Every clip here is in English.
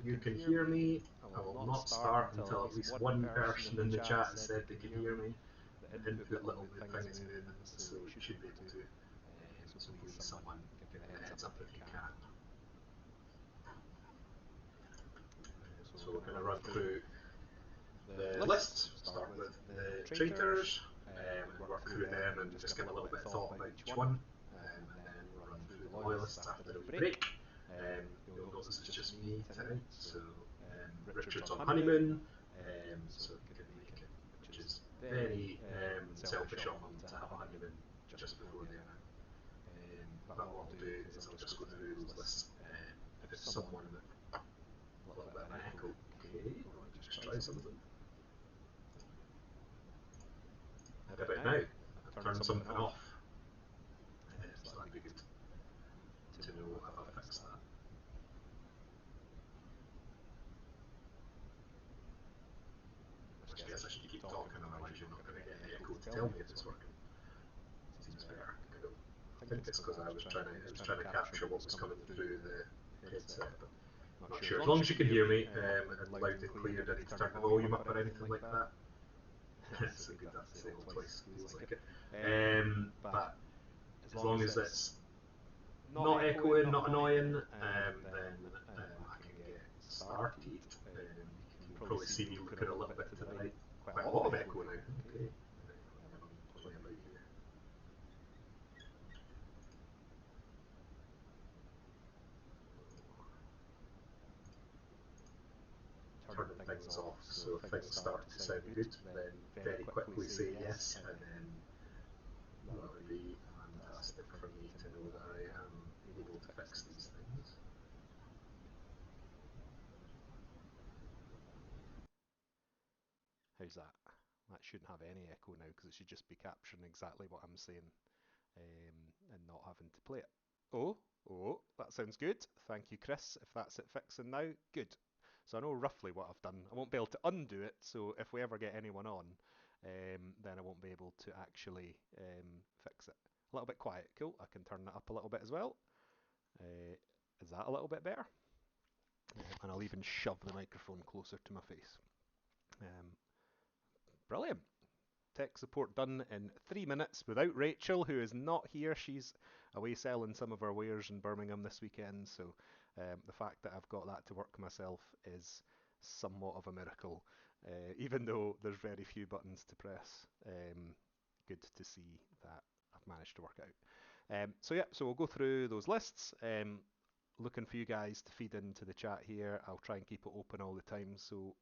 you can hear me. I will not start until at least one person in the chat has said they can hear me. The input little thing is moving, so it should be able to. So please, someone give me a heads up if you can. So we're going to run through the list, start with the traitors, and work through them and just give a little bit of thought about each one, and then we'll run through the loyalists after a wee break. You'll notice it's just me tonight, so Richard's on honeymoon, so it can make it, which is very selfish of him to have a honeymoon just before then. But what I'll do is I'll just go through those lists. If it's someone with a little bit of an echo, okay, I'll just try something. How about now? I've turned something off. So that'd be good to know if I've fixed that. I guess I should keep talking, otherwise you're not going to get an echo to tell me if it's working. Seems fair. Cool. I think it's because I was trying to capture what was coming through the headset, but I'm not sure. As long as you can hear me and loud and clear, do I need to turn the volume up or anything like that? So good, I have to say it twice, feels like it. But as long as it's not echoing, not annoying, then I can get started. You can probably see me looking a little bit to the right. Quite a lot of echo now. Okay. Play about here. Turning things off, so if things start to sound good, then very quickly say yes, and then that would be fantastic for me to know that I am able to fix these things. How's that? That shouldn't have any echo now because it should just be capturing exactly what I'm saying and not having to play it. Oh, that sounds good. Thank you, Chris. If that's it fixing now, good. So I know roughly what I've done. I won't be able to undo it, so if we ever get anyone on, then I won't be able to actually fix it. A little bit quiet, cool. I can turn that up a little bit as well. Is that a little bit better? And I'll even shove the microphone closer to my face. Brilliant. Tech support done in 3 minutes without Rachel, who is not here. She's away selling some of her wares in Birmingham this weekend, so the fact that I've got that to work myself is somewhat of a miracle, even though there's very few buttons to press. Good to see that I've managed to work out. So we'll go through those lists. Looking for you guys to feed into the chat here. I'll try and keep it open all the time so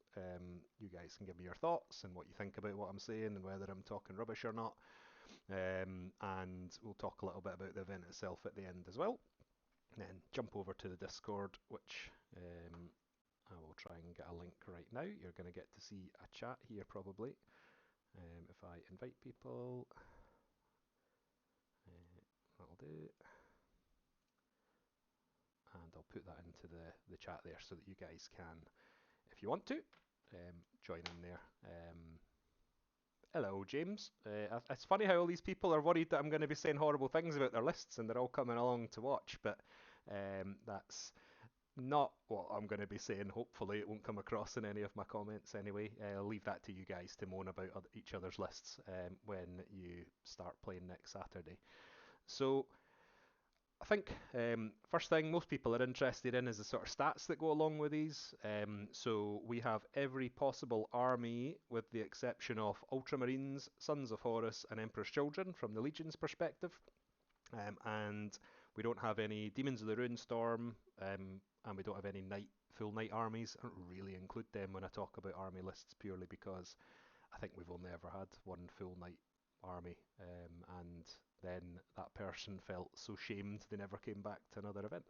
you guys can give me your thoughts and what you think about what I'm saying and whether I'm talking rubbish or not. And we'll talk a little bit about the event itself at the end as well. And then jump over to the Discord, which I will try and get a link right now. You're going to get to see a chat here probably. If I invite people, that'll do. And I'll put that into the chat there so that you guys can, if you want to, join in there. Hello, James. It's funny how all these people are worried that I'm going to be saying horrible things about their lists and they're all coming along to watch, but that's not what I'm going to be saying. Hopefully it won't come across in any of my comments anyway. I'll leave that to you guys to moan about each other's lists when you start playing next Saturday. So I think first thing most people are interested in is the sort of stats that go along with these. So we have every possible army with the exception of Ultramarines, Sons of Horus and Emperor's Children from the Legion's perspective. And we don't have any Demons of the Ruinstorm, and we don't have any full knight armies. I don't really include them when I talk about army lists purely because I think we've only ever had one full knight army, and then that person felt so shamed they never came back to another event,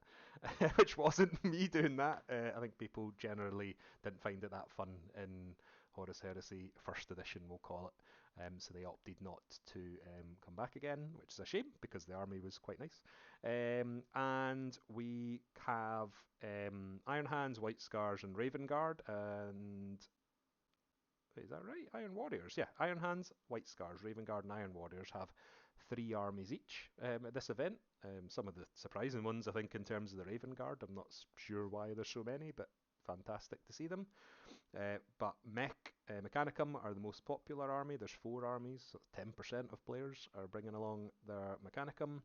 which wasn't me doing that. I think people generally didn't find it that fun in Horus Heresy First Edition, we'll call it. So they opted not to come back again, which is a shame because the army was quite nice. And we have Iron Hands, White Scars, and Raven Guard, and is that right? Iron Warriors, yeah. Iron Hands, White Scars, Raven Guard, and Iron Warriors have 3 armies each at this event. Some of the surprising ones, I think, in terms of the Raven Guard. I'm not sure why there's so many, but fantastic to see them. But Mechanicum are the most popular army. There's 4 armies, so 10% of players are bringing along their Mechanicum.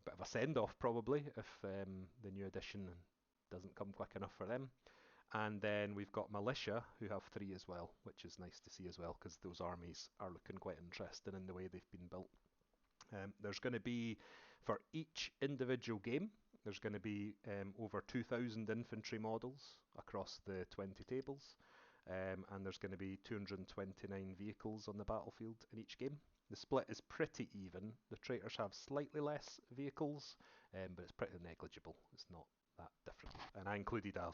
Bit of a send-off probably if the new edition doesn't come quick enough for them. And then we've got Militia, who have 3 as well, which is nice to see as well, because those armies are looking quite interesting in the way they've been built. There's going to be, for each individual game, there's going to be over 2,000 infantry models across the 20 tables, and there's going to be 229 vehicles on the battlefield in each game. The split is pretty even. The Traitors have slightly less vehicles, but it's pretty negligible. It's not that different. And I included a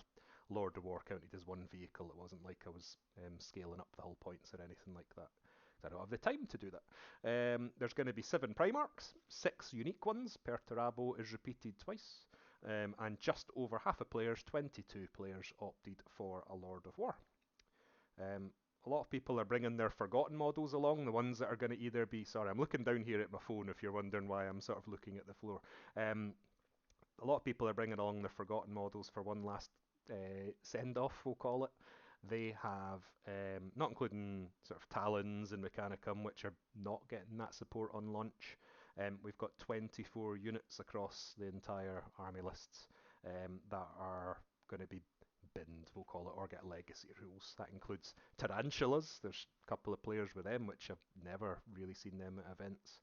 Lord of War counted as 1 vehicle. It wasn't like I was scaling up the hull points or anything like that. I don't have the time to do that. There's going to be 7 Primarchs, 6 unique ones. Perturabo is repeated twice. And just over half of players, 22 players, opted for a Lord of War. A lot of people are bringing their forgotten models along, the ones that are going to either be... Sorry, I'm looking down here at my phone if you're wondering why I'm sort of looking at the floor. A lot of people are bringing along their forgotten models for one last send-off, we'll call it. They have, not including sort of Talons and Mechanicum, which are not getting that support on launch. We've got 24 units across the entire army lists that are going to be binned, we'll call it, or get legacy rules. That includes Tarantulas. There's a couple of players with them, which I've never really seen them at events.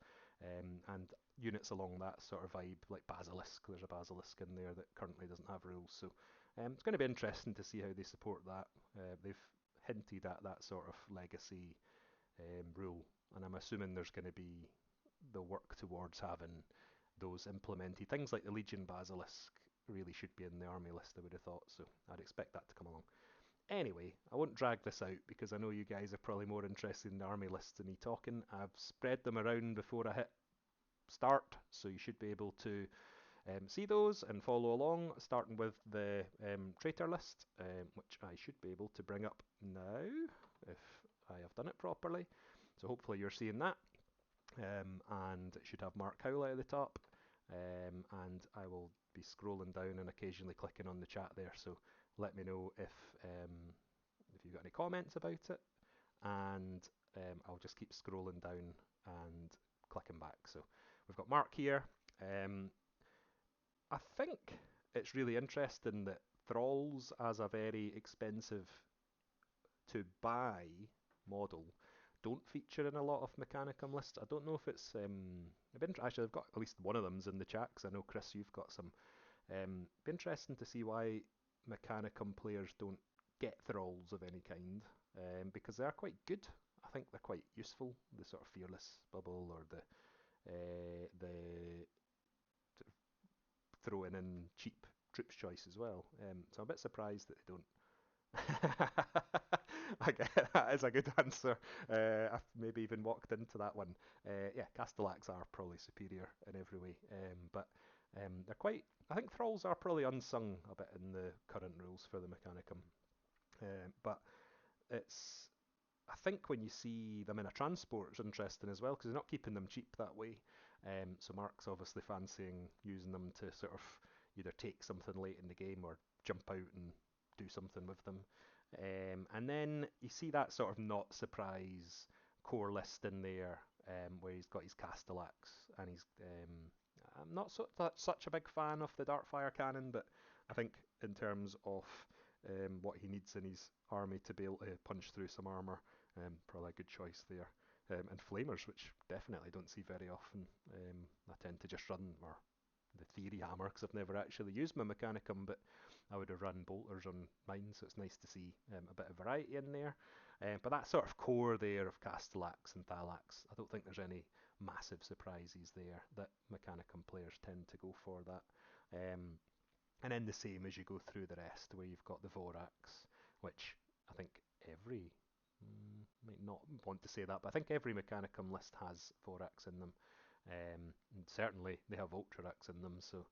And units along that sort of vibe, like Basilisk. There's a Basilisk in there that currently doesn't have rules. So it's going to be interesting to see how they support that. They've hinted at that sort of legacy rule, and I'm assuming there's going to be the work towards having those implemented. Things like the Legion Basilisk really should be in the army list, I would have thought, so I'd expect that to come along. Anyway, I won't drag this out because I know you guys are probably more interested in the army lists than me talking. I've spread them around before I hit start, so you should be able to see those and follow along, starting with the Traitor list, which I should be able to bring up now if I have done it properly. So hopefully you're seeing that, and it should have Mark Howley at the top, and I will be scrolling down and occasionally clicking on the chat there, so let me know if you've got any comments about it, and I'll just keep scrolling down and clicking back. So we've got Mark here. I think it's really interesting that Thralls, as a very expensive to buy model, don't feature in a lot of Mechanicum lists. I don't know if it's... actually, I've got at least one of them's in the chat, because I know, Chris, you've got some. Be interesting to see why Mechanicum players don't get Thralls of any kind, because they are quite good. I think they're quite useful, the sort of Fearless bubble, or the throwing in cheap troops choice as well. So I'm a bit surprised that they don't. I get that is a good answer. I've maybe even walked into that one. Yeah, Castellax are probably superior in every way, but they're quite... I think Thralls are probably unsung a bit in the current rules for the Mechanicum. But it's... I think when you see them in a transport, it's interesting as well, because they're not keeping them cheap that way. So Mark's obviously fancying using them to sort of either take something late in the game or jump out and do something with them. And then you see that sort of not surprise core list in there, where he's got his Castellax, and he's... I'm not such a big fan of the Dartfire cannon, but I think in terms of what he needs in his army to be able to punch through some armour, probably a good choice there. And Flamers, which definitely don't see very often. I tend to just run the Theory Hammer, because I've never actually used my Mechanicum, but I would have run Bolters on mine, so it's nice to see a bit of variety in there. But that sort of core there of Castellax and Thalax, I don't think there's any massive surprises there that Mechanicum players tend to go for that. And then the same as you go through the rest, where you've got the Vorax, which I think every... might not want to say that, but I think every Mechanicum list has Vorax in them. And certainly they have Ultrarax in them, so...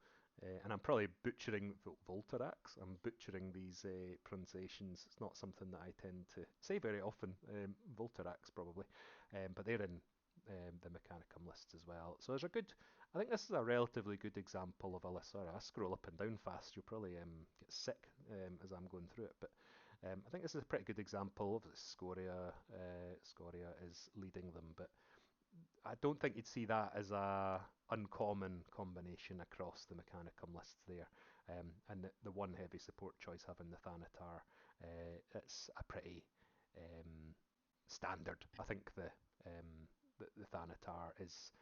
and I'm probably butchering Voltarax. I'm butchering these pronunciations. It's not something that I tend to say very often. Voltarax, probably. But they're in the Mechanicum lists as well. So there's a good, I think this is a relatively good example of a list. Sorry, I scroll up and down fast. You'll probably get sick as I'm going through it, but I think this is a pretty good example of Scoria. Scoria is leading them, but I don't think you'd see that as a uncommon combination across the Mechanicum lists there. And the one heavy support choice having the Thanatar, it's a pretty um, standard. I think the Thanatar is.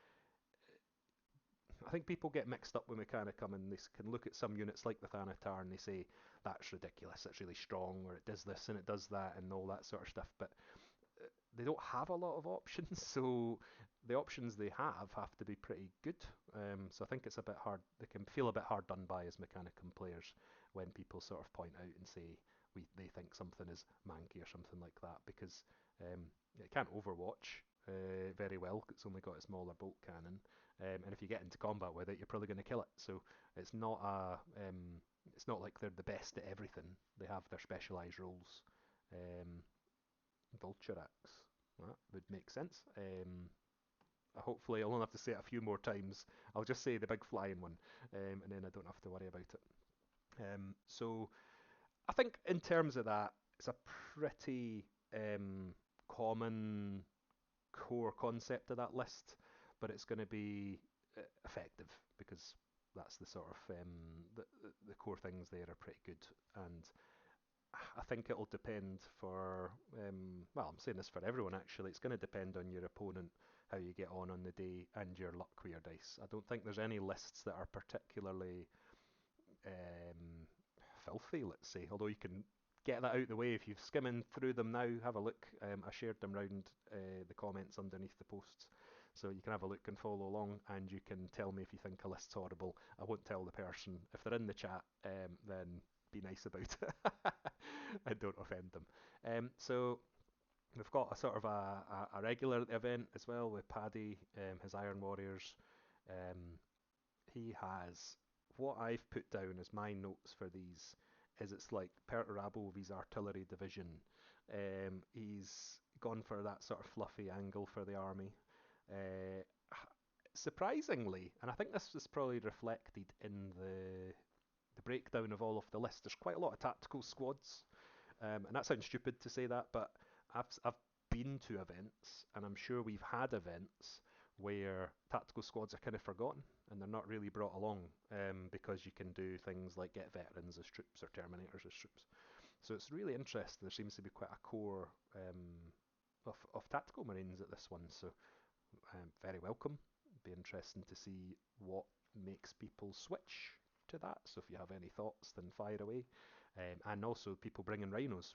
I think people get mixed up with Mechanicum and they can look at some units like the Thanatar and they say that's ridiculous, it's really strong, or it does this and it does that and all that sort of stuff. But they don't have a lot of options, so the options they have to be pretty good. So I think it's a bit hard. They can feel a bit hard done by as Mechanicum players when people sort of point out and say they think something is manky or something like that because it can't Overwatch very well. It's only got a smaller bolt cannon, and if you get into combat with it, you're probably going to kill it. So it's not it's not like they're the best at everything. They have their specialised roles. Um, Vulturax. That would make sense. Hopefully, I'll only have to say it a few more times. I'll just say the big flying one, and then I don't have to worry about it. So I think in terms of that, it's a pretty common core concept of that list, but it's going to be effective because that's the sort of the core things there are pretty good, and I think it'll depend for, well, I'm saying this for everyone actually, it's going to depend on your opponent, how you get on the day, and your luck with your dice. I don't think there's any lists that are particularly um, filthy, let's say, although you can get that out of the way. If you're skimming through them now, have a look. I shared them round the comments underneath the posts, so you can have a look and follow along, and you can tell me if you think a list's horrible. I won't tell the person. If they're in the chat, then be nice about it and don't offend them. So we've got a sort of a regular event as well with Paddy, his Iron Warriors. Um, he has what I've put down as my notes for these is it's like Perturabo with his artillery division. He's gone for that sort of fluffy angle for the army. Uh, Surprisingly, and I think this is probably reflected in the breakdown of all of the lists. There's quite a lot of tactical squads, and that sounds stupid to say that, but I've been to events, and I'm sure we've had events where tactical squads are kind of forgotten and they're not really brought along because you can do things like get veterans as troops or terminators as troops. So it's really interesting. There seems to be quite a core of tactical marines at this one. So very welcome. Be interesting to see what makes people switch to that. So if you have any thoughts, then fire away. And also people bringing rhinos.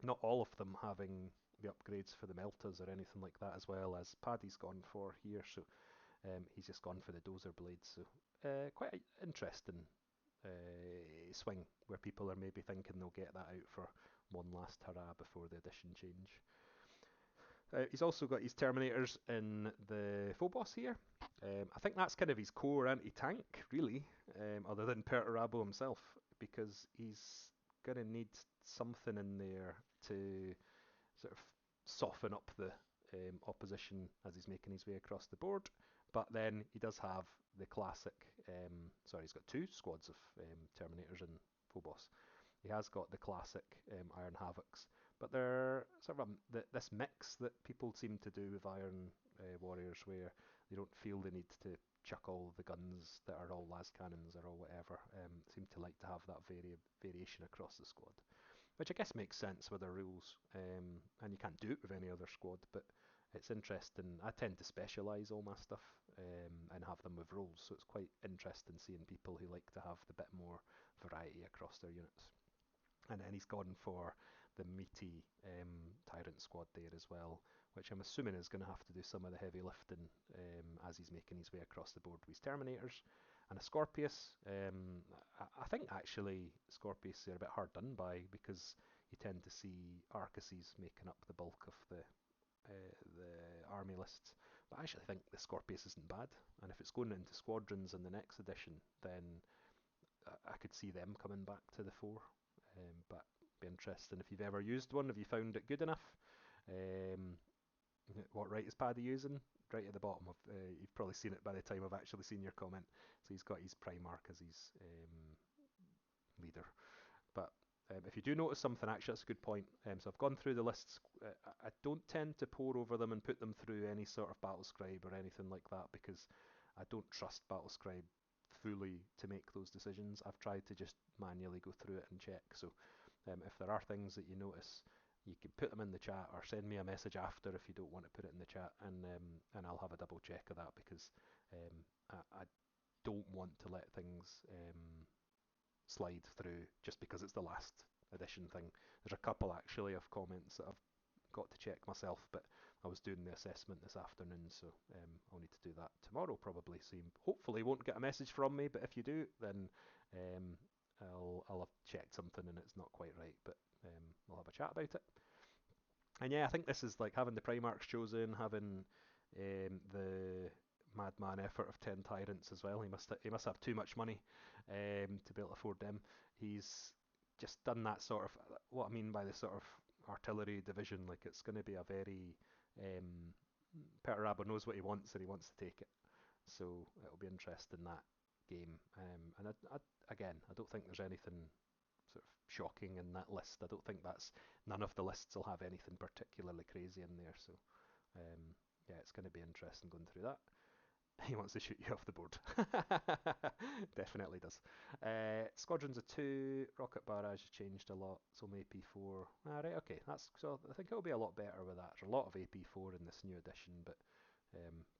Not all of them having the upgrades for the meltas or anything like that, as well as Paddy's gone for here. So he's just gone for the dozer blades. So quite an interesting swing where people are maybe thinking they'll get that out for one last hurrah before the edition change. He's also got his Terminators in the Phobos here. I think that's kind of his core anti-tank, really, other than Perturabo himself, because he's going to need something in there to sort of soften up the opposition as he's making his way across the board. But then he does have the classic, sorry, he's got two squads of Terminators in Phobos. He has got the classic Iron Havocs, but they're sort of this mix that people seem to do with Iron Warriors, where they don't feel the need to chuck all the guns that are all las cannons or all whatever. Seem to like to have that variation across the squad, which I guess makes sense with their rules. And you can't do it with any other squad, but it's interesting. I tend to specialise all my stuff and have them with rules, so it's quite interesting seeing people who like to have the bit more variety across their units. And then he's gone for the meaty Tyrant squad there as well, which I'm assuming is going to have to do some of the heavy lifting as he's making his way across the board with his Terminators. And a Scorpius, I think actually Scorpius are a bit hard done by because you tend to see Arcases making up the bulk of the army lists. But I actually think the Scorpius isn't bad, and if it's going into squadrons in the next edition, then I could see them coming back to the fore. But be interesting if you've ever used one. Have you found it good enough? What right is Paddy using? Right at the bottom of, you've probably seen it by the time I've actually seen your comment. So he's got his Primarch as his leader. But if you do notice something, actually, that's a good point. So I've gone through the lists. I don't tend to pore over them and put them through any sort of battle scribe or anything like that because I don't trust battle scribe fully to make those decisions. I've tried to just manually go through it and check. So if there are things that you notice, you can put them in the chat or send me a message after if you don't want to put it in the chat, and I'll have a double check of that because I don't want to let things slide through just because it's the last edition thing. There's a couple actually of comments that I've got to check myself, but I was doing the assessment this afternoon, so I'll need to do that tomorrow probably. So you hopefully won't get a message from me, but if you do, then um, I'll have checked something and it's not quite right, but we'll have a chat about it. And yeah, I think this is like having the Primarchs chosen, having the madman effort of 10 tyrants as well. He must have too much money to be able to afford them. He's just done that sort of what I mean by the sort of artillery division. Like it's going to be a very Peter Rabber knows what he wants and he wants to take it. So it'll be interesting that game. And again, I don't think there's anything sort of shocking in that list. I don't think that's none of the lists will have anything particularly crazy in there. So yeah, it's going to be interesting going through that. He wants to shoot you off the board. Definitely does. Squadrons of 2, Rocket Barrage has changed a lot. It's only AP4. Right, okay. So I think it'll be a lot better with that. There's a lot of AP4 in this new edition, but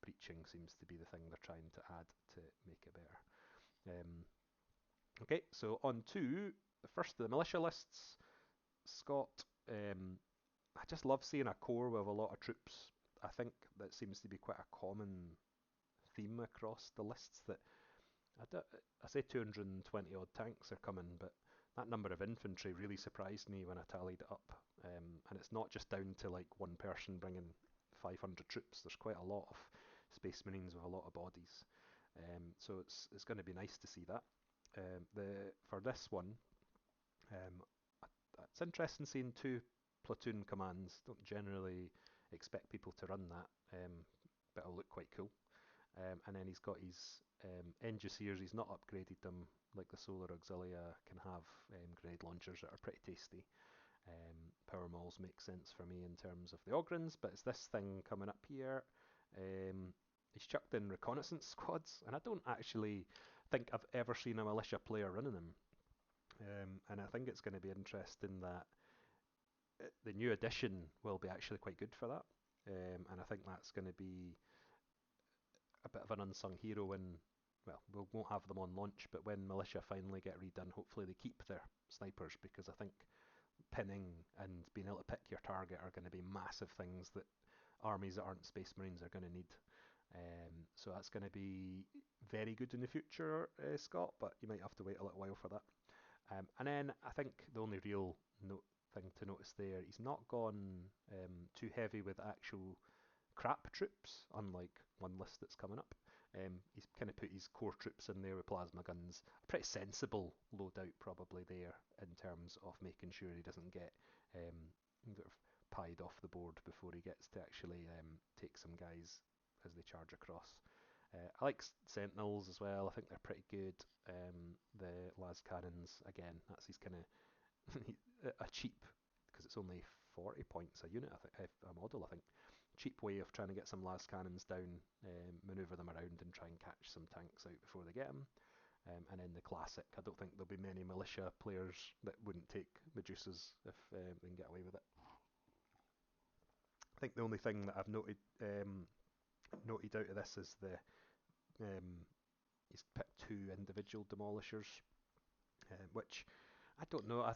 breaching seems to be the thing they're trying to add to make it better. Okay, so on to the first of the militia lists. Scott, I just love seeing a corps with a lot of troops. I think that seems to be quite a common theme across the lists that I say 220 odd tanks are coming, but that number of infantry really surprised me when I tallied it up. And it's not just down to like one person bringing 500 troops. There's quite a lot of Space Marines with a lot of bodies. So it's going to be nice to see that. For this one, um, it's interesting seeing two platoon commands. Don't generally expect people to run that, but it'll look quite cool. And then he's got his Engineers. He's not upgraded them like the Solar Auxilia can have grenade launchers that are pretty tasty. Power Mauls make sense for me in terms of the Ogrins, but it's this thing coming up here. He's chucked in reconnaissance squads, and I don't actually think I've ever seen a militia player running them. And I think it's going to be interesting that the new edition will be actually quite good for that. And I think that's going to be a bit of an unsung hero when, well, we won't have them on launch, but when Militia finally get redone, hopefully they keep their snipers because I think pinning and being able to pick your target are going to be massive things that armies that aren't Space Marines are going to need. So that's going to be very good in the future, Scott, but you might have to wait a little while for that. And then I think the only real thing to notice there, he's not gone too heavy with actual crap troops, unlike one list that's coming up. He's kind of put his core troops in there with plasma guns. A pretty sensible loadout probably there in terms of making sure he doesn't get sort of pied off the board before he gets to actually take some guys as they charge across. I like Sentinels as well. I think they're pretty good. The las cannons, again, that's his kind of a cheap, because it's only 40 points a unit, a model, I think. Cheap way of trying to get some las cannons down, manoeuvre them around and try and catch some tanks out before they get them. And then the classic, I don't think there'll be many militia players that wouldn't take Medusas if they can get away with it. I think the only thing that I've noted out of this is he's picked two individual demolishers, which I don't know.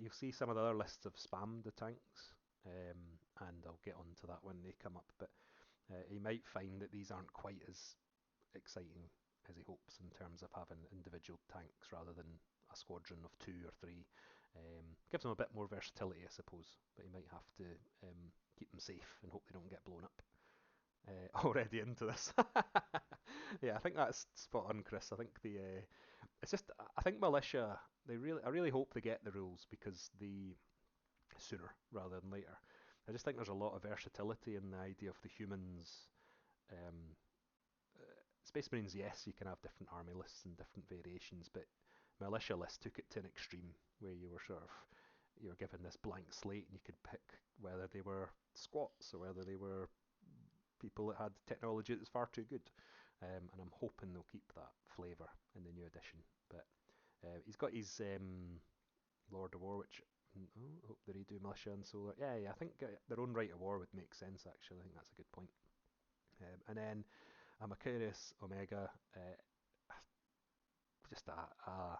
You'll see some of the other lists have spammed the tanks, and I'll get onto that when they come up. But he might find that these aren't quite as exciting as he hopes in terms of having individual tanks rather than a squadron of 2 or 3. Gives them a bit more versatility, I suppose, but he might have to keep them safe and hope they don't get blown up. Already into this. Yeah, I think that's spot on, Chris. I think it's just I think militia. I really hope they get the rules because the sooner rather than later. I just think there's a lot of versatility in the idea of the humans. Um, Space Marines, yes, you can have different army lists and different variations, but Militia list took it to an extreme where you were given this blank slate and you could pick whether they were squats or whether they were people that had technology that was far too good. And I'm hoping they'll keep that flavour in the new edition. But he's got his Lord of War, which hope they redo Militia and Solar. Yeah, I think their own Right of War would make sense. Actually, I think that's a good point. And then a Macarius Omega, just a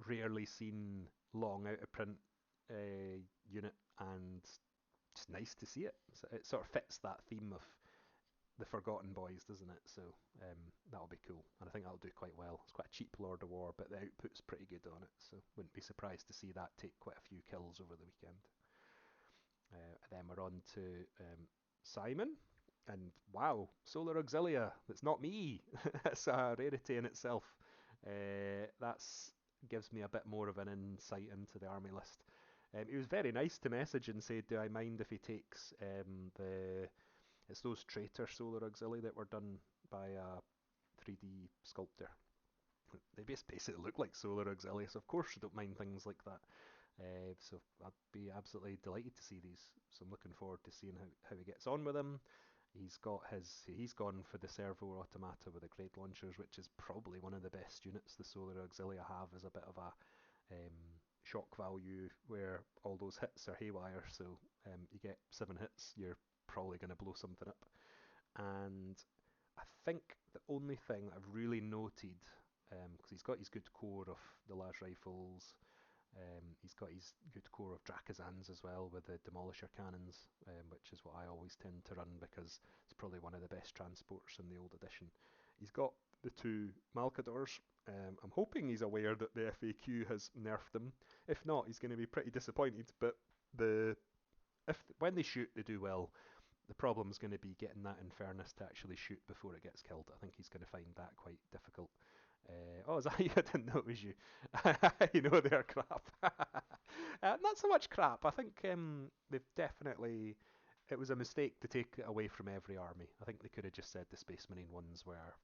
rarely seen, long out of print unit, and just nice to see it. So it sort of fits that theme of the Forgotten Boys, doesn't it? So that'll be cool, and I think that'll do quite well. It's quite a cheap Lord of War, but the output's pretty good on it, so wouldn't be surprised to see that take quite a few kills over the weekend. Then we're on to Simon, and wow, Solar Auxilia. That's not me. That's a rarity in itself. That's gives me a bit more of an insight into the army list. He was very nice to message and say, "Do I mind if he takes the it's those Traitor Solar Auxilia that were done by a 3D sculptor. They basically look like Solar Auxilia, so of course you don't mind things like that. So I'd be absolutely delighted to see these. So I'm looking forward to seeing how he gets on with them. He's gone for the servo automata with the grade launchers, which is probably one of the best units the Solar Auxilia have as a bit of a shock value where all those hits are haywire. So you get 7 hits, you're probably going to blow something up. And I think the only thing I've really noted, because he's got his good core of the Las Rifles, he's got his good core of Drakazans as well with the Demolisher cannons, which is what I always tend to run because it's probably one of the best transports in the old edition. He's got the two Malcadors. I'm hoping he's aware that the FAQ has nerfed them. If not, he's going to be pretty disappointed. But when they shoot, they do well. The problem is going to be getting that Infernus to actually shoot before it gets killed. I think he's going to find that quite difficult. Oh, is that you? I didn't know it was you. You know they're crap. Not so much crap. I think they've definitely. It was a mistake to take it away from every army. I think they could have just said the Space Marine ones were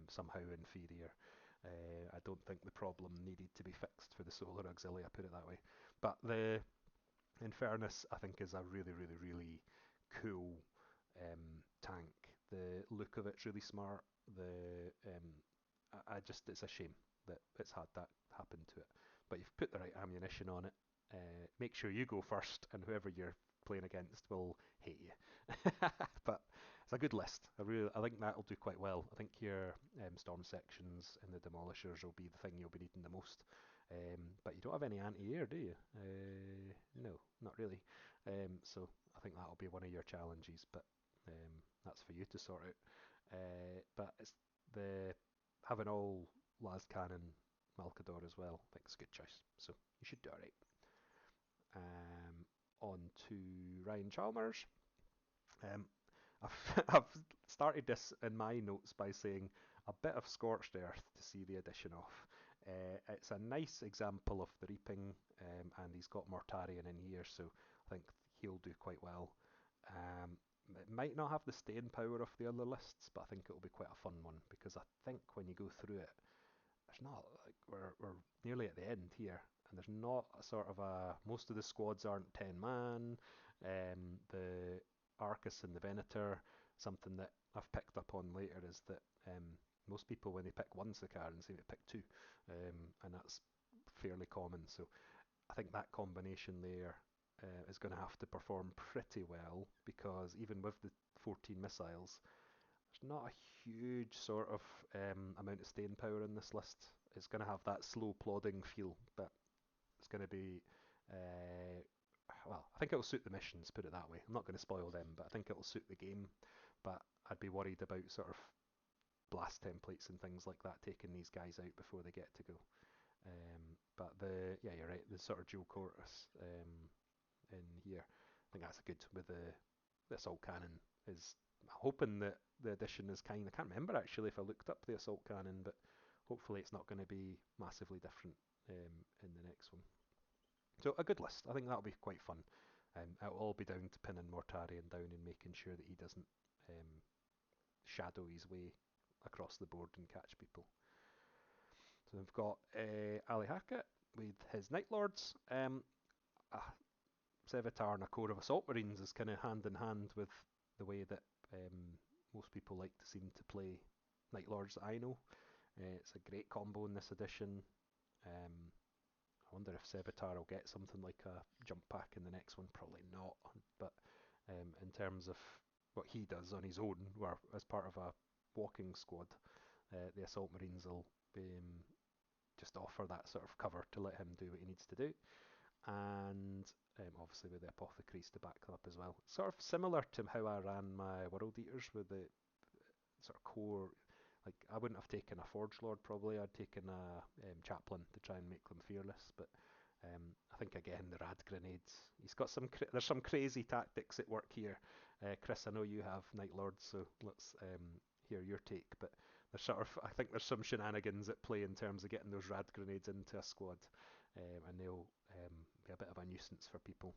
somehow inferior. I don't think the problem needed to be fixed for the Solar Auxilia, put it that way. But the Infernus, I think, is a really, really, really cool tank. The look of it's really smart. I just it's a shame that it's had that happen to it. But you've put the right ammunition on it. Make sure you go first, and whoever you're playing against will hate you. But it's a good list. I think that'll do quite well. I think your storm sections and the demolishers will be the thing you'll be needing the most. But you don't have any anti-air, do you? No, not really. So I think that'll be one of your challenges, but that's for you to sort out. But it's the having all las cannon Malcador as well. I think it's a good choice. So you should do alright. On to Ryan Chalmers. Um, I've started this in my notes by saying a bit of Scorched Earth to see the addition off. It's a nice example of the reaping, and he's got Mortarion in here, so I think he'll do quite well. It might not have the staying power of the other lists, but I think it'll be quite a fun one because I think when you go through it, there's not like we're nearly at the end here, and there's not a sort of a most of the squads aren't 10 man. The Arcus and the Venator, something that I've picked up on later is that most people when they pick one Sicaran seem to pick two, and that's fairly common. So I think that combination there is going to have to perform pretty well because even with the 14 missiles, there's not a huge sort of amount of staying power in this list. It's going to have that slow plodding feel, but it's going to be well, I think it'll suit the missions, put it that way. I'm not going to spoil them, but I think it'll suit the game. But I'd be worried about sort of blast templates and things like that taking these guys out before they get to go. But yeah, you're right. The sort of dual chorus in here, I think that's good with the assault cannon. Is hoping that the addition is kind. I can't remember actually if I looked up the assault cannon, but hopefully it's not going to be massively different in the next one. So a good list. I think that'll be quite fun. It'll all be down to pinning Mortarion down and making sure that he doesn't um, shadow his way across the board and catch people. So we've got Ali Hackett with his Night Lords. Uh, Sevatar and a core of Assault Marines is kind of hand in hand with the way that most people like to seem to play Night Lords that I know. It's a great combo in this edition. I wonder if Sevatar will get something like a jump pack in the next one. Probably not. But in terms of what he does on his own, or as part of a walking squad, the Assault Marines will just offer that sort of cover to let him do what he needs to do. And obviously with the Apothecaries to back them up as well. Sort of similar to how I ran my World Eaters with the sort of core. Like I wouldn't have taken a Forge Lord probably. I'd taken a Chaplain to try and make them fearless. But I think again the Rad Grenades. He's got some. There's some crazy tactics at work here. Chris, I know you have Night Lords, so let's hear your take. But there's sort of. I think there's some shenanigans at play in terms of getting those Rad Grenades into a squad, and they'll be a bit of a nuisance for people.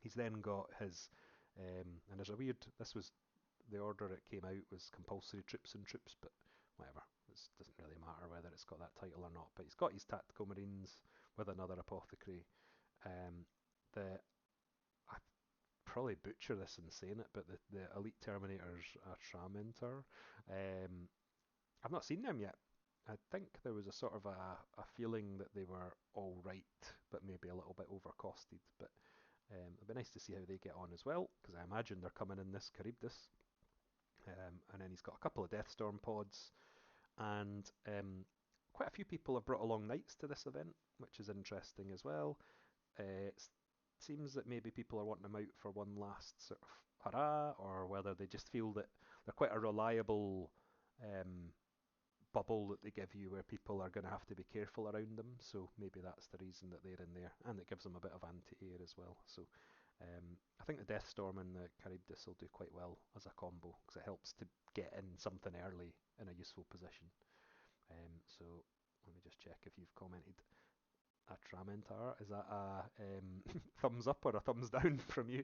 He's then got his. And there's a weird. This was the order it came out was compulsory troops and troops, but whatever. It doesn't really matter whether it's got that title or not. But he's got his tactical marines with another apothecary. The I probably butcher this in saying it, but the elite terminators are Shraminter. I've not seen them yet. I think there was a sort of a feeling that they were all right, but maybe a little bit overcosted. But it'd be nice to see how they get on as well, because I imagine they're coming in this Charybdis. And then he's got a couple of Deathstorm pods, and quite a few people have brought along knights to this event, which is interesting as well. It seems that maybe people are wanting them out for one last sort of hurrah, or whether they just feel that they're quite a reliable bubble that they give you where people are going to have to be careful around them. So maybe that's the reason that they're in there, and it gives them a bit of anti-air as well. So I think the Deathstorm and the Charybdis will do quite well as a combo because it helps to get in something early in a useful position. So let me just check if you've commented. A Tramentar, is that a thumbs up or a thumbs down from you?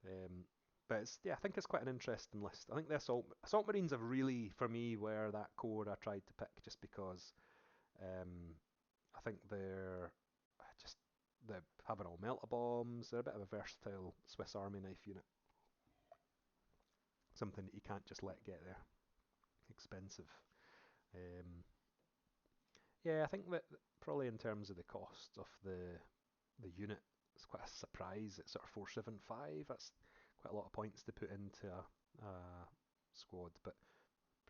Um, but I think it's quite an interesting list. I think the Assault Marines have really, for me, were that core I tried to pick just because I think they're just they having all melta bombs. They're a bit of a versatile Swiss Army knife unit. Something that you can't just let get there. Expensive. Um, yeah, I think that probably in terms of the cost of the unit, it's quite a surprise. It's sort of 475. That's quite a lot of points to put into a squad. But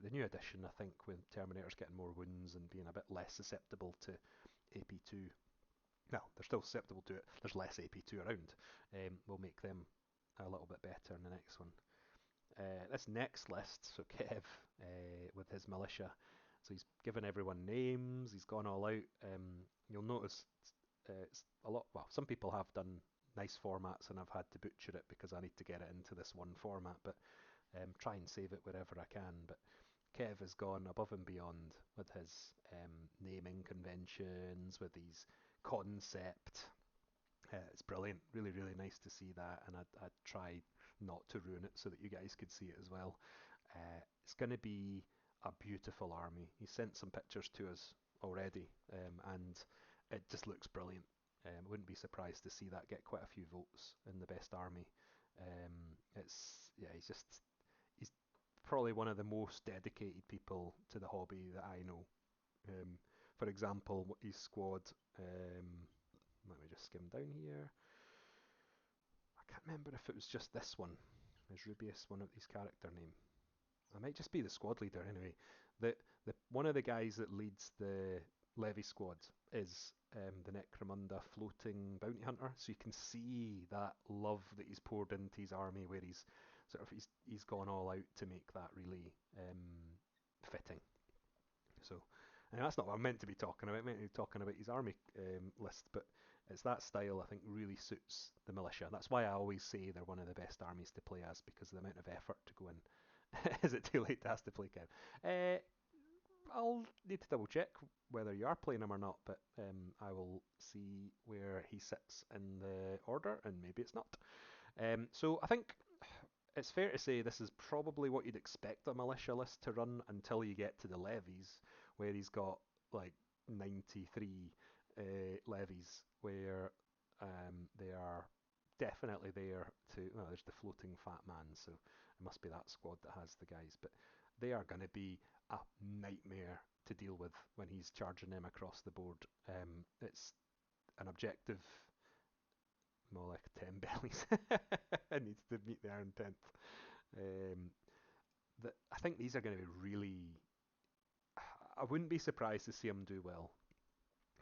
the new edition, I think, with Terminators getting more wounds and being a bit less susceptible to AP2, well, they're still susceptible to it. There's less AP2 around. Will make them a little bit better in the next one. This next list, so Kev with his militia, so he's given everyone names. He's gone all out. You'll notice it's a lot. Well, some people have done nice formats, and I've had to butcher it because I need to get it into this one format. But try and save it wherever I can. But Kev has gone above and beyond with his naming conventions, with his concept. It's brilliant, really, really nice to see that, and I'd try not to ruin it so that you guys could see it as well. It's going to be a beautiful army. He sent some pictures to us already, and it just looks brilliant. I wouldn't be surprised to see that get quite a few votes in the best army. He's probably one of the most dedicated people to the hobby that I know. Um, for example, his squad. Let me just skim down here. I can't remember if it was just this one. Is Rubius one of his character name? I might just be the squad leader anyway. The one of the guys that leads the Levy squad is the Necromunda floating bounty hunter. So you can see that love that he's poured into his army, where he's gone all out to make that really fitting. So, and that's not what I'm meant to be talking about. I'm meant to be talking about his army list, but it's that style I think really suits the militia. That's why I always say they're one of the best armies to play as, because of the amount of effort to go in. Is it too late to ask to play Kev? I'll need to double check whether you are playing him or not, but I will see where he sits in the order, and maybe it's not. So I think it's fair to say this is probably what you'd expect a militia list to run until you get to the levies, where he's got like 93 levies, where they are definitely there to. Well, there's the floating fat man, so it must be that squad that has the guys, but they are going to be a nightmare to deal with when he's charging them across the board. It's an objective more like 10 bellies. It needs to meet the iron 10th. Um, I think these are going to be really. I wouldn't be surprised to see him do well.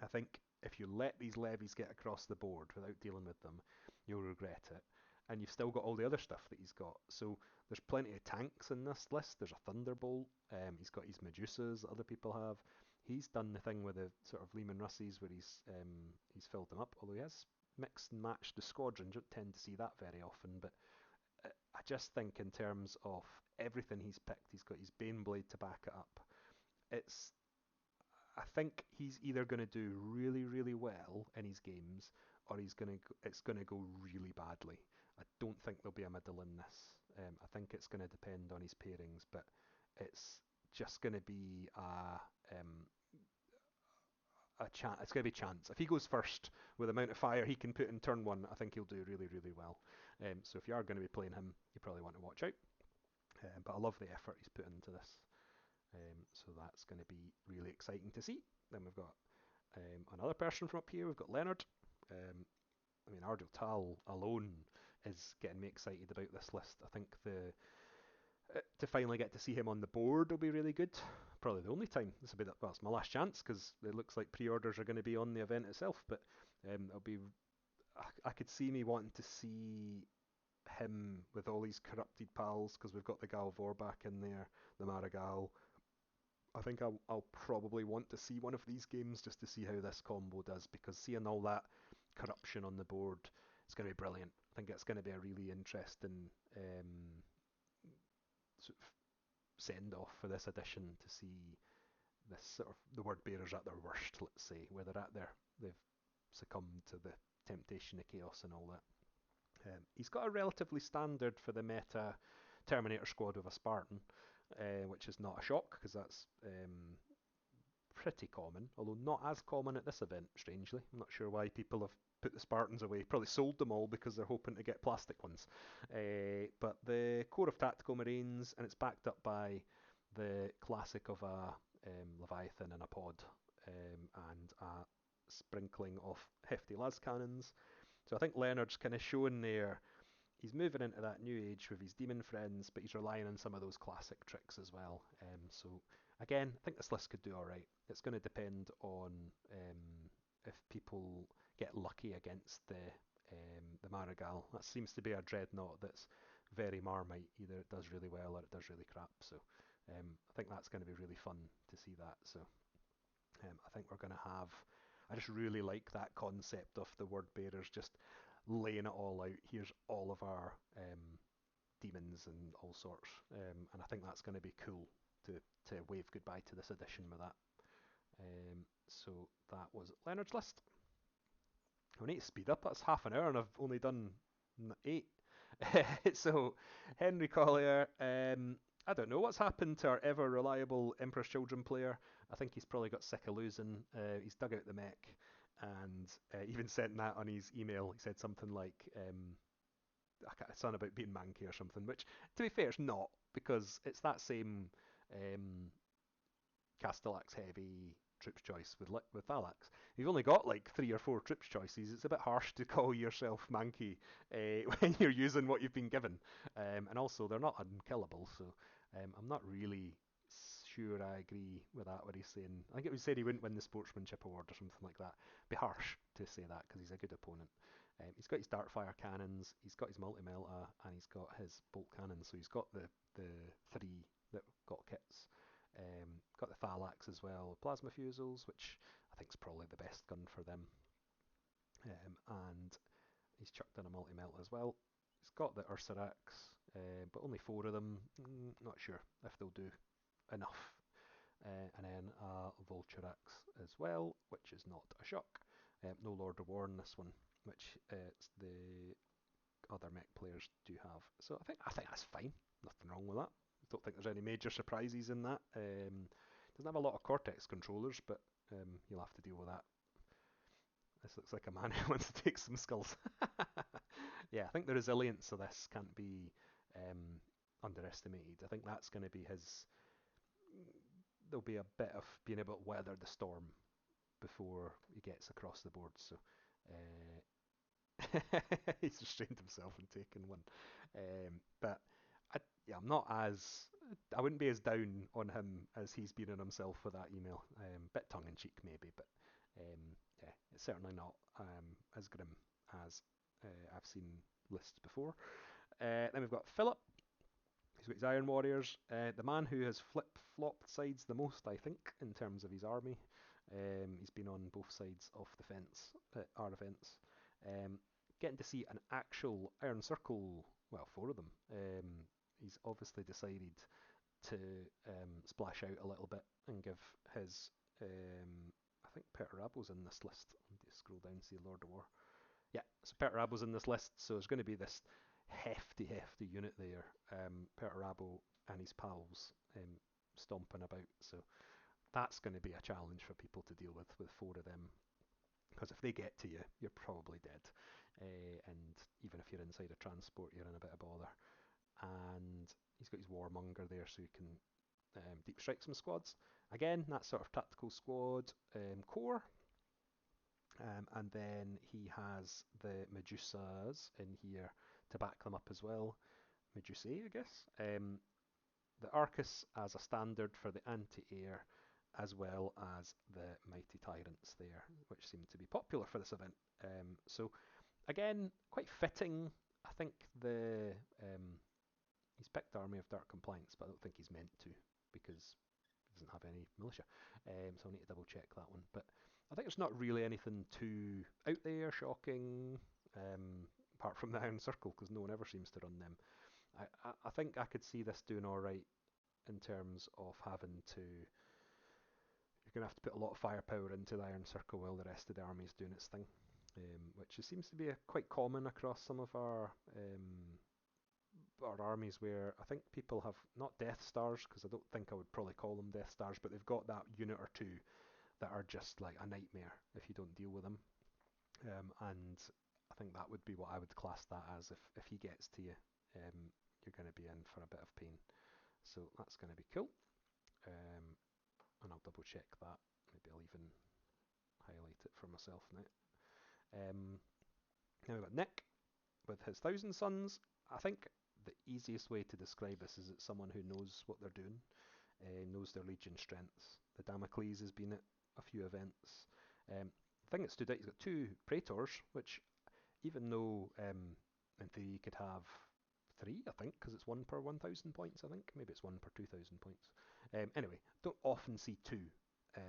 I think if you let these levies get across the board without dealing with them, you'll regret it. And you've still got all the other stuff that he's got. So there's plenty of tanks in this list. There's a Thunderbolt. He's got his Medusas that other people have. He's done the thing with the sort of Lehman Russies where he's filled them up. Although he has mixed and matched the squadron. You don't tend to see that very often. But I just think in terms of everything he's picked, he's got his Baneblade to back it up. It's I think he's either going to do really, really well in his games, or it's going to go really badly. I don't think there'll be a middle in this. I think it's going to depend on his pairings, but it's just going to be a chance. It's going to be chance. If he goes first with the amount of fire he can put in turn one, I think he'll do really, really well. So if you are going to be playing him, you probably want to watch out. But I love the effort he's put into this. So that's going to be really exciting to see. Then we've got another person from up here. We've got Leonard. I mean, Ardil Tal alone is getting me excited about this list. I think the to finally get to see him on the board will be really good. Probably the only time. This will be well, it's my last chance because it looks like pre-orders are going to be on the event itself. But it'll be. I could see me wanting to see him with all these corrupted pals because we've got the Gal Vorbak in there, the Marigal. I think I'll probably want to see one of these games just to see how this combo does, because seeing all that corruption on the board is going to be brilliant. I think it's going to be a really interesting sort of send off for this edition to see this sort of the word bearers at their worst, let's say, where they're at their they've succumbed to the temptation of chaos and all that. He's got a relatively standard for the meta Terminator squad with a Spartan, which is not a shock because that's pretty common, although not as common at this event, strangely. I'm not sure why people have put the Spartans away. Probably sold them all because they're hoping to get plastic ones. But the Corps of Tactical Marines, and it's backed up by the classic of a Leviathan and a pod, and a sprinkling of hefty las cannons. So I think Leonard's kind of showing there he's moving into that new age with his demon friends, but he's relying on some of those classic tricks as well. So again, I think this list could do all right. It's going to depend on if people get lucky against the Marigal. That seems to be a dreadnought that's very Marmite. Either it does really well or it does really crap. So I think that's going to be really fun to see that. So I think we're going to have. I just really like that concept of the word bearers just laying it all out. Here's all of our demons and all sorts, and I think that's going to be cool to wave goodbye to this edition with that. So that was Leonard's list. We need to speed up. That's half an hour, and I've only done 8. So Henry Collier. I don't know what's happened to our ever reliable Emperor's Children player. I think he's probably got sick of losing. He's dug out the mech and even sent that on his email. He said something like something about being manky or something, which to be fair, it's not, because it's that same Castellax heavy troops choice with Thalax. You've only got like 3 or 4 troops choices. It's a bit harsh to call yourself manky when you're using what you've been given. And also, they're not unkillable, so I'm not really sure I agree with that, what he's saying. I think it was said he wouldn't win the Sportsmanship Award or something like that. Be harsh to say that because he's a good opponent. He's got his Dartfire cannons, he's got his Multi-Melta, and he's got his bolt cannons. So he's got the 3 that got kits. Got the Thalax as well, plasma fusils, which I think is probably the best gun for them. And he's chucked in a Multi-Melta as well. He's got the Ursarax, but only 4 of them. Not sure if they'll do enough. and then a Vulture Axe as well, which is not a shock. No Lord of War in this one, which the other mech players do have. So I think that's fine. Nothing wrong with that. Don't think there's any major surprises in that. Doesn't have a lot of Cortex controllers, but you'll have to deal with that. This looks like a man who wants to take some skulls. Yeah, I think the resilience of this can't be underestimated. I think that's going to be his. There'll be a bit of being able to weather the storm before he gets across the board. So he's restrained himself in taking one. But yeah, I'm not as. I wouldn't be as down on him as he's been on himself with that email. Bit tongue in cheek maybe, but yeah, it's certainly not as grim as I've seen lists before. Then we've got Philip. He's got his Iron Warriors. The man who has flip-flopped sides the most, I think, in terms of his army. He's been on both sides of the fence at our events. Getting to see an actual Iron Circle, well, 4 of them. He's obviously decided to splash out a little bit and give his. I think Perturabo's in this list. Let me scroll down and see Lord of War. Yeah, so Perturabo's in this list, so there's going to be this hefty unit there. Perturabo and his pals stomping about, so that's going to be a challenge for people to deal with 4 of them. Because if they get to you, you're probably dead. And even if you're inside a transport, you're in a bit of bother. And he's got his Warmonger there, so he can deep strike some squads. Again, that sort of tactical squad core. And then he has the Medusas in here to back them up as well. Medusae, I guess. The Arcus as a standard for the anti-air, as well as the Mighty Tyrants there, which seem to be popular for this event. So, again, quite fitting. I think he's picked Army of Dark Compliance, but I don't think he's meant to, because he doesn't have any militia. So I'll need to double check that one. But I think there's not really anything too out there, shocking, apart from the Iron Circle, because no one ever seems to run them. I think I could see this doing alright in terms of having to. You're going to have to put a lot of firepower into the Iron Circle while the rest of the army is doing its thing, which seems to be quite common across some of our armies, where I think people have not Death Stars, because I don't think I would probably call them Death Stars, but they've got that unit or two that are just like a nightmare if you don't deal with them. And I think that would be what I would class that as. If he gets to you, you're going to be in for a bit of pain. So that's going to be cool. And I'll double check that. Maybe I'll even highlight it for myself now. Now we've got Nick with his Thousand Sons. I think the easiest way to describe this is it's someone who knows what they're doing, knows their Legion strengths. The Damocles has been at a few events. The thing that stood out, he's got 2 Praetors, which even though in theory you could have 3, I think, because it's 1 per 1,000 points, I think. Maybe it's 1 per 2,000 points. Anyway, don't often see 2,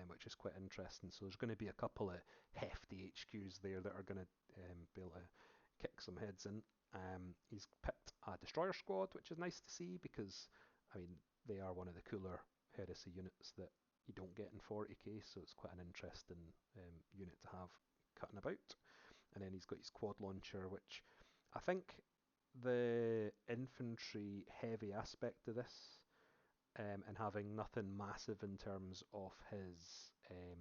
which is quite interesting. So there's going to be a couple of hefty HQs there that are going to be able to kick some heads in. He's picked a Destroyer squad, which is nice to see, because, I mean, they are one of the cooler Heresy units that you don't get in 40k, so it's quite an interesting unit to have cutting about. And then he's got his quad launcher, which I think the infantry heavy aspect of this, and having nothing massive in terms of his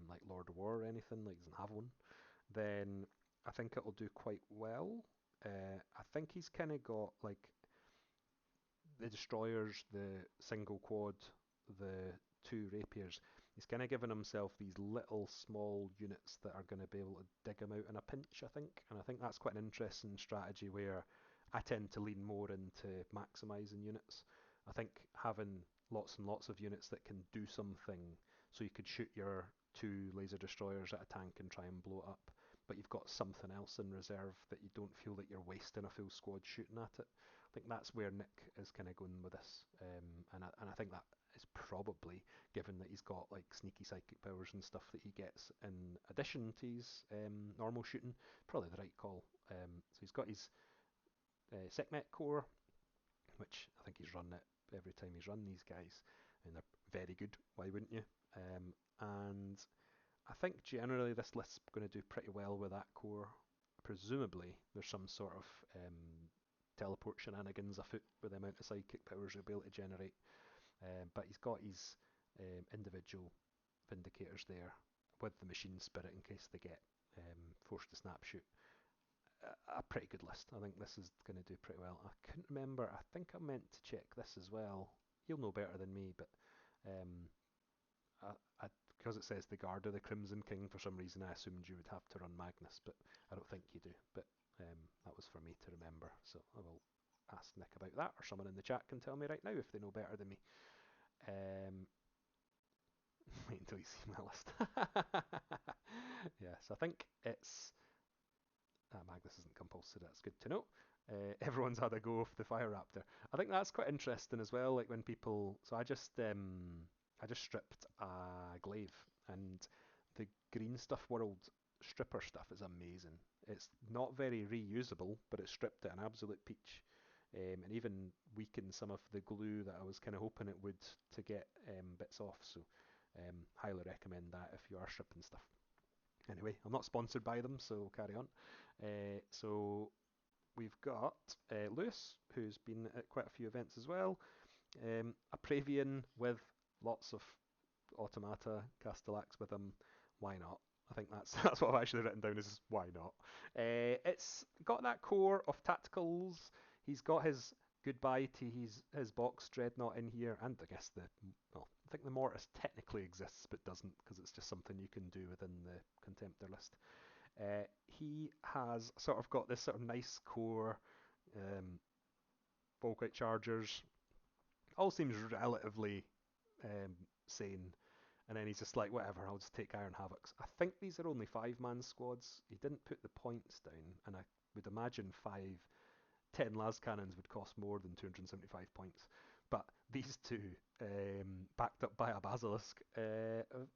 like Lord of War or anything, like he doesn't have one, then I think it'll do quite well. I think he's kind of got like the destroyers, the single quad, the 2 rapiers. He's kind of given himself these little small units that are going to be able to dig him out in a pinch, I think. And I think that's quite an interesting strategy, where I tend to lean more into maximising units. I think having lots and lots of units that can do something, so you could shoot your 2 laser destroyers at a tank and try and blow it up, but you've got something else in reserve that you don't feel that you're wasting a full squad shooting at it. I think that's where Nick is kind of going with this, and I think that is probably, given that he's got like sneaky psychic powers and stuff that he gets in addition to his normal shooting, probably the right call. So he's got his Sekhmet core, which I think he's run it every time he's run these guys, and they're very good. Why wouldn't you? And I think generally this list's going to do pretty well with that core. Presumably, there's some sort of teleport shenanigans afoot with the amount of psychic powers you'll be able to generate. But he's got his individual Vindicators there with the Machine Spirit in case they get forced to snapshoot. A pretty good list. I think this is going to do pretty well. I couldn't remember. I think I meant to check this as well. You'll know better than me, but um, because it says the Guard of the Crimson King, for some reason I assumed you would have to run Magnus, but I don't think you do. But that was for me to remember, so I will ask Nick about that, or someone in the chat can tell me right now if they know better than me. Wait until you see my list. Yes, I think it's Magnus isn't compulsory, that's good to know. Everyone's had a go of the Fire Raptor. I think that's quite interesting as well, like when people... So I just stripped a glaive, and the Green Stuff World stripper stuff is amazing. It's not very reusable, but it stripped it an absolute peach. And even weakened some of the glue that I was kind of hoping it would to get bits off. So highly recommend that if you are stripping stuff. Anyway, I'm not sponsored by them, so carry on. So we've got Lewis, who's been at quite a few events as well. A Pravian with lots of automata, Castellax with him. Why not? I think that's that's what I've actually written down is why not. It's got that core of tacticals. He's got his goodbye to his box dreadnought in here, and I guess I think the mortis technically exists but doesn't because it's just something you can do within the Contemptor list. He has sort of got this sort of nice core, Volkite Chargers. All seems relatively sane. And then he's just like, whatever, I'll just take Iron Havocs. I think these are only 5-man squads. He didn't put the points down, and I would imagine 10 las cannons would cost more than 275 points. But these two, backed up by a Basilisk,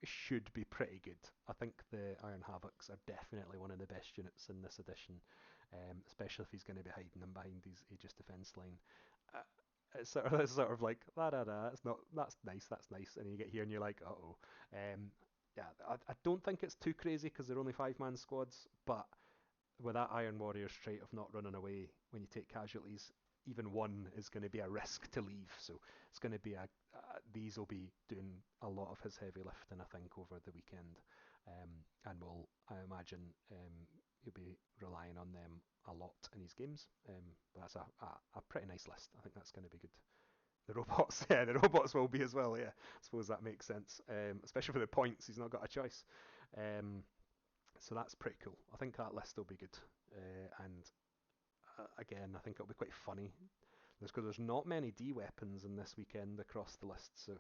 should be pretty good. I think the Iron Havocs are definitely one of the best units in this edition, especially if he's going to be hiding them behind his Aegis defense line. It's sort of like da da da. It's not. That's nice. And you get here and you're like, oh. Yeah, I don't think it's too crazy because they're only 5-man squads, but with that Iron Warriors trait of not running away when you take casualties, even one is going to be a risk to leave. So it's going to be these will be doing a lot of his heavy lifting, I think, over the weekend, and will, I imagine, he'll be relying on them a lot in his games. But that's a pretty nice list. I think that's going to be good. The robots, yeah, the robots will be as well. Yeah, I suppose that makes sense, especially for the points. He's not got a choice. So that's pretty cool. I think that list will be good. And again, I think it'll be quite funny. Because there's not many D weapons in this weekend across the list, so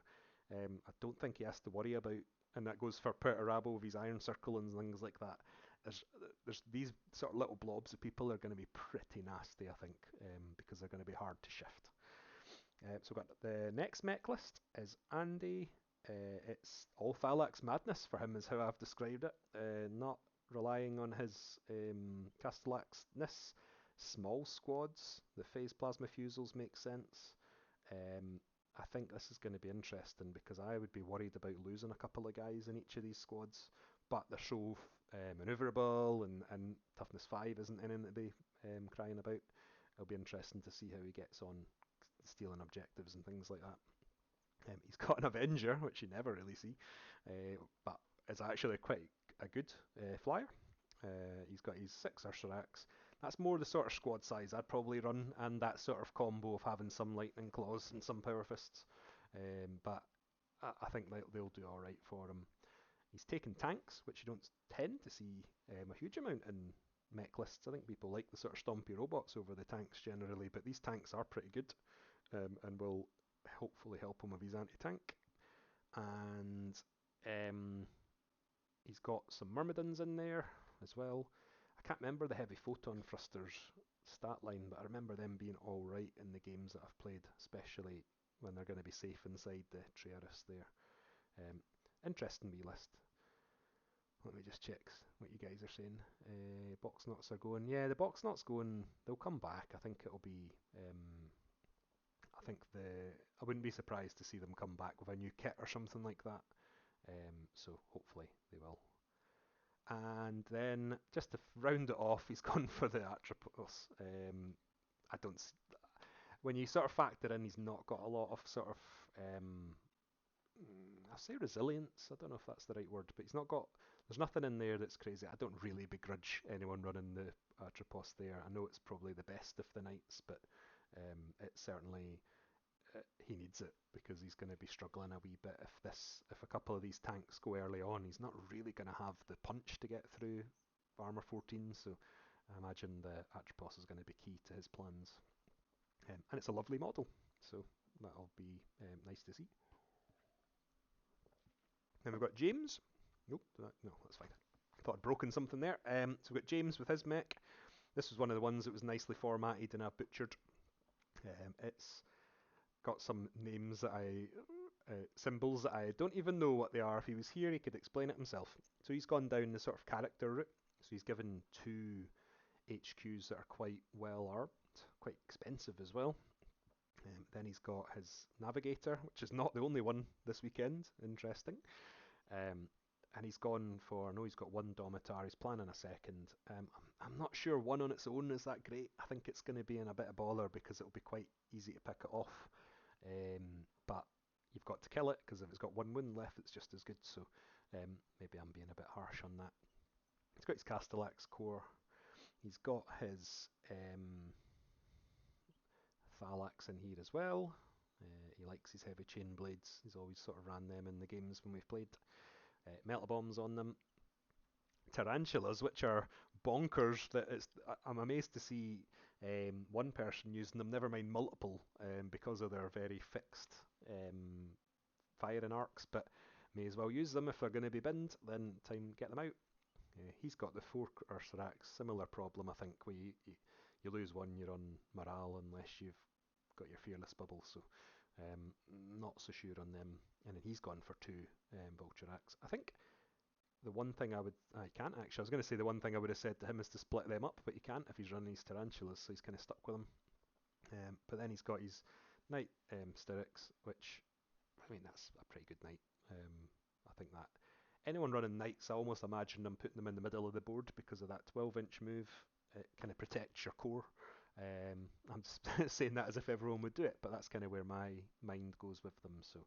I don't think he has to worry about. And that goes for Puerto Rabo with his Iron Circle and things like that. There's these sort of little blobs of people are going to be pretty nasty, I think, because they're going to be hard to shift. So we've got the next mech list is Andi. It's all Thalax madness for him, is how I've described it. Not relying on his Castellax-ness. Small squads. The phase plasma fusels make sense. I think this is going to be interesting because I would be worried about losing a couple of guys in each of these squads, but they're so manoeuvrable and toughness 5 isn't anything to be crying about. It'll be interesting to see how he gets on stealing objectives and things like that. He's got an Avenger, which you never really see, but is actually quite a good flyer. He's got his 6 Ursarax. That's more the sort of squad size I'd probably run, and that sort of combo of having some lightning claws and some power fists. But I think they'll do all right for him. He's taken tanks, which you don't tend to see a huge amount in mech lists. I think people like the sort of stompy robots over the tanks generally, but these tanks are pretty good, and will hopefully help him with his anti-tank. And he's got some Myrmidons in there as well. I can't remember the heavy photon thrusters stat line, but I remember them being all right in the games that I've played, especially when they're going to be safe inside the Triaris there. Interesting wee list. Let me just check what you guys are saying. Box knots are going. Yeah, the box knots going. They'll come back. I think it'll be. I I wouldn't be surprised to see them come back with a new kit or something like that. So hopefully they will. And then just to round it off, he's gone for the Atropos. I don't. When you sort of factor in, he's not got a lot of sort of I say resilience. I don't know if that's the right word, but he's not got. There's nothing in there that's crazy. I don't really begrudge anyone running the Atropos there. I know it's probably the best of the knights, but it certainly he needs it because he's going to be struggling a wee bit if a couple of these tanks go early on. He's not really going to have the punch to get through armor 14, so I imagine the Atropos is going to be key to his plans. And it's a lovely model, so that'll be nice to see. Then we've got James. Nope, no, that's fine. I thought I'd broken something there. So we've got James with his mech. This was one of the ones that was nicely formatted and I butchered. It's got some names that symbols that I don't even know what they are. If he was here, he could explain it himself. So he's gone down the sort of character route. So he's given 2 HQs that are quite well armed, quite expensive as well. Then he's got his navigator, which is not the only one this weekend. Interesting. And he's gone for, I know he's got 1 Domitar, he's planning a second. I'm not sure 1 on its own is that great. I think it's going to be in a bit of bother because it'll be quite easy to pick it off. But you've got to kill it because if it's got 1 wound left, it's just as good. So maybe I'm being a bit harsh on that. He's got his Castellax core. He's got his Thalax in here as well. He likes his heavy chain blades. He's always sort of ran them in the games when we've played. Metal bombs on them. Tarantulas, which are bonkers. I'm amazed to see 1 person using them, never mind multiple, because of their very fixed firing arcs, but may as well use them if they're going to be binned, then time to get them out. He's got the 4 Ursarax, similar problem I think, where you lose 1, you're on morale unless you've got your fearless bubble, so not so sure on them. And then he's gone for 2 Vulturax. I think the one thing I can't actually, I was going to say the one thing I would have said to him is to split them up, but you can't if he's running these Tarantulas, so he's kind of stuck with them. But then he's got his Knight Styrax, which, I mean, that's a pretty good Knight. I think that anyone running Knights, I almost imagine them putting them in the middle of the board because of that 12-inch move. It kind of protects your core. I'm just saying that as if everyone would do it, but that's kind of where my mind goes with them. So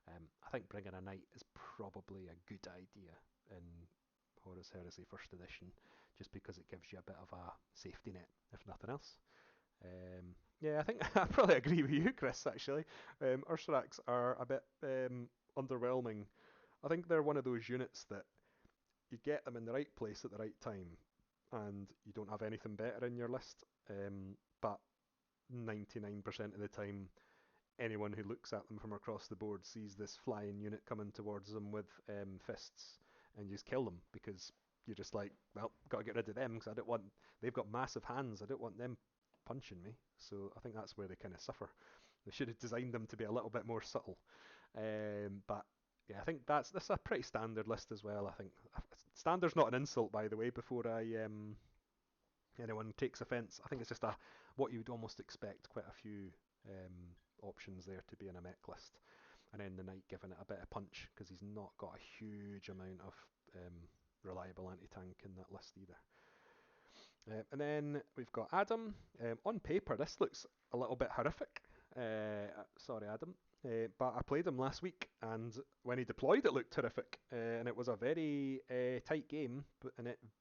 I think bringing a Knight is probably a good idea in Horus Heresy First Edition, just because it gives you a bit of a safety net, if nothing else. Yeah, I think I probably agree with you, Chris, actually. Ursarax are a bit underwhelming. I think they're one of those units that you get them in the right place at the right time, and you don't have anything better in your list. But 99% of the time, anyone who looks at them from across the board sees this flying unit coming towards them with fists, and you just kill them because you're just like, well, got to get rid of them because I don't want. They've got massive hands. I don't want them punching me. So I think that's where they kind of suffer. They should have designed them to be a little bit more subtle. But yeah, I think that's a pretty standard list as well. I think standard's not an insult, by the way. Before anyone takes offence, I think it's just what you would almost expect. Quite a few options there to be in a mech list, and then the Knight giving it a bit of punch because he's not got a huge amount of reliable anti-tank in that list either. And then we've got Adam. On paper, this looks a little bit horrific. Sorry, Adam. But I played him last week, and when he deployed, it looked terrific. And it was a very tight game, but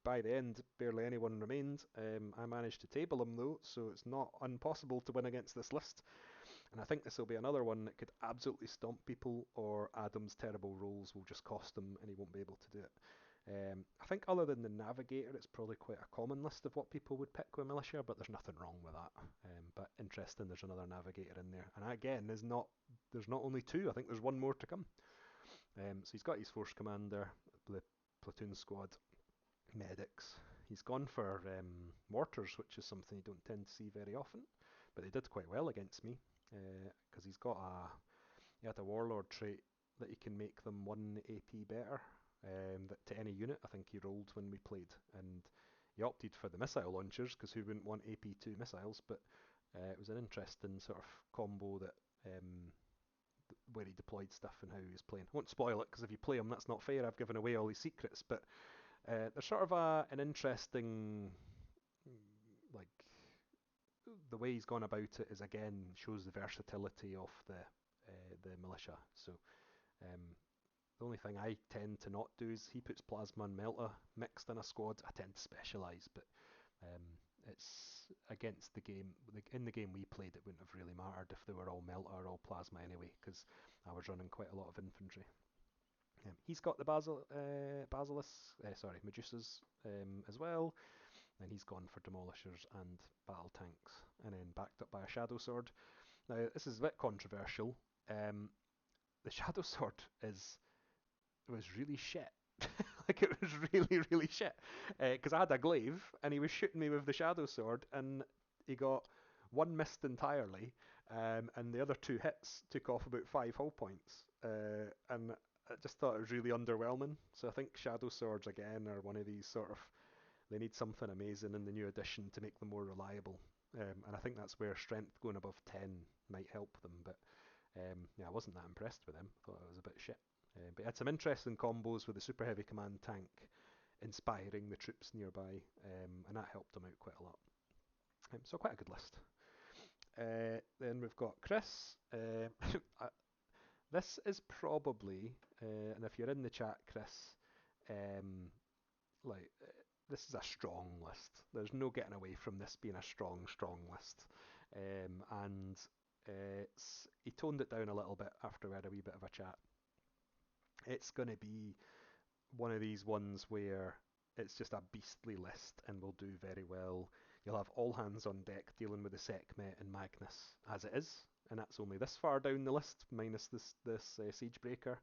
by the end, barely anyone remained. I managed to table him, though, so it's not impossible to win against this list. And I think this will be another one that could absolutely stomp people, or Adam's terrible rolls will just cost him, and he won't be able to do it. I think other than the Navigator, it's probably quite a common list of what people would pick with Militia, but there's nothing wrong with that. But interesting, there's another Navigator in there. And again, there's not only 2, I think there's 1 more to come. So he's got his Force Commander, the Platoon Squad, Medics. He's gone for Mortars, which is something you don't tend to see very often, but they did quite well against me, because he had a Warlord trait that he can make them 1 AP better. That to any unit, I think he rolled when we played, and he opted for the missile launchers because who wouldn't want AP2 missiles, but it was an interesting sort of combo that where he deployed stuff and how he was playing. I won't spoil it because if you play him, that's not fair. I've given away all his secrets, but there's sort of an interesting, like, the way he's gone about it is again shows the versatility of the militia. So um, the only thing I tend to not do is he puts plasma and melta mixed in a squad. I tend to specialise, but um, it's against the game. In the game we played, it wouldn't have really mattered if they were all melta or all plasma anyway, because I was running quite a lot of infantry. He's got the Medusas as well, and he's gone for demolishers and battle tanks, and then backed up by a shadow sword. Now this is a bit controversial. The shadow sword was really shit. Like it was really shit. Because I had a glaive and he was shooting me with the shadow sword and he got one missed entirely, and the other two hits took off about 5 hull points. And I just thought it was really underwhelming. So I think shadow swords again are one of these sort of, they need something amazing in the new edition to make them more reliable. And I think that's where strength going above 10 might help them. But yeah, I wasn't that impressed with him. I thought it was a bit shit. But he had some interesting combos with the super heavy command tank inspiring the troops nearby, and that helped him out quite a lot. So quite a good list. Then we've got Chris. This is probably, and if you're in the chat, Chris, um, like this is a strong list. There's no getting away from this being a strong list. And he toned it down a little bit after we had a wee bit of a chat. It's going to be one of these ones where it's just a beastly list and will do very well. You'll have all hands on deck dealing with the Sekhmet and Magnus as it is, and that's only this far down the list, minus this Siegebreaker.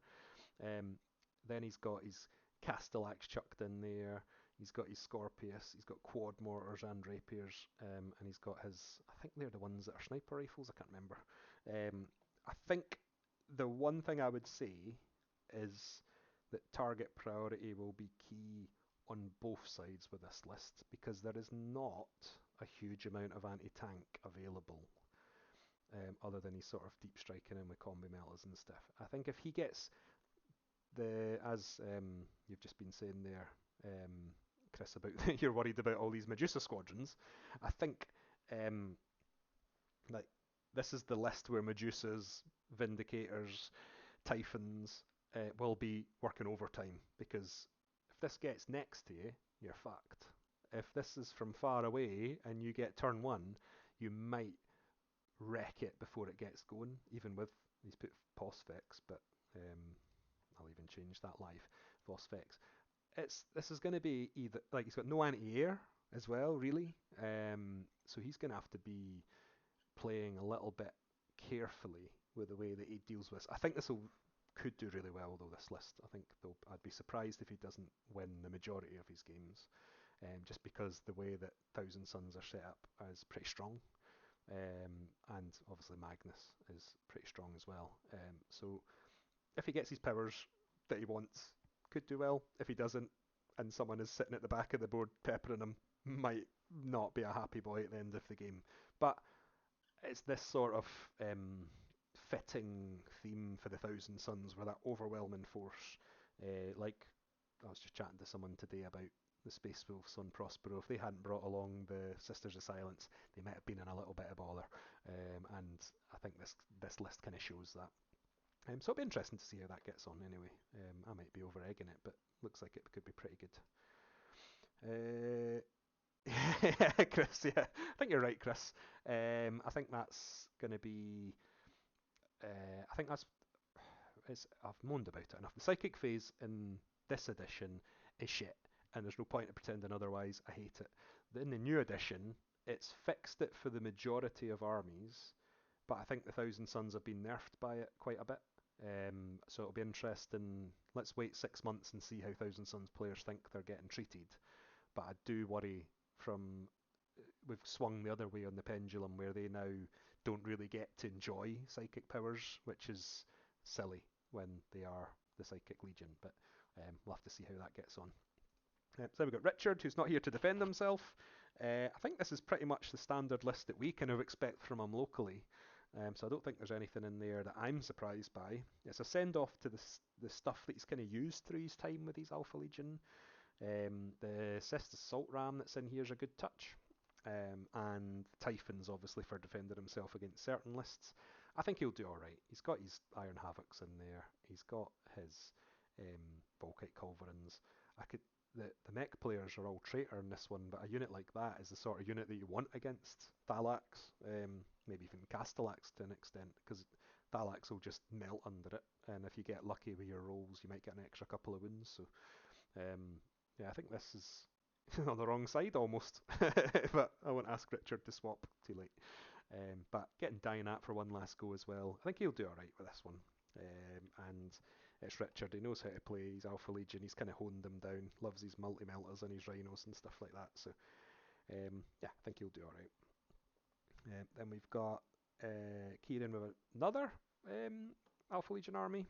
Then he's got his Castellax chucked in there. He's got his Scorpius. He's got quad mortars and rapiers, and he's got his. I think they're the ones that are sniper rifles. I can't remember. I think the one thing I would say is that target priority will be key on both sides with this list because there is not a huge amount of anti-tank available, other than he's sort of deep striking in with combi meltas and stuff. I think if he gets as you've just been saying there, Chris, about you're worried about all these Medusa squadrons, I think like this is the list where Medusas, Vindicators, Typhons will be working overtime, because if this gets next to you, you're fucked. If this is from far away and you get turn one, you might wreck it before it gets going, even with, he's put Phosphex, but I'll even change that live, Phosphex. This is going to be either, like, he's got no anti-air as well, really, so he's going to have to be playing a little bit carefully with the way that he deals with. I think this could do really well though. This list, I think I'd be surprised if he doesn't win the majority of his games, just because the way that Thousand Sons are set up is pretty strong, and obviously Magnus is pretty strong as well. So if he gets his powers that he wants, could do well. If he doesn't, and someone is sitting at the back of the board peppering him, might not be a happy boy at the end of the game. But it's this sort of fitting theme for the Thousand Sons, where that overwhelming force, like I was just chatting to someone today about the Space Wolves on Prospero. If they hadn't brought along the Sisters of Silence, they might have been in a little bit of bother, and I think this list kind of shows that. So it'll be interesting to see how that gets on anyway. I might be over egging it, but looks like it could be pretty good. Chris, yeah, I think you're right, Chris. I think that's going to be. I think I've moaned about it enough. The psychic phase in this edition is shit, and there's no point in pretending otherwise. I hate it. In the new edition, it's fixed it for the majority of armies, but I think the Thousand Sons have been nerfed by it quite a bit. So it'll be interesting. Let's wait 6 months and see how Thousand Sons players think they're getting treated. But I do worry we've swung the other way on the pendulum, where they now don't really get to enjoy psychic powers, which is silly when they are the Psychic Legion. But we'll have to see how that gets on. So we've got Richard, who's not here to defend himself. I think this is pretty much the standard list that we kind of expect from him locally. So I don't think there's anything in there that I'm surprised by. It's a send off to the stuff that he's kind of used through his time with his Alpha Legion. The Cest Assault Ram that's in here is a good touch. And Typhon's obviously for defending himself against certain lists. I think he'll do alright. He's got his Iron Havocs in there. He's got his Volkite Culverins. The mech players are all Traitor in this one, but a unit like that is the sort of unit that you want against Thalax, maybe even Castellax to an extent, because Thalax will just melt under it, and if you get lucky with your rolls, you might get an extra couple of wounds. So yeah, I think this is on the wrong side almost, but I won't ask Richard to swap too late. But getting Dianat for one last go as well. I think he'll do alright with this one. And it's Richard, he knows how to play his Alpha Legion, he's kind of honed them down, loves his multi-melters and his rhinos and stuff like that. So yeah, I think he'll do alright. Then we've got Kieran with another Alpha Legion army.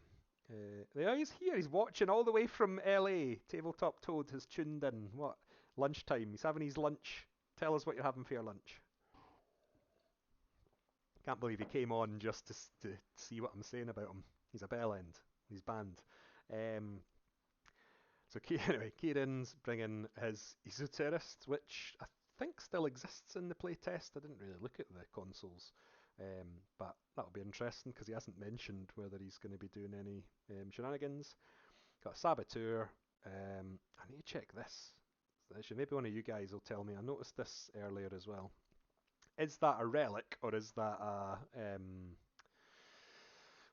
There he's here, he's watching all the way from LA. Tabletop Toad has tuned in. What? Lunchtime. He's having his lunch. Tell us what you're having for your lunch. Can't believe he came on just to see what I'm saying about him. He's a bell end. He's banned. So anyway, Kieran's bringing his Esoterist, which I think still exists in the playtest. I didn't really look at the consoles, but that'll be interesting because he hasn't mentioned whether he's going to be doing any shenanigans. Got a Saboteur. I need to check this. Actually, maybe one of you guys will tell me. I noticed this earlier as well. Is that a relic or is that a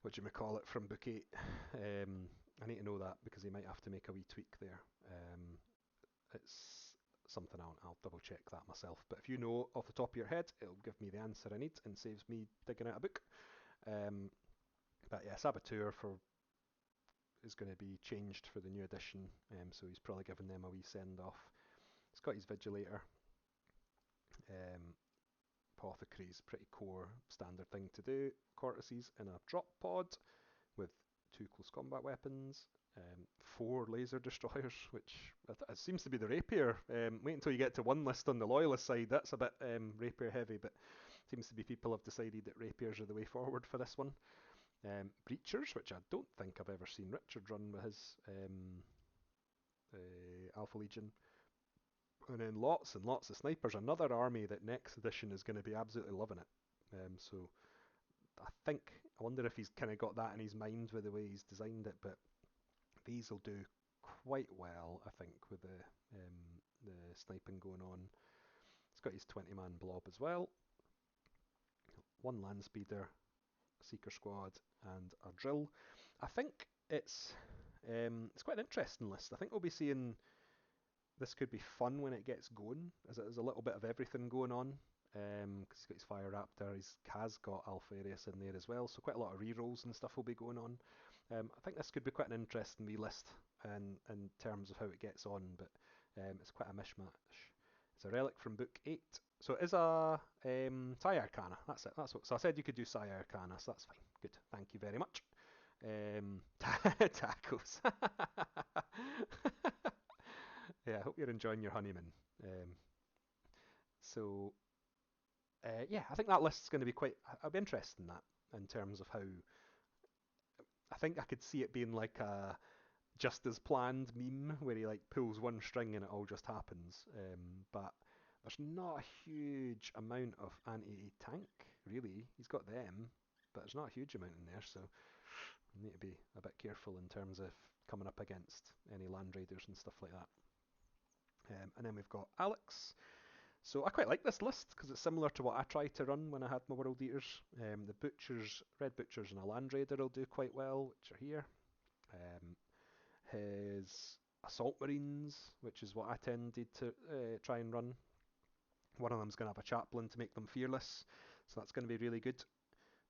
what do you call it from Book 8? I need to know that because he might have to make a wee tweak there. It's something I'll double check that myself. But if you know off the top of your head, it'll give me the answer I need and saves me digging out a book. But yeah, Saboteur is going to be changed for the new edition, so he's probably giving them a wee send off. He's got his Vigilator. Apothecary's pretty core standard thing to do. Cortices in a drop pod with 2 close combat weapons, 4 laser destroyers, which it seems to be the rapier. Wait until you get to one list on the Loyalist side, that's a bit rapier heavy, but seems to be people have decided that rapiers are the way forward for this one. Breachers, which I don't think I've ever seen Richard run with his Alpha Legion. And then lots and lots of snipers, another army that next edition is going to be absolutely loving it. So I wonder if he's kind of got that in his mind with the way he's designed it, but these will do quite well, I think, with the sniping going on. He's got his 20-man blob as well. 1 land speeder, Seeker Squad, and a drill. I think it's quite an interesting list. I think we'll be seeing this could be fun when it gets going, as it is a little bit of everything going on. Because he's got his Fire Raptor, he has got Alpharius in there as well, so quite a lot of rerolls and stuff will be going on. I think this could be quite an interesting wee list in terms of how it gets on, but it's quite a mishmash. It's a relic from Book 8. So it is a Psi Arcana, that's it. So I said you could do Psi Arcana, so that's fine. Good, thank you very much. Tacos. Yeah, I hope you're enjoying your honeymoon. So yeah, I think that list's going to be I'll be interested in that in terms of how. I think I could see it being like a just as planned meme where he like pulls one string and it all just happens. But there's not a huge amount of anti-tank really. He's got them, but there's not a huge amount in there, so you need to be a bit careful in terms of coming up against any land raiders and stuff like that. And then we've got Alex. So I quite like this list because it's similar to what I tried to run when I had my World Eaters. The Butchers, Red Butchers and a Land Raider will do quite well, which are here. His Assault Marines, which is what I tended to try and run. One of them's going to have a Chaplain to make them fearless, so that's going to be really good.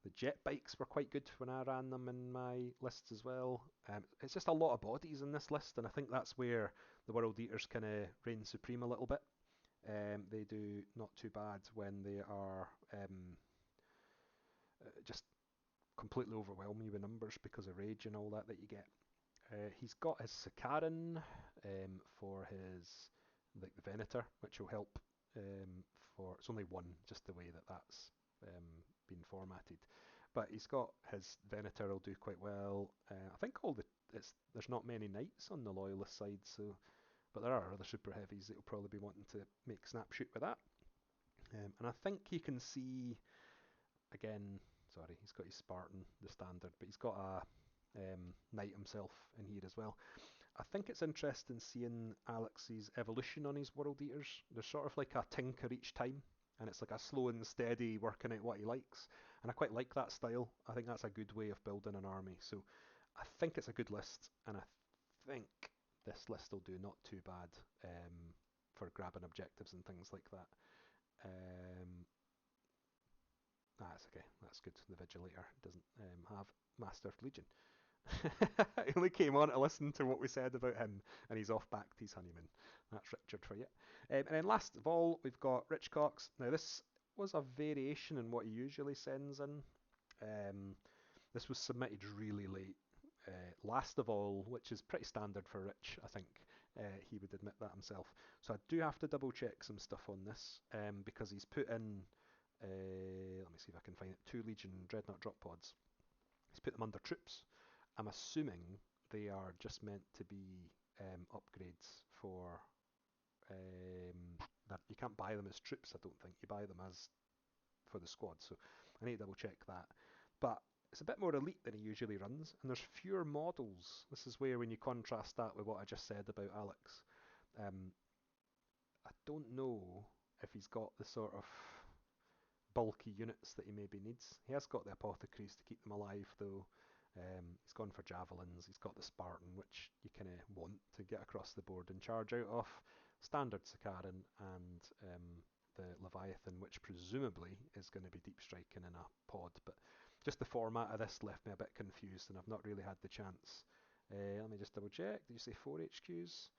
The Jet Bikes were quite good when I ran them in my lists as well. It's just a lot of bodies in this list, and I think that's where the World Eaters kind of reign supreme a little bit. They do not too bad when they are just completely overwhelm you with numbers because of rage and all that you get. He's got his Sicaran for his the Venator, which will help for it's only 1, just the way that's been formatted. But he's got his Venator will do quite well. I think there's not many knights on the Loyalist side, so but there are other super heavies that will probably be wanting to make snapshoot with that. And I think you can see again. Sorry, he's got his Spartan, the standard, but he's got a knight himself in here as well. I think it's interesting seeing Alex's evolution on his World Eaters. There's sort of like a tinker each time, and it's like a slow and steady working out what he likes. And I quite like that style. I think that's a good way of building an army. So I think it's a good list, and I think this list will do not too bad for grabbing objectives and things like that. That's okay. That's good. The Vigilator doesn't have Master of Legion. He only came on to listen to what we said about him, and he's off back to his honeymoon. That's Richard for you. And then last of all, we've got Rich Cox. Now, this was a variation in what he usually sends in. This was submitted really late. Last of all, which is pretty standard for Rich, I think. He would admit that himself. So I do have to double check some stuff on this because he's put in, let me see if I can find it, 2 Legion Dreadnought drop pods. He's put them under troops. I'm assuming they are just meant to be upgrades for that. You can't buy them as troops, I don't think. You buy them as for the squad, so I need to double check that. But it's a bit more elite than he usually runs, and there's fewer models. This is where, when you contrast that with what I just said about Alex, I don't know if he's got the sort of bulky units that he maybe needs. He has got the apothecaries to keep them alive, though. He's gone for javelins. He's got the Spartan, which you kind of want to get across the board and charge out of. Standard Sakaran and the Leviathan, which presumably is going to be deep striking in a pod. But just the format of this left me a bit confused, and I've not really had the chance. Let me just double check. Did you say 4 HQs?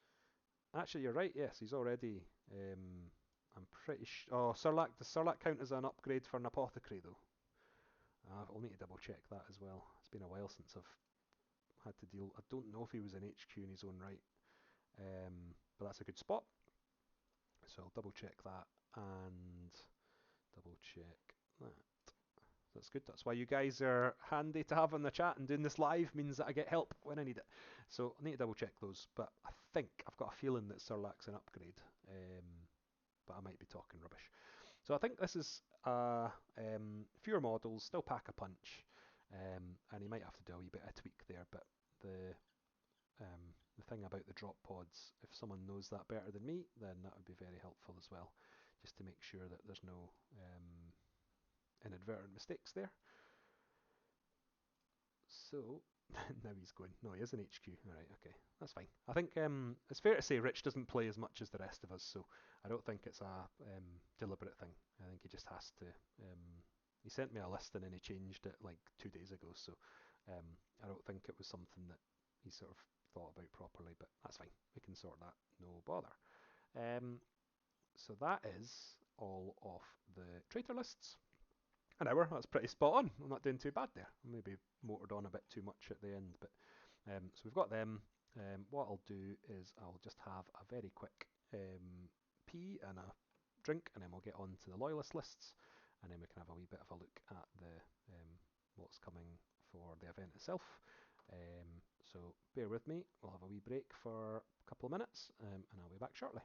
Actually, you're right. Yes, he's already. I'm pretty sure. Oh, Surlac. Does Surlac count as an upgrade for an apothecary, though? I'll need to double check that as well. It's been a while since I've had to deal. I don't know if he was an HQ in his own right, but that's a good spot. So I'll double check that and double check that. That's good. That's why you guys are handy to have on the chat, and doing this live means that I get help when I need it. So I need to double check those, but I think I've got a feeling that Surlac's an upgrade, but I might be talking rubbish. So I think this is fewer models, still pack a punch, and he might have to do a wee bit of tweak there. But the thing about the drop pods, if someone knows that better than me, then that would be very helpful as well, just to make sure that there's no inadvertent mistakes there. So now he's going. No, he is an HQ. All right, okay, that's fine. I think it's fair to say Rich doesn't play as much as the rest of us, so I don't think it's a deliberate thing. I think he just has to. He sent me a list and then he changed it like 2 days ago, so I don't think it was something that he sort of thought about properly. But that's fine. We can sort that. No bother. So that is all of the traitor lists. An hour, that's pretty spot on. I'm not doing too bad there. Maybe motored on a bit too much at the end, but so we've got them. What I'll do is I'll just have a very quick pee and a drink, and then we'll get on to the loyalist lists, and then we can have a wee bit of a look at the what's coming for the event itself. So bear with me. We'll have a wee break for a couple of minutes, and I'll be back shortly.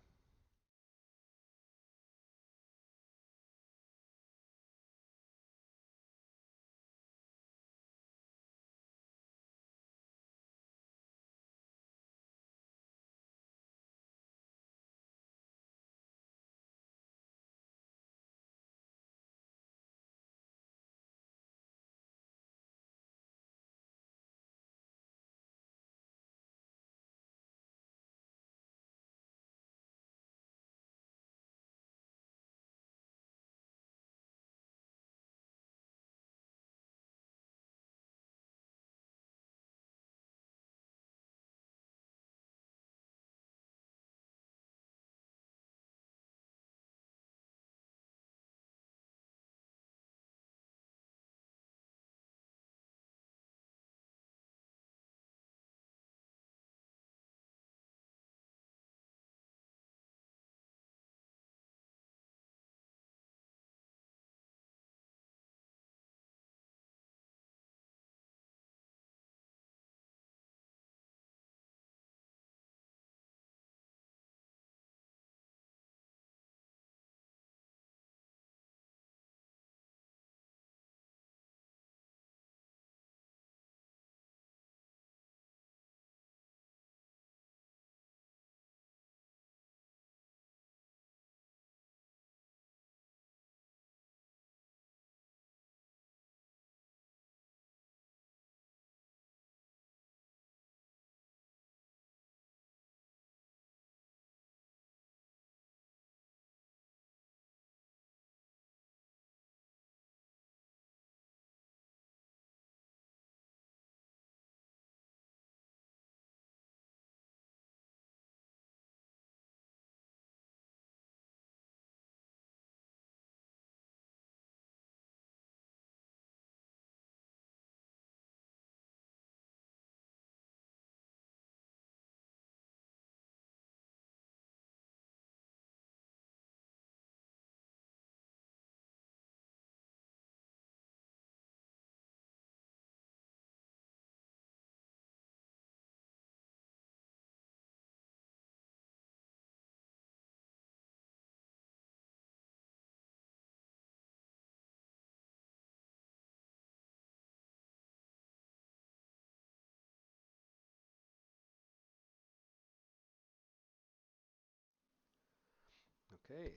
Okay.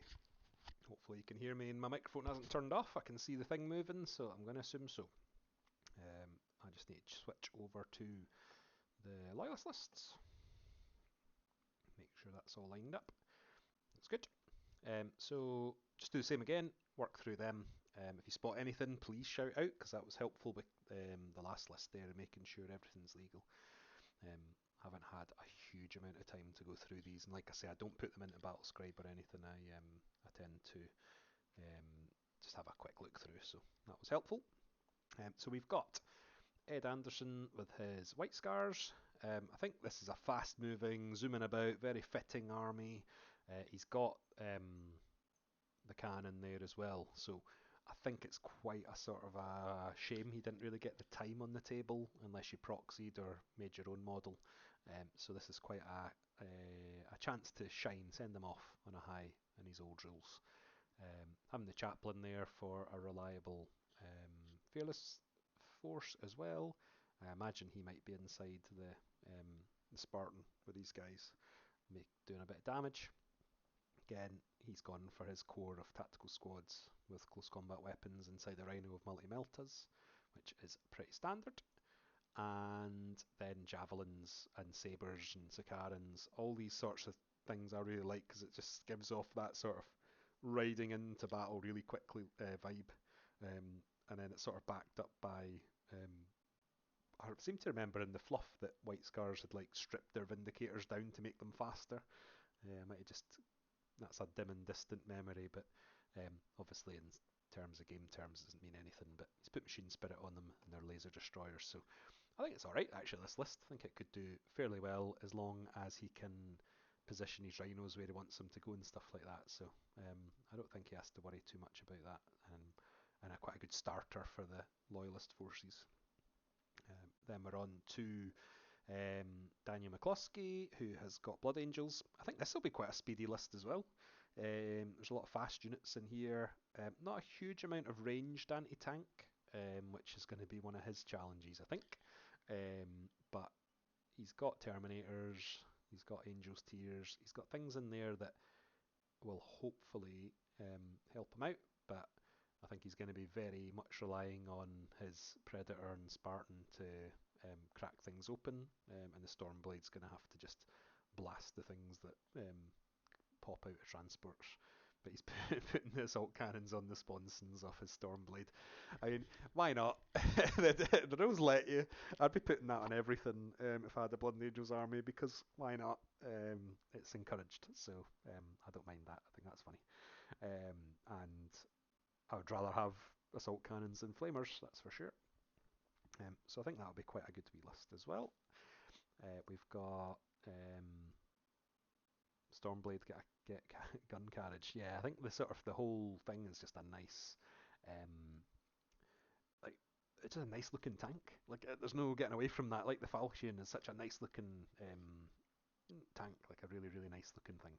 Hopefully you can hear me and my microphone hasn't turned off. I can see the thing moving, so I'm going to assume so. I just need to switch over to the Loyalist lists. Make sure that's all lined up. That's good. So just do the same again, work through them. If you spot anything, please shout out, because that was helpful with the last list there, making sure everything's legal. Haven't had a huge amount of time to go through these, and like I say, I don't put them into Battle Scribe or anything. I tend to just have a quick look through, so that was helpful. So we've got Ed Anderson with his White Scars. I think this is a fast-moving, zooming about, very fitting army. He's got the cannon there as well, so I think it's quite a sort of a shame he didn't really get the time on the table unless you proxied or made your own model. So this is quite a chance to shine, send him off on a high in his old rules. Having the chaplain there for a reliable fearless force as well. I imagine he might be inside the Spartan with these guys, doing a bit of damage. Again, he's gone for his core of tactical squads with close combat weapons inside the Rhino of multi-meltas, which is pretty standard. And then javelins and sabres and Sicarans, all these sorts of things I really like, because it just gives off that sort of riding into battle really quickly vibe. And then it's sort of backed up by I seem to remember in the fluff that White Scars had like stripped their Vindicators down to make them faster. I might have just That's a dim and distant memory, but obviously in terms of game terms it doesn't mean anything. But he's put machine spirit on them and they're laser destroyers, so I think it's all right actually. This list, I think it could do fairly well as long as he can position his rhinos where he wants them to go and stuff like that. So I don't think he has to worry too much about that, and quite a good starter for the Loyalist forces. Then we're on to Daniel McCluskey, who has got Blood Angels. I think this will be quite a speedy list as well. There's a lot of fast units in here. Not a huge amount of ranged anti-tank, which is going to be one of his challenges, I think. But he's got Terminators, he's got Angel's Tears, he's got things in there that will hopefully help him out. But I think he's going to be very much relying on his Predator and Spartan to crack things open, and the Stormblade's going to have to just blast the things that pop out of transports. But he's putting the assault cannons on the sponsons of his Stormblade. I mean, why not? The rules let you. I'd be putting that on everything if I had a Blood and Angels army, because why not? It's encouraged, so I don't mind that. I think that's funny. And I would rather have assault cannons than flamers, that's for sure. So I think that'll be quite a good wee list as well. We've got Stormblade get gun carriage. Yeah, I think the whole thing is just a nice, like, it's just a nice looking tank. Like, there's no getting away from that. Like, the Falchion is such a nice looking tank, like a really really nice looking thing.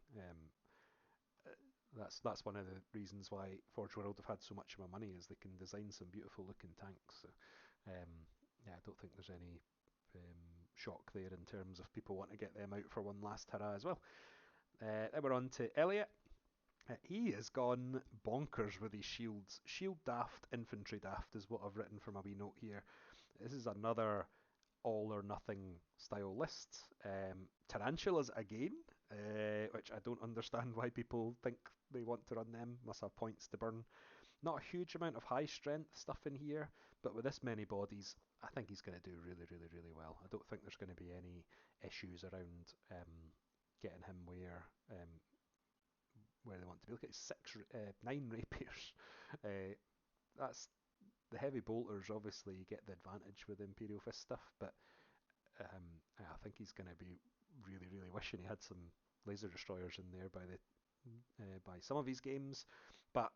That's one of the reasons why Forge World have had so much of my money, is they can design some beautiful looking tanks. So, yeah, I don't think there's any shock there in terms of people wanting to get them out for one last hurrah as well. Then we're on to Elliot. He has gone bonkers with his shields. Shield daft, infantry daft is what I've written for my wee note here. This is another all or nothing style list. Tarantulas again, which I don't understand why people think they want to run them. Must have points to burn. Not a huge amount of high strength stuff in here, but with this many bodies, I think he's going to do really, really, really well. I don't think there's going to be any issues around getting him where they want to be. Look at his 9 rapiers. That's the heavy bolters. Obviously, you get the advantage with the Imperial Fist stuff, but I think he's going to be really, really wishing he had some laser destroyers in there by some of his games. But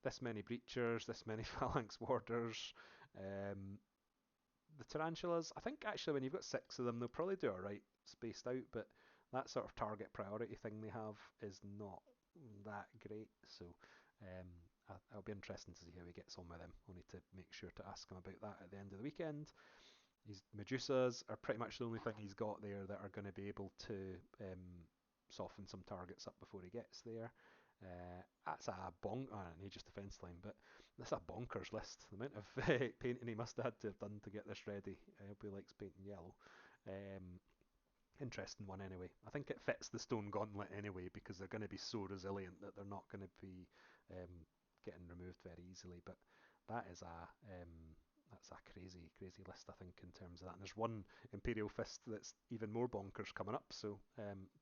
this many breachers, this many phalanx warders, the tarantulas. I think actually when you've got 6 of them, they'll probably do alright spaced out. But that sort of target priority thing they have is not that great. So it'll be interesting to see how he gets on with them. I'll need to make sure to ask him about that at the end of the weekend. His Medusas are pretty much the only thing he's got there that are going to be able to soften some targets up before he gets there. That's a an Aegis defense line, but that's a bonkers list. The amount of painting he must have had to have done to get this ready. I hope he likes painting yellow. Um, Interesting one anyway. I think it fits the Stone Gauntlet anyway because they're going to be so resilient that they're not going to be getting removed very easily. But that is that's a crazy list I think in terms of that. And there's one Imperial Fist that's even more bonkers coming up, so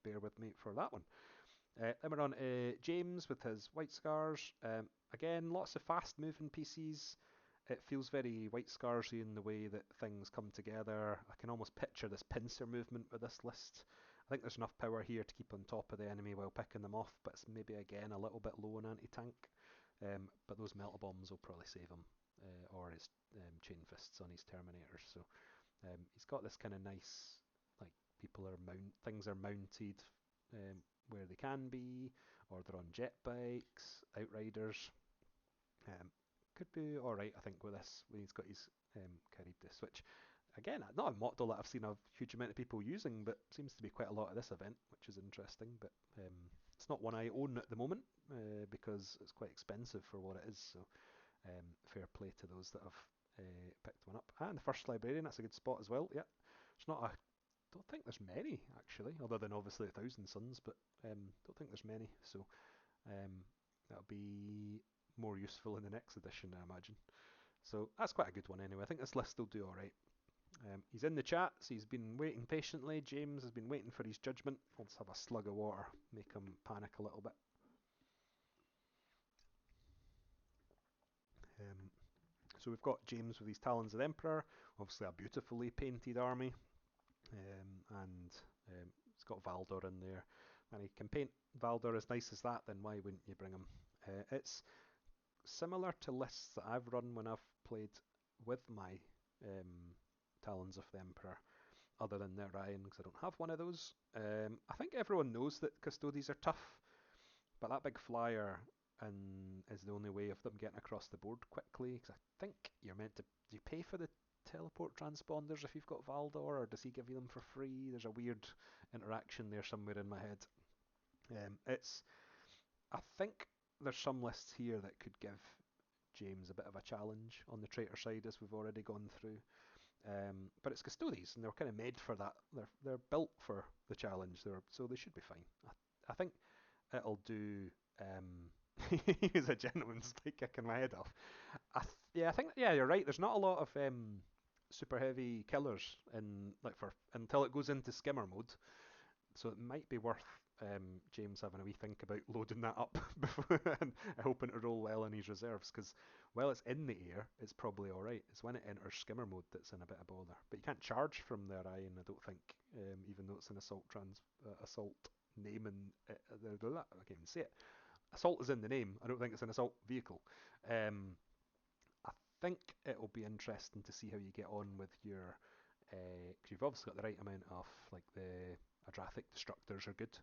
bear with me for that one. Then we're on James with his White Scars. Again, lots of fast moving PCs. It feels very White Scarsy in the way that things come together. I can almost picture this pincer movement with this list. I think there's enough power here to keep on top of the enemy while picking them off, but it's maybe again a little bit low on anti-tank. But those melta bombs will probably save him, or his chain fists on his Terminators. So he's got this kind of nice, like things are mounted where they can be, or they're on jet bikes, outriders. Um, could be all right, I think, with this when he's got his Charybdis, which again, not a model that I've seen a huge amount of people using, but seems to be quite a lot at this event, which is interesting. But it's not one I own at the moment because it's quite expensive for what it is. So fair play to those that have picked one up. And the first librarian, that's a good spot as well. Yeah, it's not a don't think there's many actually, other than obviously 1,000 Suns, but don't think there's many. So um, that'll be more useful in the next edition, I imagine. So that's quite a good one anyway. I think this list will do all right. He's in the chat, so he's been waiting patiently. James has been waiting for his judgment. Let's have a slug of water, make him panic a little bit. Um, so we've got James with his Talons of the Emperor, obviously a beautifully painted army, and it's got Valdor in there. And he can paint Valdor as nice as that, then why wouldn't you bring him? It's similar to lists that I've run when I've played with my Talons of the Emperor, other than their Ryan, because I don't have one of those. I think everyone knows that Custodies are tough, but that big flyer is the only way of them getting across the board quickly, because I think you're meant to. Do you pay for the teleport transponders if you've got Valdor, or does he give you them for free? There's a weird interaction there somewhere in my head. I think there's some lists here that could give James a bit of a challenge on the traitor side, as we've already gone through. But it's Custodies, and they're kind of made for that. They're built for the challenge, so they should be fine. I think it'll do. He's a gentleman's like kicking my head off. I think you're right. There's not a lot of super heavy killers in like for until it goes into skimmer mode. So it might be worth James having a wee think about loading that up and hoping to roll well in his reserves, because while it's in the air, it's probably alright. It's when it enters skimmer mode that's in a bit of bother. But you can't charge from there, Ryan, I don't think, even though it's an assault name and I can't even say it. Assault is in the name. I don't think it's an assault vehicle. I think it'll be interesting to see how you get on with your because you've obviously got the right amount of like the Adrathic Destructors are good.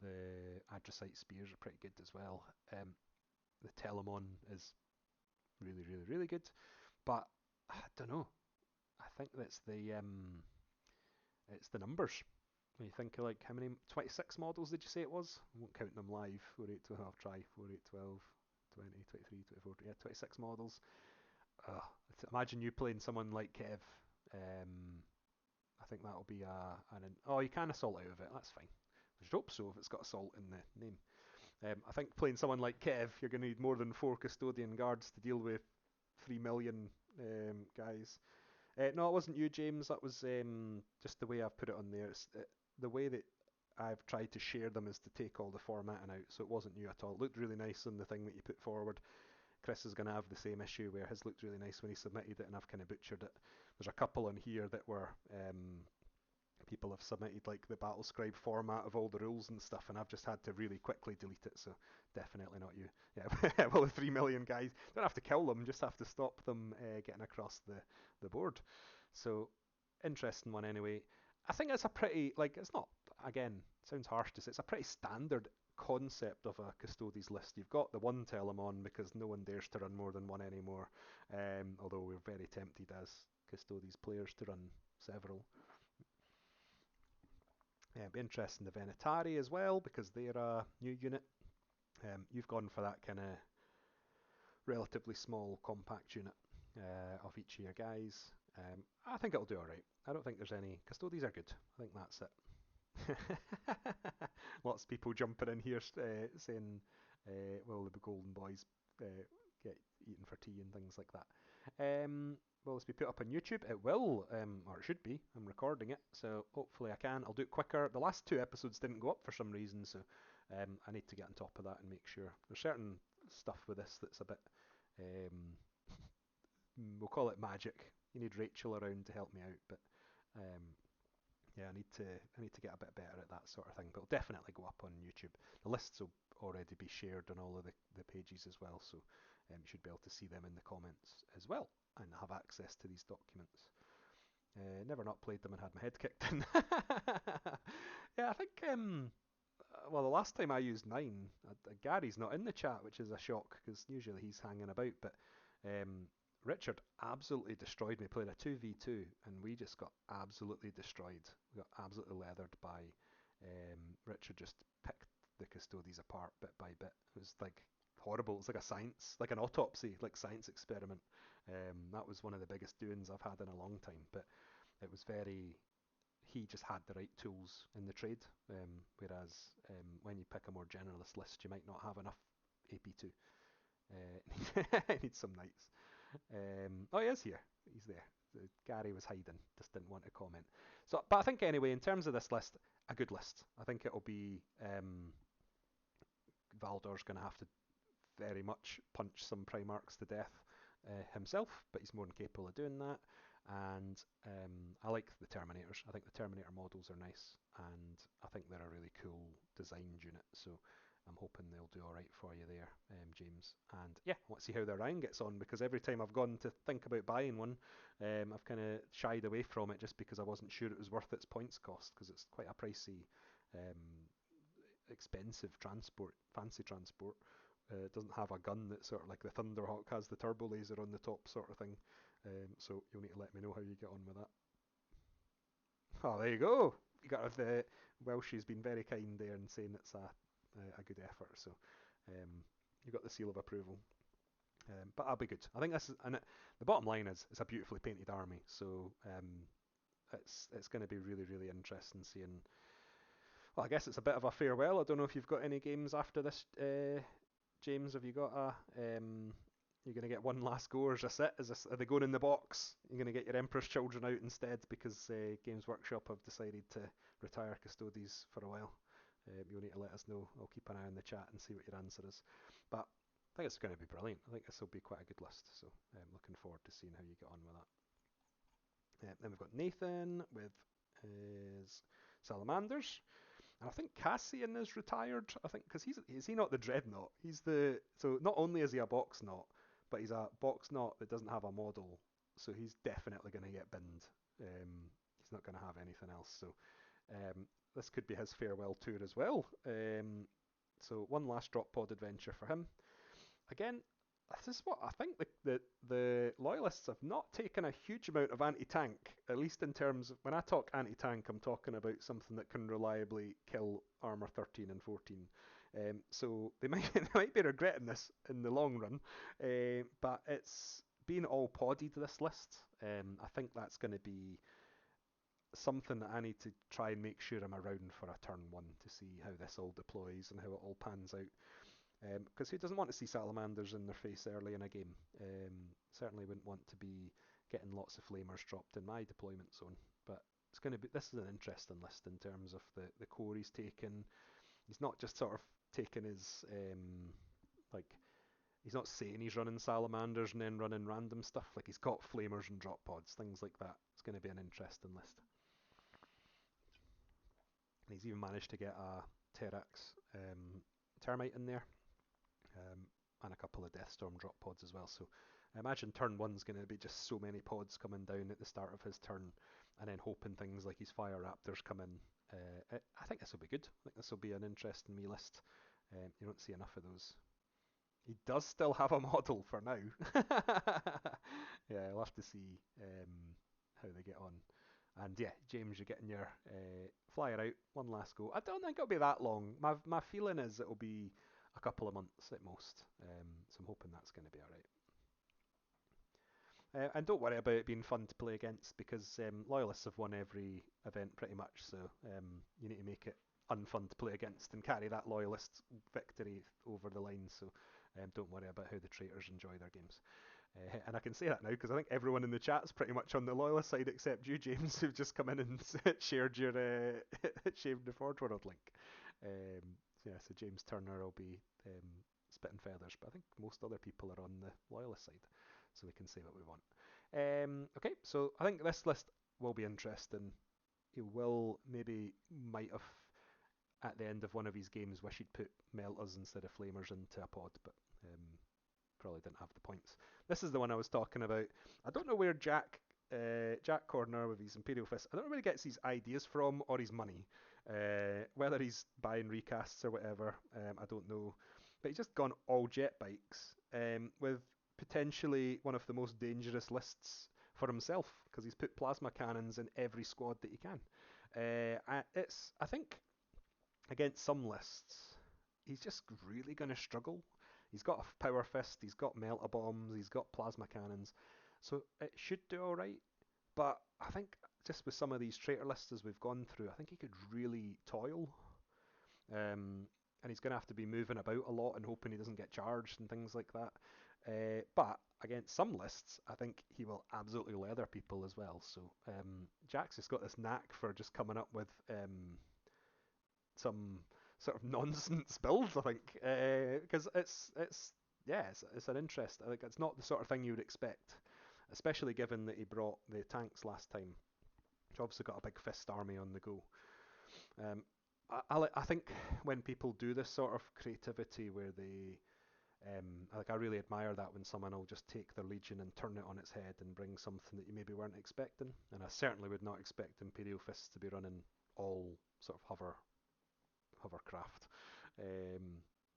The Adracite Spears are pretty good as well. The Telemon is really good. But I don't know. I think that's it's the numbers. When you think of like how many 26 models did you say it was? I won't count them live. 48, 12, I'll try 48, 12, 20, 23, 24, yeah, 26 models. Imagine you playing someone like Kev. I think that'll be oh, you can assault out of it. That's fine. I should hope so if it's got assault in the name. I think playing someone like Kev, you're going to need more than 4 custodian guards to deal with 3 million guys. No, it wasn't you, James. That was just the way I've put it on there. The way that I've tried to share them is to take all the formatting out, so it wasn't you at all. It looked really nice on the thing that you put forward. Chris is going to have the same issue where his looked really nice when he submitted it, and I've kind of butchered it. There's a couple on here that were people have submitted like the battle scribe format of all the rules and stuff, and I've just had to really quickly delete it. So definitely not you. Yeah, well, the 3 million guys don't have to kill them, just have to stop them getting across the board. So interesting one anyway. I think it's a pretty like it's not again sounds harsh to say it's a pretty standard concept of a Custodes list. You've got the one Telemon because no one dares to run more than one anymore. Although we're very tempted as Custodes players to run several. It'd be interesting the Venetari as well because they're a new unit. You've gone for that kind of relatively small compact unit of each of your guys. I think it'll do alright. I don't think there's any... Custodies are good. I think that's it. Lots of people jumping in here saying, will the golden boys get eaten for tea and things like that. Will this be put up on YouTube? It will, or it should be. I'm recording it, so hopefully I can. I'll do it quicker. The last two episodes didn't go up for some reason, so I need to get on top of that and make sure. There's certain stuff with this that's a bit, um, we'll call it magic. You need Rachel around to help me out, but um, yeah, I need to get a bit better at that sort of thing. But it'll definitely go up on YouTube. The lists will already be shared on all of the pages as well, so you should be able to see them in the comments as well and have access to these documents. Never not played them and had my head kicked in. Yeah, I think. Well, the last time I used 9, Gary's not in the chat, which is a shock because usually he's hanging about. But um, Richard absolutely destroyed me. Played a 2v2 and we just got absolutely destroyed. We got absolutely leathered by Richard. Just picked the custodies apart bit by bit. It was like horrible. It was like a science, like an autopsy, like science experiment. That was one of the biggest doings I've had in a long time. But it was very. He just had the right tools in the trade, whereas when you pick a more generalist list, you might not have enough AP2. I need some knights. Oh, he is here. He's there. Gary was hiding, just didn't want to comment. So, but I think anyway, in terms of this list, a good list. I think it'll be Valdor's going to have to very much punch some Primarchs to death himself, but he's more than capable of doing that. And I like the Terminators. I think the Terminator models are nice, and I think they're a really cool designed unit. So I'm hoping they'll do all right for you there, James. And yeah, I want to see how their Ryan gets on, because every time I've gone to think about buying one, I've kind of shied away from it just because I wasn't sure it was worth its points cost, because it's quite a pricey, expensive transport, fancy transport. It doesn't have a gun that's sort of like the Thunderhawk has the turbo laser on the top sort of thing. So you'll need to let me know how you get on with that. Oh, there you go. You got the Welshie's been very kind there and saying it's a good effort. So you got the seal of approval. But I'll be good. I think this is, and the bottom line is it's a beautifully painted army. So it's going to be really really interesting seeing. Well, I guess it's a bit of a farewell. I don't know if you've got any games after this, James. Have you got a? You're going to get one last go, or is this it? Are they going in the box? You're going to get your Emperor's Children out instead because Games Workshop have decided to retire Custodes for a while. You'll need to let us know. I'll keep an eye on the chat and see what your answer is. But I think it's going to be brilliant. I think this will be quite a good list. So I'm looking forward to seeing how you get on with that. Then we've got Nathan with his Salamanders. And I think Cassian is retired. I think because is he not the Dreadnought? So not only is he a box knot, but he's a box knot that doesn't have a model. So he's definitely going to get binned. He's not going to have anything else. So this could be his farewell tour as well. So one last drop pod adventure for him. Again, this is what I think the Loyalists have not taken a huge amount of anti-tank, at least in terms of, when I talk anti-tank, I'm talking about something that can reliably kill armor 13 and 14. So they might, they might be regretting this in the long run, but it's been all podied, this list. I think that's going to be something that I need to try and make sure I'm around for a turn 1 to see how this all deploys and how it all pans out. Because who doesn't want to see salamanders in their face early in a game? Certainly wouldn't want to be getting lots of flamers dropped in my deployment zone. But it's going to be. This is an interesting list in terms of the core he's taken. He's not just sort of taking his like. He's not saying he's running salamanders and then running random stuff. Like he's got flamers and drop pods, things like that. It's going to be an interesting list. And he's even managed to get a Terax termite in there. And a couple of Deathstorm drop pods as well. So I imagine turn 1's going to be just so many pods coming down at the start of his turn, and then hoping things like his Fire Raptors come in. I think this will be good. I think this will be an interesting me list. You don't see enough of those. He does still have a model for now. Yeah, I'll have to see how they get on. And yeah, James, you're getting your flyer out. One last go. I don't think it'll be that long. My feeling is it'll be a couple of months at most. So I'm hoping that's going to be alright. And don't worry about it being fun to play against because Loyalists have won every event pretty much, so you need to make it unfun to play against and carry that Loyalist victory over the line, so don't worry about how the Traitors enjoy their games. And I can say that now because I think everyone in the chat's pretty much on the Loyalist side except you, James, who've just come in and shared your shared the Forge World link. So James Turner will be spitting feathers, but I think most other people are on the Loyalist side, so we can say what we want. Okay, so I think this list will be interesting. He might have at the end of one of his games wish he'd put melters instead of flamers into a pod, but probably didn't have the points. This is the one I was talking about. I don't know where Jack Corner with his Imperial Fist, I don't know where he gets his ideas from or his money. Whether he's buying recasts or whatever, I don't know. But he's just gone all jet bikes with potentially one of the most dangerous lists for himself because he's put plasma cannons in every squad that he can. I think against some lists, he's just really going to struggle. He's got a power fist, he's got melta bombs, he's got plasma cannons, so it should do all right. But I think just with some of these traitor lists as we've gone through, I think he could really toil. And he's going to have to be moving about a lot and hoping he doesn't get charged and things like that. But against some lists, I think he will absolutely leather people as well. So Jack's just got this knack for just coming up with some sort of nonsense build, I think, because it's an interest. I think it's not the sort of thing you would expect, especially given that he brought the tanks last time, which obviously got a big fist army on the go. I think when people do this sort of creativity where I really admire that when someone will just take their legion and turn it on its head and bring something that you maybe weren't expecting. And I certainly would not expect Imperial Fists to be running all sort of hovercraft,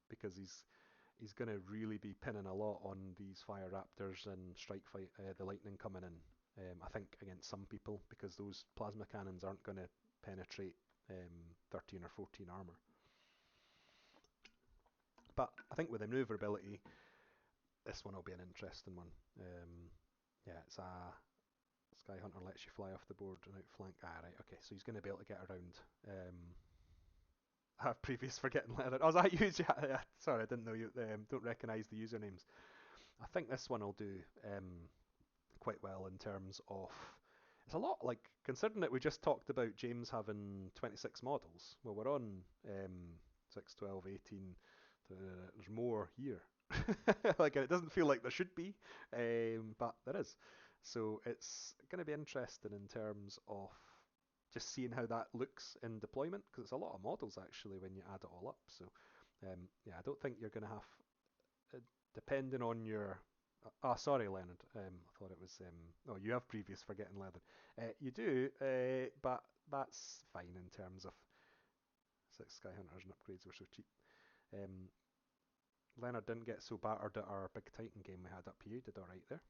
because he's going to really be pinning a lot on these Fire Raptors and Strike Fight, the Lightning coming in. I think against some people because those plasma cannons aren't going to penetrate 13 or 14 armor. But I think with the maneuverability, this one will be an interesting one. It's a Sky Hunter lets you fly off the board and outflank. Right, okay, so he's going to be able to get around. I have previous forgetting leather. Oh, is that you? Sorry, I didn't know you. Don't recognise the usernames. I think this one will do quite well in terms of. It's a lot like considering that we just talked about James having 26 models. Well, we're on 6, 12, 18. There's more here. Like it doesn't feel like there should be, but there is. So it's going to be interesting in terms of just seeing how that looks in deployment because it's a lot of models actually when you add it all up. So I don't think you're going to have, depending on your. Sorry, Leonard. I thought it was. Oh, you have previous forgetting leather. You do, but that's fine in terms of 6 Sky Hunters and upgrades were so cheap. Leonard didn't get so battered at our big Titan game we had up here. Did all right there.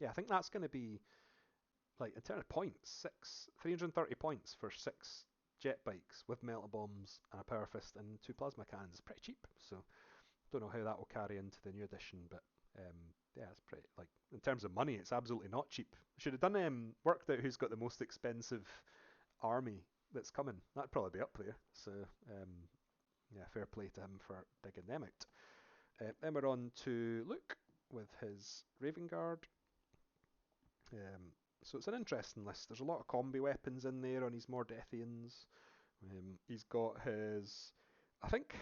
I think that's going to be like in terms of points, 330 points for 6 jet bikes with melta bombs and a power fist and 2 plasma cannons is pretty cheap. So don't know how that will carry into the new edition, but it's pretty like in terms of money, it's absolutely not cheap. Should have done worked out who's got the most expensive army that's coming. That'd probably be up there. So fair play to him for digging them out. Then we're on to Luke with his Raven Guard. So it's an interesting list. There's a lot of combi weapons in there on his Mordethians. He's got his. I think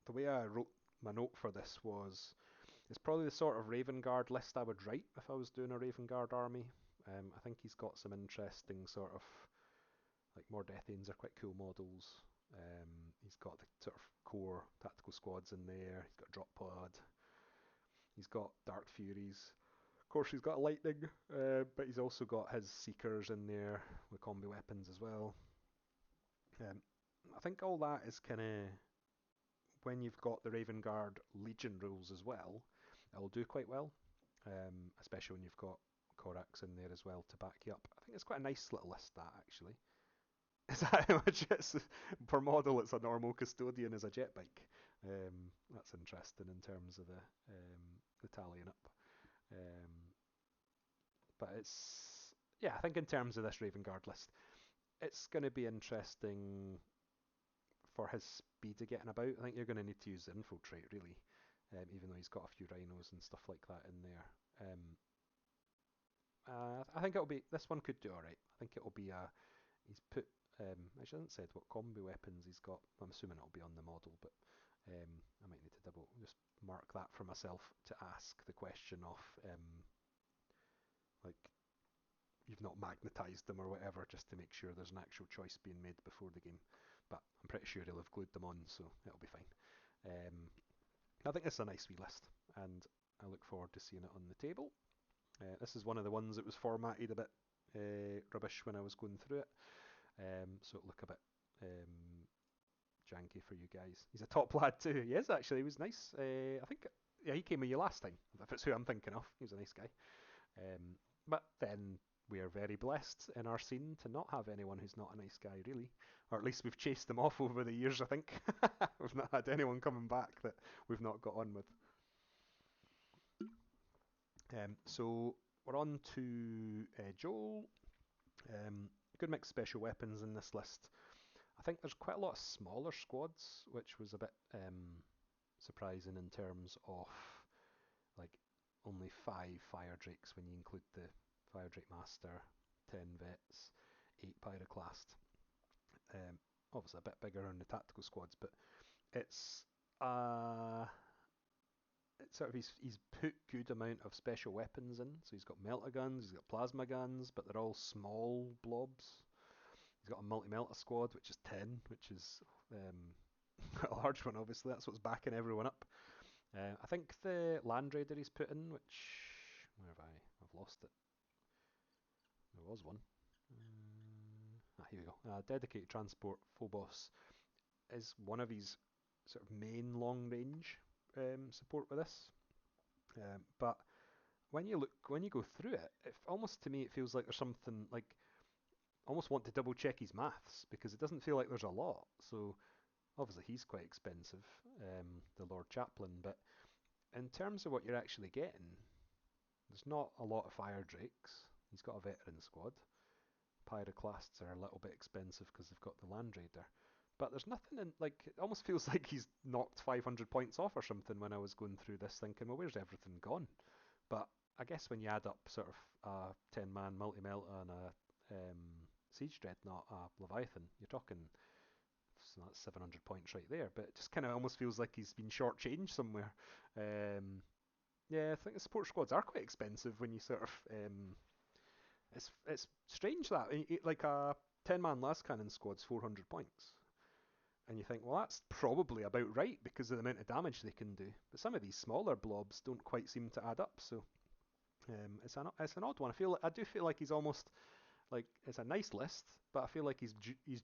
the way I wrote my note for this was it's probably the sort of Raven Guard list I would write if I was doing a Raven Guard army. I think he's got some interesting sort of like Mordethians are quite cool models. He's got the sort of core tactical squads in there. He's got Drop Pod. He's got Dark Furies. Of course, he's got Lightning, but he's also got his Seekers in there with combi weapons as well. I think all that is kind of when you've got the Raven Guard Legion rules as well, it will do quite well, especially when you've got Korax in there as well to back you up. I think it's quite a nice little list that actually. Is that how much it's per model? It's a normal custodian as a jet bike. That's interesting in terms of the tallying up. Um, but it's yeah, I think in terms of this Raven Guard list, it's going to be interesting for his speed of getting about. I think you're going to need to use the infiltrate really, even though he's got a few rhinos and stuff like that in there. I think it'll be this one could do all right. I think it'll be a he's put. Actually, I haven't said what combo weapons he's got. I'm assuming it'll be on the model, but I might need to double just mark that for myself to ask the question of like you've not magnetized them or whatever, just to make sure there's an actual choice being made before the game. But I'm pretty sure he'll have glued them on, so it'll be fine. I think it's a nice wee list, and I look forward to seeing it on the table. This is one of the ones that was formatted a bit rubbish when I was going through it, so it'll look a bit janky for you guys. He's a top lad too. He is actually. He was nice. I think yeah, he came with you last time. If it's who I'm thinking of, he was a nice guy. But then we are very blessed in our scene to not have anyone who's not a nice guy, really. Or at least we've chased them off over the years, I think. We've not had anyone coming back that we've not got on with. So we're on to Joel. Good mix of special weapons in this list. I think there's quite a lot of smaller squads, which was a bit surprising in terms of like only 5 fire drakes when you include the fire drake master, 10 vets, 8 pyroclast. Obviously a bit bigger on the tactical squads, but it's sort of he's put good amount of special weapons in. So he's got melta guns, he's got plasma guns, but they're all small blobs. He's got a multi-melta squad, which is 10, which is a large one, obviously. That's what's backing everyone up. I think the Land Raider he's put in, which... Where have I? I've lost it. There was one. Here we go. Dedicated Transport Phobos is one of his sort of main long-range support with this. But when you go through it, almost to me it feels like there's something like almost want to double check his maths because it doesn't feel like there's a lot. So obviously he's quite expensive, the Lord Chaplain, but in terms of what you're actually getting, there's not a lot of fire drakes. He's got a veteran squad. Pyroclasts are a little bit expensive because they've got the Land Raider. But there's nothing in, like, it almost feels like he's knocked 500 points off or something when I was going through this thinking, well, where's everything gone? But I guess when you add up sort of a 10-man multi-melta and a Siege Dreadnought, a Leviathan, you're talking, so that's 700 points right there. But it just kind of almost feels like he's been shortchanged somewhere. Yeah, I think the support squads are quite expensive when you sort of... it's strange that, like a 10-man last cannon squad's 400 points. And you think, well, that's probably about right because of the amount of damage they can do. But some of these smaller blobs don't quite seem to add up. So it's an odd one. I do feel like he's almost like it's a nice list, but I feel like he's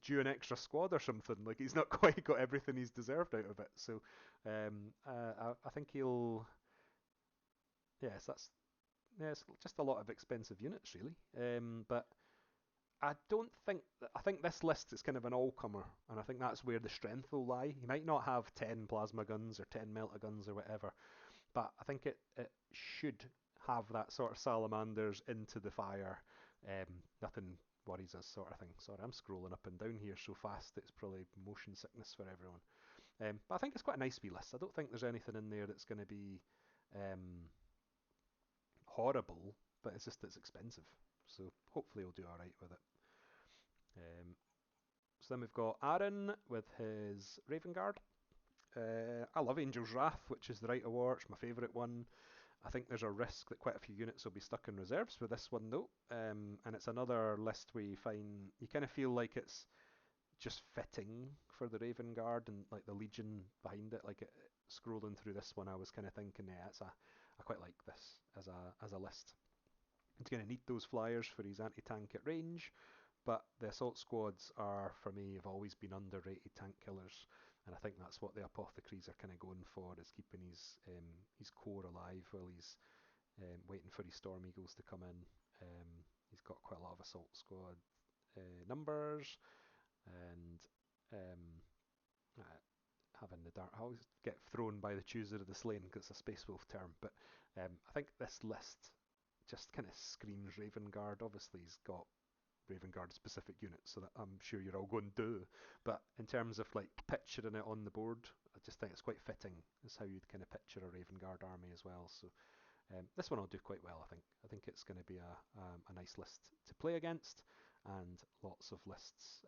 due an extra squad or something. Like he's not quite got everything he's deserved out of it. So I think he'll. Yes, it's just a lot of expensive units really. But I don't think I think this list is kind of an all-comer, and I think that's where the strength will lie. He might not have 10 plasma guns or 10 melta guns or whatever, but I think it should have that sort of salamanders into the fire. Nothing worries us sort of thing. Sorry, I'm scrolling up and down here so fast it's probably motion sickness for everyone. But I think it's quite a nice wee list. I don't think there's anything in there that's going to be horrible, but it's expensive. So hopefully he'll do alright with it. So then we've got Aaron with his Raven Guard. I love Angel's Wrath, which is the Right of War. It's my favourite one. I think there's a risk that quite a few units will be stuck in reserves for this one though. And it's another list where you kind of feel like it's just fitting for the Raven Guard and like the Legion behind it. Like scrolling through this one, I was kind of thinking, yeah, I quite like this as a list. He's going to need those flyers for his anti-tank at range, but the assault squads are, for me, have always been underrated tank killers, and I think that's what the apothecaries are kind of going for, is keeping his core alive while he's waiting for his Storm Eagles to come in. He's got quite a lot of assault squad numbers, and having the dark. I always get thrown by the chooser of the slain because it's a Space Wolf term, but I think this list just kind of screams Raven Guard. Obviously, he's got Raven Guard specific units, so that I'm sure you're all going to do. But in terms of like picturing it on the board, I just think it's quite fitting. Is how you'd kind of picture a Raven Guard army as well. So this one will do quite well, I think. I think it's going to be a nice list to play against, and lots of lists.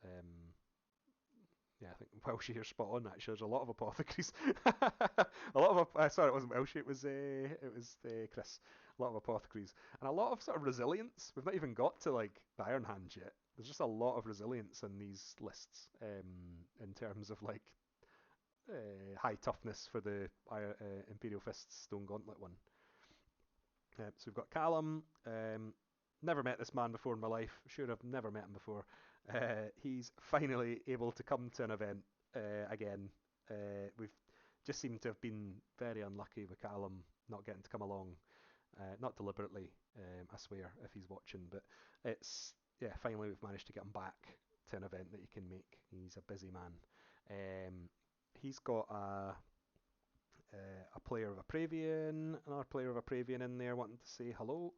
Yeah, I think Welshie are spot on. Actually, there's a lot of apothecaries. A lot of sorry, it wasn't Welshie. It was Chris. A lot of apothecaries and a lot of sort of resilience. We've not even got to like the Iron Hand yet. There's just a lot of resilience in these lists in terms of like high toughness for the Imperial Fists Stone Gauntlet one. So we've got Callum. Never met this man before in my life. Sure, I've never met him before. He's finally able to come to an event again. We've just seemed to have been very unlucky with Callum not getting to come along. Not deliberately, I swear, if he's watching, but it's finally we've managed to get him back to an event that he can make. He's a busy man. He's got a player of Apravian, another player of Apravian in there wanting to say hello.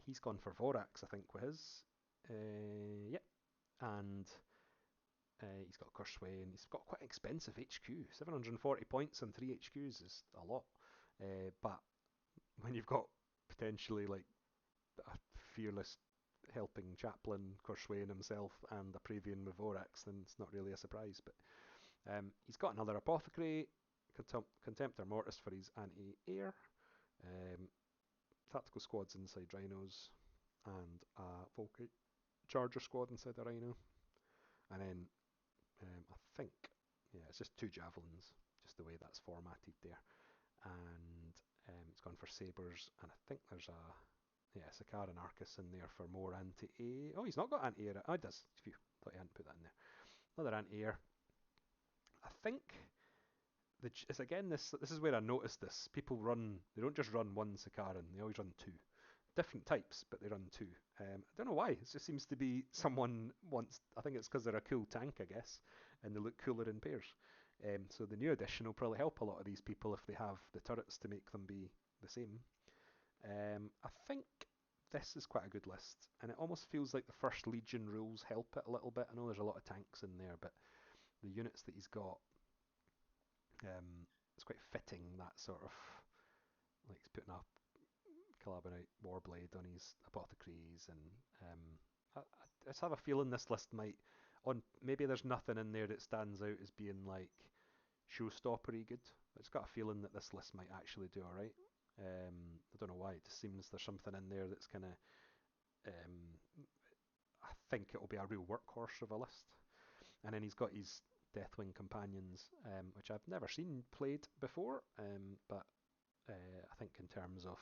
He's gone for Vorax, I think, with his. Yep. And he's got Kurswain. He's got quite expensive HQ. 740 points and 3 HQs is a lot. But when you've got potentially like a fearless helping chaplain, Kurswain himself, and Apravian with Vorax, then it's not really a surprise. But he's got another Apothecary, Contemptor Mortis for his anti-air, tactical squads inside Rhinos, and a Volkite Charger squad inside the Rhino. And then I think, it's just 2 Javelins, just the way that's formatted there. And it's gone for Sabres, and I think there's a Sakaran Arcus in there for more anti-air. Oh, he's not got anti-air. Oh, he does. Phew, thought he hadn't put that in there. Another anti-air. I think it's again this is where I noticed this. People they don't just run one Sakaran, they always run 2. Different types, but they run 2. I don't know why. It just seems to be someone wants. I think it's because they're a cool tank, I guess, and they look cooler in pairs. So the new edition will probably help a lot of these people if they have the turrets to make them be the same. I think this is quite a good list, and it almost feels like the First Legion rules help it a little bit. I know there's a lot of tanks in there, but the units that he's got, it's quite fitting, that sort of, like he's putting a Calaborite Warblade on his Apothecaries, and I just have a feeling this list might, maybe there's nothing in there that stands out as being like showstoppery good. I just got a feeling that this list might actually do alright. I don't know why, it just seems there's something in there that's kind of, I think it'll be a real workhorse of a list. And then he's got his Deathwing Companions, which I've never seen played before, but I think in terms of,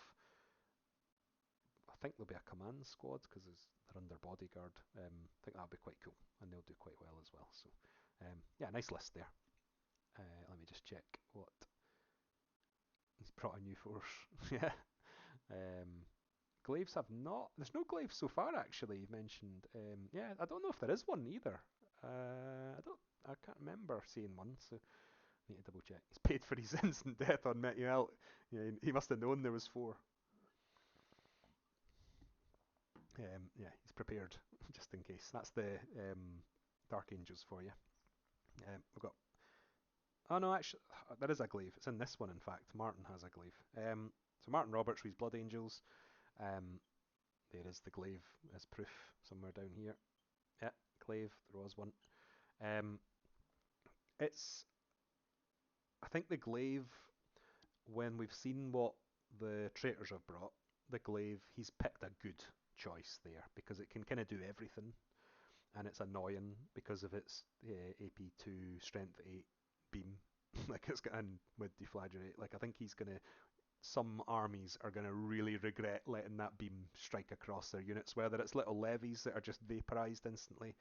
I think there'll be a command squad because they're under bodyguard. I think that'll be quite cool, and they'll do quite well as well. So, nice list there. Let me just check what he's brought a new force. Yeah. Glaives have not. There's no glaives so far, actually. You've mentioned. I don't know if there is one either. I can't remember seeing one, so I need to double check. He's paid for his instant death on Metuel. Yeah, he must have known there was 4. He's prepared just in case. That's the Dark Angels for you. We've got. Oh no, actually, there is a glaive. It's in this one, in fact. Martin has a glaive. So Martin Roberts with his Blood Angels. There is the glaive as proof somewhere down here. Yeah, glaive. There was one. It's. I think the glaive, when we've seen what the traitors have brought, the glaive, he's picked a good choice there because it can kind of do everything, and it's annoying because of its AP2 Strength 8 beam. Like it's got with Deflagrate. Like I think he's gonna. Some armies are going to really regret letting that beam strike across their units, whether it's little levies that are just vaporized instantly,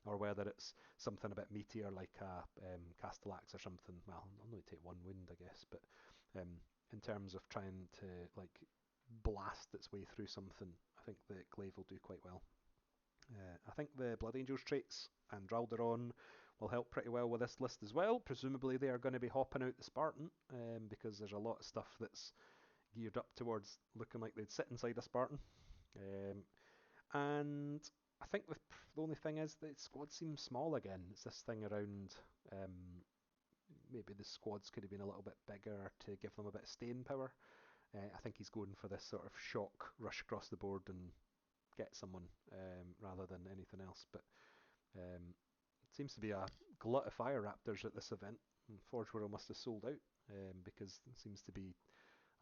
or whether it's something a bit meatier like a Castellax or something. Well, I'll only take 1 wound, I guess, but in terms of trying to like blast its way through something, I think the glaive will do quite well. I think the Blood Angels traits and Ralderon will help pretty well with this list as well. Presumably they are going to be hopping out the Spartan, because there's a lot of stuff that's geared up towards looking like they'd sit inside a Spartan. And I think the only thing is that the squad seems small again. It's this thing around maybe the squads could have been a little bit bigger to give them a bit of staying power. I think he's going for this sort of shock rush across the board and get someone rather than anything else. But it seems to be a glut of fire raptors at this event. Forge World must have sold out because it seems to be.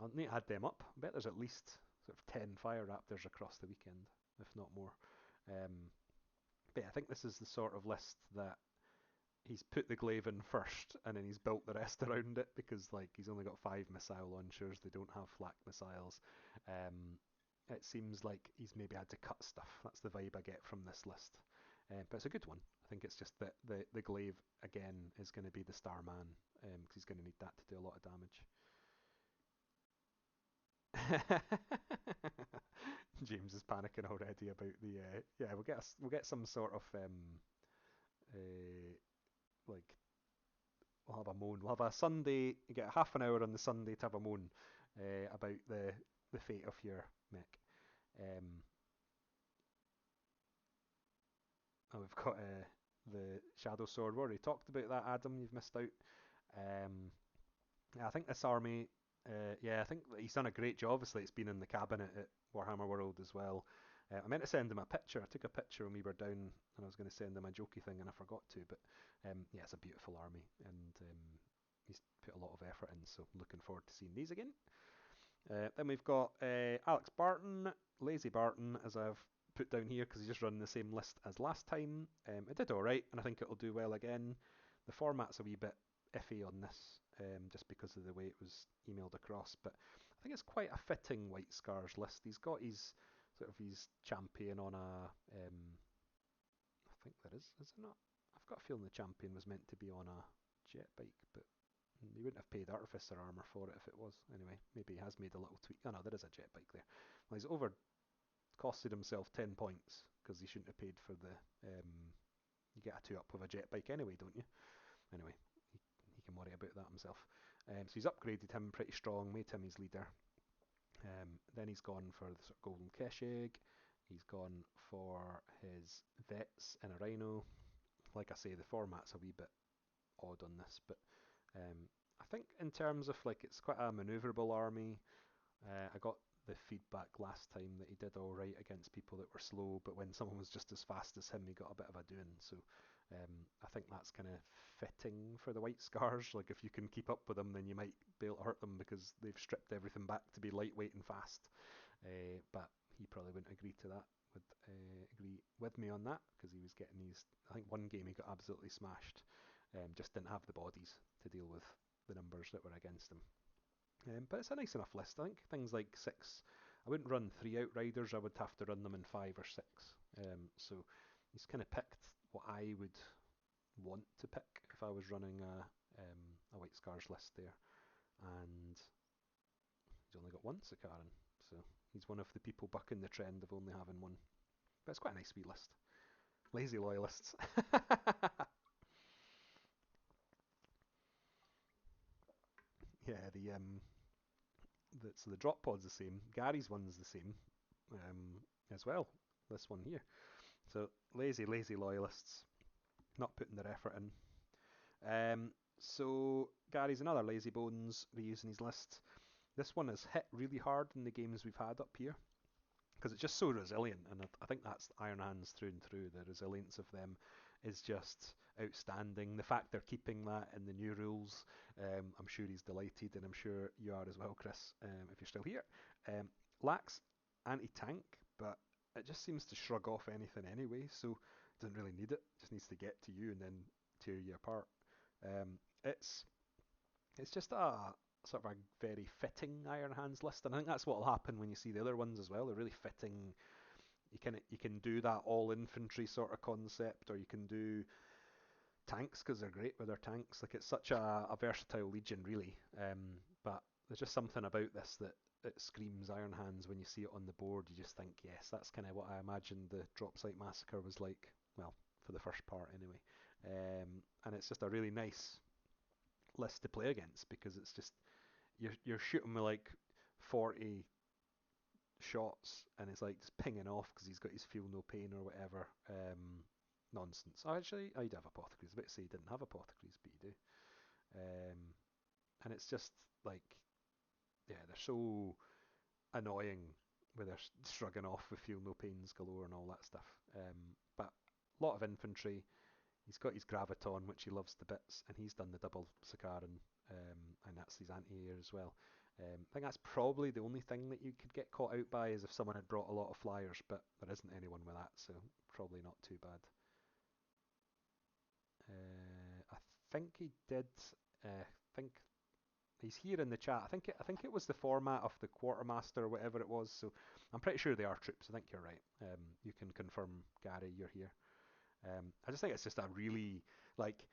I need to add them up. I bet there's at least sort of 10 fire raptors across the weekend, if not more. But yeah, I think this is the sort of list that he's put the glaive in first and then he's built the rest around it because like he's only got 5 missile launchers. They don't have flak missiles. It seems like he's maybe had to cut stuff. That's the vibe I get from this list. But it's a good one. I think it's just that the glaive again is going to be the star man because he's going to need that to do a lot of damage. James is panicking already about the yeah. We'll get some sort of uh, like we'll have a moan. We'll have a Sunday. You get half an hour on the Sunday to have a moan about the fate of your mech. Um, and we've got the Shadow Sword. We already talked about that, Adam. You've missed out. Um, yeah, I think this army. Yeah, I think he's done a great job. Obviously, it's been in the cabinet at Warhammer World as well. I meant to send him a picture. I took a picture when we were down, and I was going to send him a jokey thing, and I forgot to. But yeah, it's a beautiful army, and he's put a lot of effort in. So looking forward to seeing these again. Then we've got Alex Barton, Lazy Barton, as I've put down here because he's just running the same list as last time. It did alright, and I think it'll do well again. The format's a wee bit iffy on this, just because of the way it was emailed across, but I think it's quite a fitting White Scars list. He's got his sort of his champion on a, I think there is it not? I've got a feeling the champion was meant to be on a jet bike, but he wouldn't have paid Artificer armor for it if it was. Anyway, maybe he has made a little tweak. Oh no, there is a jet bike there. Well, he's over costed himself 10 points because he shouldn't have paid for the. You get a 2 up with a jet bike anyway, don't you? Anyway, he can worry about that himself. So he's upgraded him pretty strong, made him his leader. Then he's gone for the sort of golden Keshig. He's gone for his vets and a rhino. Like I say, the format's a wee bit odd on this, but I think in terms of like it's quite a manoeuvrable army. I got the feedback last time that he did all right against people that were slow, but when someone was just as fast as him, he got a bit of a doing. So I think that's kind of fitting for the White Scars. Like if you can keep up with them, then you might be able to hurt them because they've stripped everything back to be lightweight and fast. But he probably wouldn't agree to that. Would agree with me on that because he was getting these. I think one game he got absolutely smashed. Just didn't have the bodies to deal with the numbers that were against him. But it's a nice enough list. I think things like 6. I wouldn't run 3 Outriders. I would have to run them in 5 or 6. So he's kind of picked what I would want to pick if I was running a White Scars list there. And he's only got one Sakaran. So he's one of the people bucking the trend of only having one. But it's quite a nice wee list. Lazy loyalists. Yeah, so the drop pod's the same. Gary's one's the same as well. This one here. So lazy loyalists, not putting their effort in. So Gary's another lazy bones reusing his list. This one has hit really hard in the games we've had up here because it's just so resilient, and I think that's Iron Hands through and through. The resilience of them is just outstanding. The fact they're keeping that in the new rules, I'm sure he's delighted, and I'm sure you are as well, Chris, if you're still here. Lacks anti-tank, but it just seems to shrug off anything anyway, so doesn't really need it. Just needs to get to you and then tear you apart. It's just a sort of a very fitting Iron Hands list, and I think that's what will happen when you see the other ones as well. They're really fitting. You can do that all infantry sort of concept, or you can do tanks because they're great with their tanks. Like it's such a versatile legion, really. But there's just something about this that it screams Iron Hands when you see it on the board. You just think, yes, that's kind of what I imagined the Drop Site Massacre was like. Well, for the first part anyway. And it's just a really nice list to play against because it's just you're shooting with like 40 shots and it's like just pinging off because he's got his feel no pain or whatever nonsense. Oh, actually, I'd have apothecaries. I was about to say he didn't have apothecaries, but you do. Um, and it's just like, yeah, they're so annoying where they're shrugging off with feel no pains galore and all that stuff. But a lot of infantry. He's got his graviton, which he loves to bits, and he's done the double Sakaran, and that's his anti-air as well. I think that's probably the only thing that you could get caught out by is if someone had brought a lot of flyers, but there isn't anyone with that, so probably not too bad. I think he did. I think he's here in the chat. I think it was the format of the quartermaster or whatever it was. So I'm pretty sure they are troops. I think you're right. You can confirm, Gary, you're here. I just think it's just a really like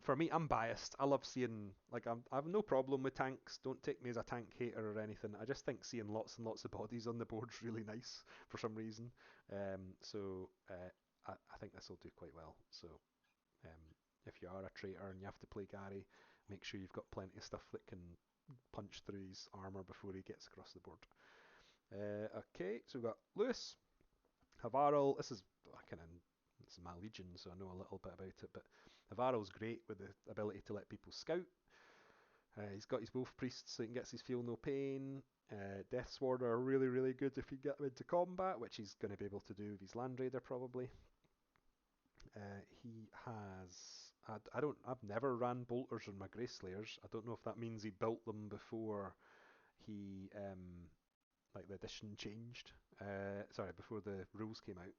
for me, I'm biased. I love seeing like I have no problem with tanks. Don't take me as a tank hater or anything. I just think seeing lots and lots of bodies on the board's really nice for some reason. I think this will do quite well. So um, if you are a traitor and you have to play Gary, make sure you've got plenty of stuff that can punch through his armor before he gets across the board. Okay, so we've got Lewis, Havarl. This is kind of it's my legion, so I know a little bit about it. But Havarl's great with the ability to let people scout. He's got his wolf priest, so he gets his feel no pain. Death Sword are really, really good if you get him into combat, which he's going to be able to do with his Land Raider probably. He has. I've never ran bolters on my Grey Slayers. I don't know if that means he built them before he like the edition changed. Sorry, before the rules came out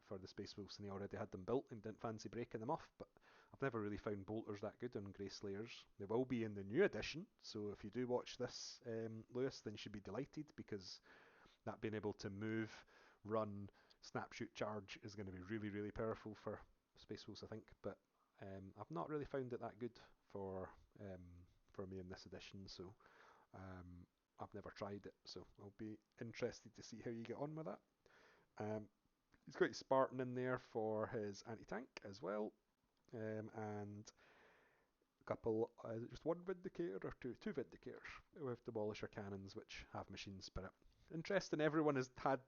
for the Space Wolves, and he already had them built and didn't fancy breaking them off. But I've never really found bolters that good on Grey Slayers. They will be in the new edition, so if you do watch this, Lewis, then you should be delighted because that being able to move, run, snap, shoot, charge is going to be really, really powerful for Space Wolves, I think. But I've not really found it that good for me in this edition, so I've never tried it, so I'll be interested to see how you get on with that. He's got his Spartan in there for his anti-tank as well, and a couple, just one Vindicator or two Vindicators with Demolisher cannons, which have machine spirit. Interesting, everyone has had,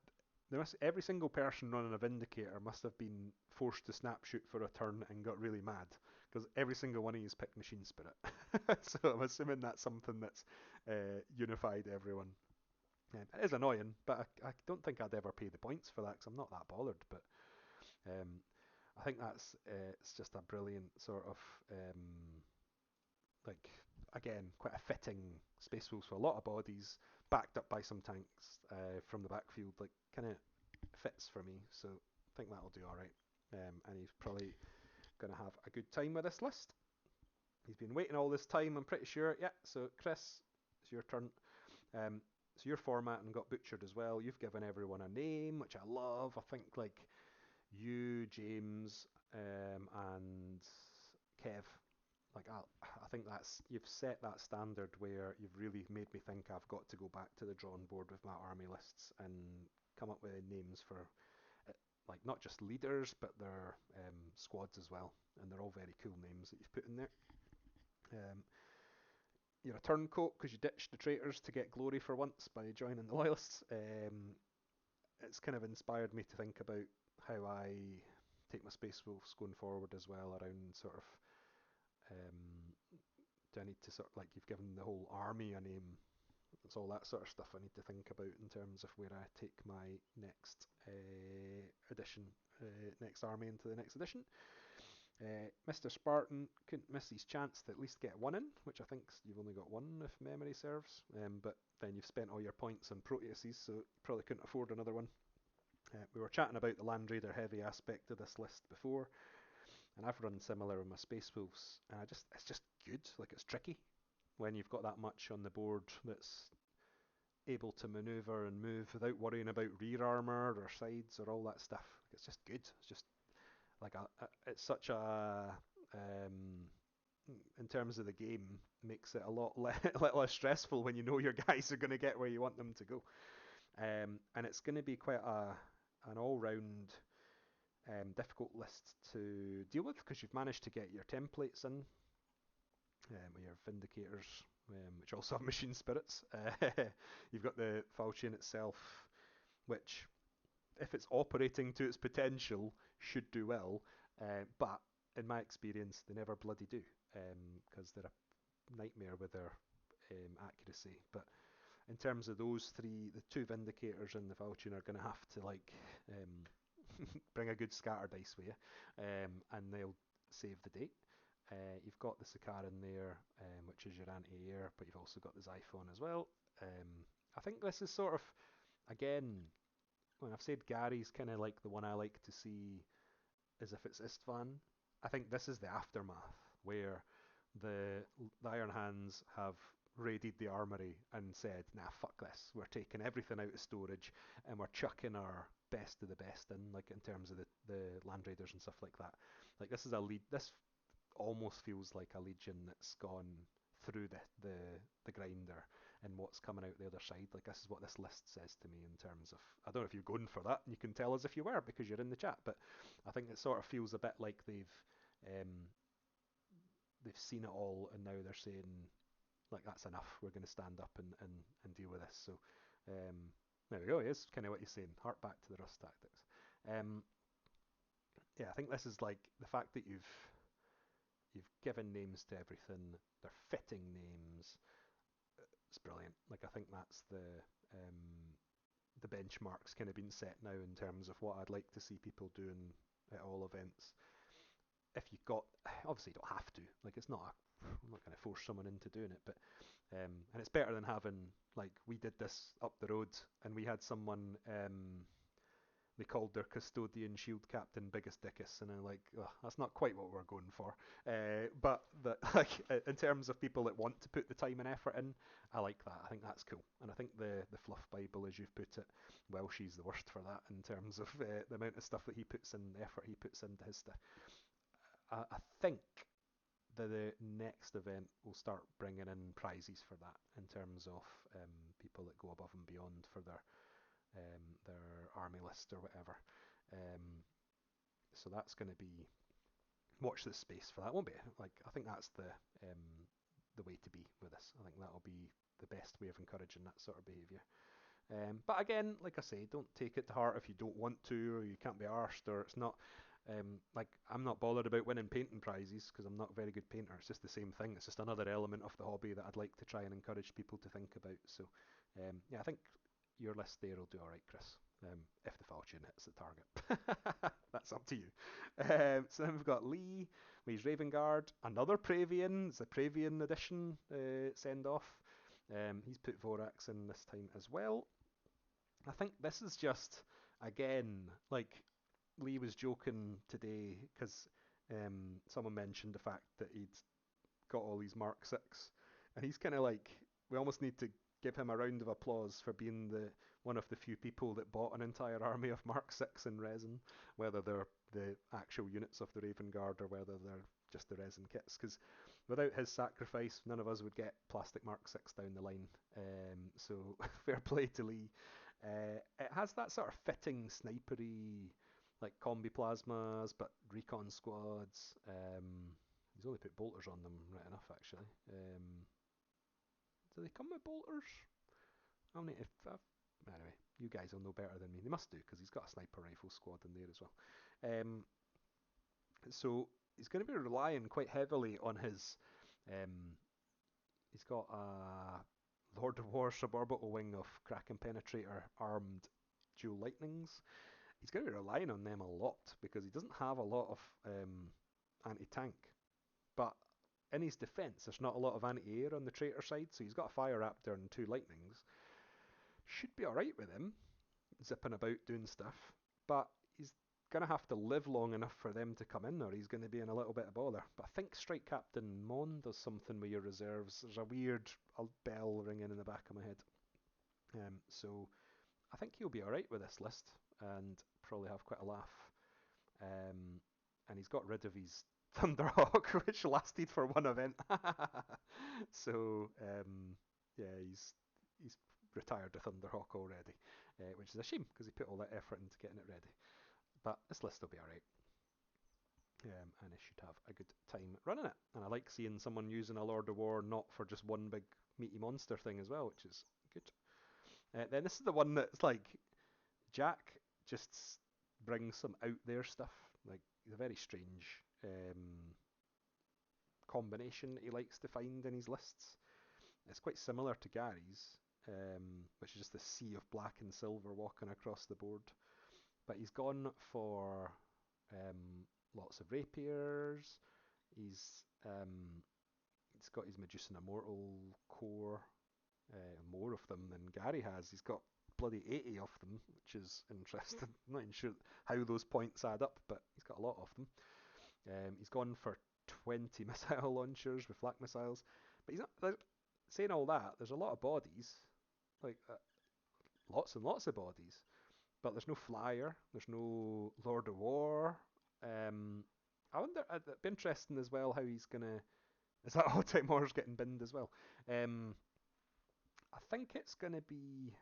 every single person running a Vindicator must have been forced to snap shoot for a turn and got really mad, because every single one of you picked machine spirit. So I'm assuming that's something that's unified everyone. It is annoying, but I don't think I'd ever pay the points for that because I'm not that bothered. But um, I think that's it's just a brilliant sort of like again quite a fitting Space Wolves with a lot of bodies backed up by some tanks from the backfield. Like kind of fits for me, so I think that'll do all right. And he's probably going to have a good time with this list. He's been waiting all this time, I'm pretty sure. Yeah, so Chris, it's your turn. So your formatting got butchered as well. You've given everyone a name, which I love. I think like you, James, and Kev. Like I think that's you've set that standard where you've really made me think I've got to go back to the drawing board with my army lists and come up with names for like not just leaders but their squads as well. And they're all very cool names that you've put in there. You're a turncoat because you ditched the traitors to get glory for once by joining the Loyalists. It's kind of inspired me to think about how I take my Space Wolves going forward as well around sort of do I need to sort of like you've given the whole army a name. It's all that sort of stuff I need to think about in terms of where I take my next edition, next army into the next edition. Mr. Spartan couldn't miss his chance to at least get one in, which I think you've only got one if memory serves. But then you've spent all your points on Proteuses, so you probably couldn't afford another one. We were chatting about the Land Raider heavy aspect of this list before, and I've run similar with my Space Wolves, and it's just good. Like it's tricky when you've got that much on the board that's able to maneuver and move without worrying about rear armor or sides or all that stuff. Like it's just good. It's just like it's such a in terms of the game makes it a lot less stressful when you know your guys are going to get where you want them to go. And it's going to be quite an all round difficult list to deal with because you've managed to get your templates in, with your Vindicators, which also have machine spirits. You've got the Falchion itself, which, if it's operating to its potential, should do well. But in my experience, they never bloody do, because they're a nightmare with their accuracy. But in terms of those three, the two Vindicators and the Falchion are going to have to um, bring a good scatter dice with you, and they'll save the day. You've got the Sakaran there, which is your anti-air, but you've also got the Xiphon as well. I think this is sort of, again, when I've said Gary's kind of like the one I like to see as if it's Istvan, I think this is the aftermath where the Iron Hands have raided the armory and said, nah, fuck this. We're taking everything out of storage and we're chucking our best of the best in, like in terms of the Land Raiders and stuff like that. Like this is a lead. This almost feels like a legion that's gone through the grinder and what's coming out the other side. Like this is what this list says to me in terms of. I don't know if you're going for that, and you can tell us if you were because you're in the chat. But I think it sort of feels a bit like um, they've seen it all and now they're saying like that's enough. We're going to stand up and deal with this. So there we go. It's kind of what you're saying. Hark back to the Rust tactics. Um, yeah, I think this is like the fact that you've given names to everything. They're fitting names. It's brilliant. Like I think that's the benchmark's kind of been set now in terms of what I'd like to see people doing at all events. If you've got, obviously you don't have to. Like it's not. I'm not going to force someone into doing it, but and it's better than having like we did this up the road and we had someone they called their custodian shield captain Biggest Dickus, and I'm like, oh, that's not quite what we're going for. But like in terms of people that want to put the time and effort in, I like that. I think that's cool, and I think the fluff Bible, as you've put it, well, she's the worst for that in terms of the amount of stuff that he puts in, the effort he puts into his stuff. I think the next event will start bringing in prizes for that in terms of people that go above and beyond for their army list or whatever. Um, so that's going to be watch this space for that. Won't be like I think that's the way to be with this. I think that'll be the best way of encouraging that sort of behaviour. But again, like I say, don't take it to heart if you don't want to or you can't be arsed or it's not. Like I'm not bothered about winning painting prizes because I'm not a very good painter. It's just the same thing. It's just another element of the hobby that I'd like to try and encourage people to think about. So yeah, I think your list there will do all right, Chris. If the Falchion hits the target, that's up to you. So then we've got Lee, Lee's Raven Guard, another Pravian. It's a Pravian edition send off. He's put Vorax in this time as well. I think this is just again like Lee was joking today because someone mentioned the fact that he'd got all these Mark 6, and he's kind of like we almost need to give him a round of applause for being the one of the few people that bought an entire army of Mark 6 in resin, whether they're the actual units of the Raven Guard or whether they're just the resin kits. Because without his sacrifice, none of us would get plastic Mark 6 down the line. So fair play to Lee. It has that sort of fitting snipery like combi plasmas, but recon squads. He's only put bolters on them, right enough, actually. Do they come with bolters? I mean, anyway, you guys will know better than me. They must do because he's got a sniper rifle squad in there as well. So he's going to be relying quite heavily on his. He's got a Lord of War suborbital wing of Kraken Penetrator armed dual lightnings. He's going to be relying on them a lot because he doesn't have a lot of anti-tank. But in his defence, there's not a lot of anti-air on the Traitor side, so he's got a Fire Raptor and 2 Lightnings. Should be alright with him, zipping about doing stuff, but he's going to have to live long enough for them to come in, or he's going to be in a little bit of bother. But I think Strike Captain Mon does something with your reserves. There's a weird bell ringing in the back of my head. So I think he'll be alright with this list, and probably have quite a laugh. And he's got rid of his Thunderhawk, which lasted for one event. So yeah, he's retired the Thunderhawk already, which is a shame because he put all that effort into getting it ready. But this list will be alright. And I should have a good time running it. And I like seeing someone using a Lord of War not for just one big meaty monster thing as well, which is good. Then this is the one that's like Jack just brings some out there stuff. Like a very strange combination that he likes to find in his lists. It's quite similar to Gary's, which is just the sea of black and silver walking across the board. But he's gone for lots of rapiers. He's got his Medusan Immortal core, more of them than Gary has. He's got bloody 80 of them, which is interesting. I'm not even sure how those points add up, but he's got a lot of them. He's gone for 20 missile launchers with flak missiles, but he's not saying all that. There's a lot of bodies, like lots and lots of bodies, but there's no flyer. There's no Lord of War. I wonder. It'd be interesting as well how he's gonna. Is that all Timor's getting binned as well? I think it's gonna be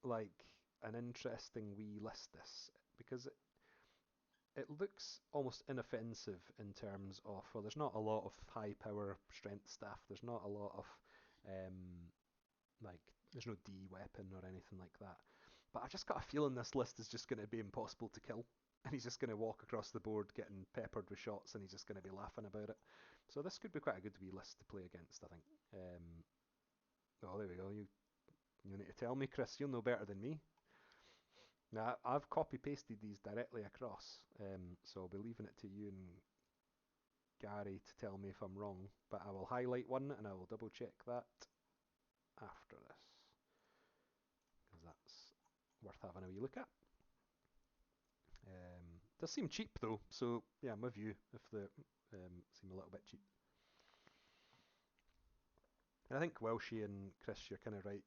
like an interesting wee list this because it looks almost inoffensive in terms of, well, there's not a lot of high power strength stuff. There's not a lot of like there's no D weapon or anything like that. But I've just got a feeling this list is just going to be impossible to kill, and he's just going to walk across the board getting peppered with shots, and he's just going to be laughing about it. So this could be quite a good wee list to play against, I think. Oh, there we go. You need to tell me, Chris. You'll know better than me. Now, I've copy pasted these directly across, so I'll be leaving it to you and Gary to tell me if I'm wrong. But I will highlight one and I will double check that after this, because that's worth having a wee look at. Does seem cheap though, so yeah, I'm with you if they seem a little bit cheap. And I think Welshie and Chris, you're kind of right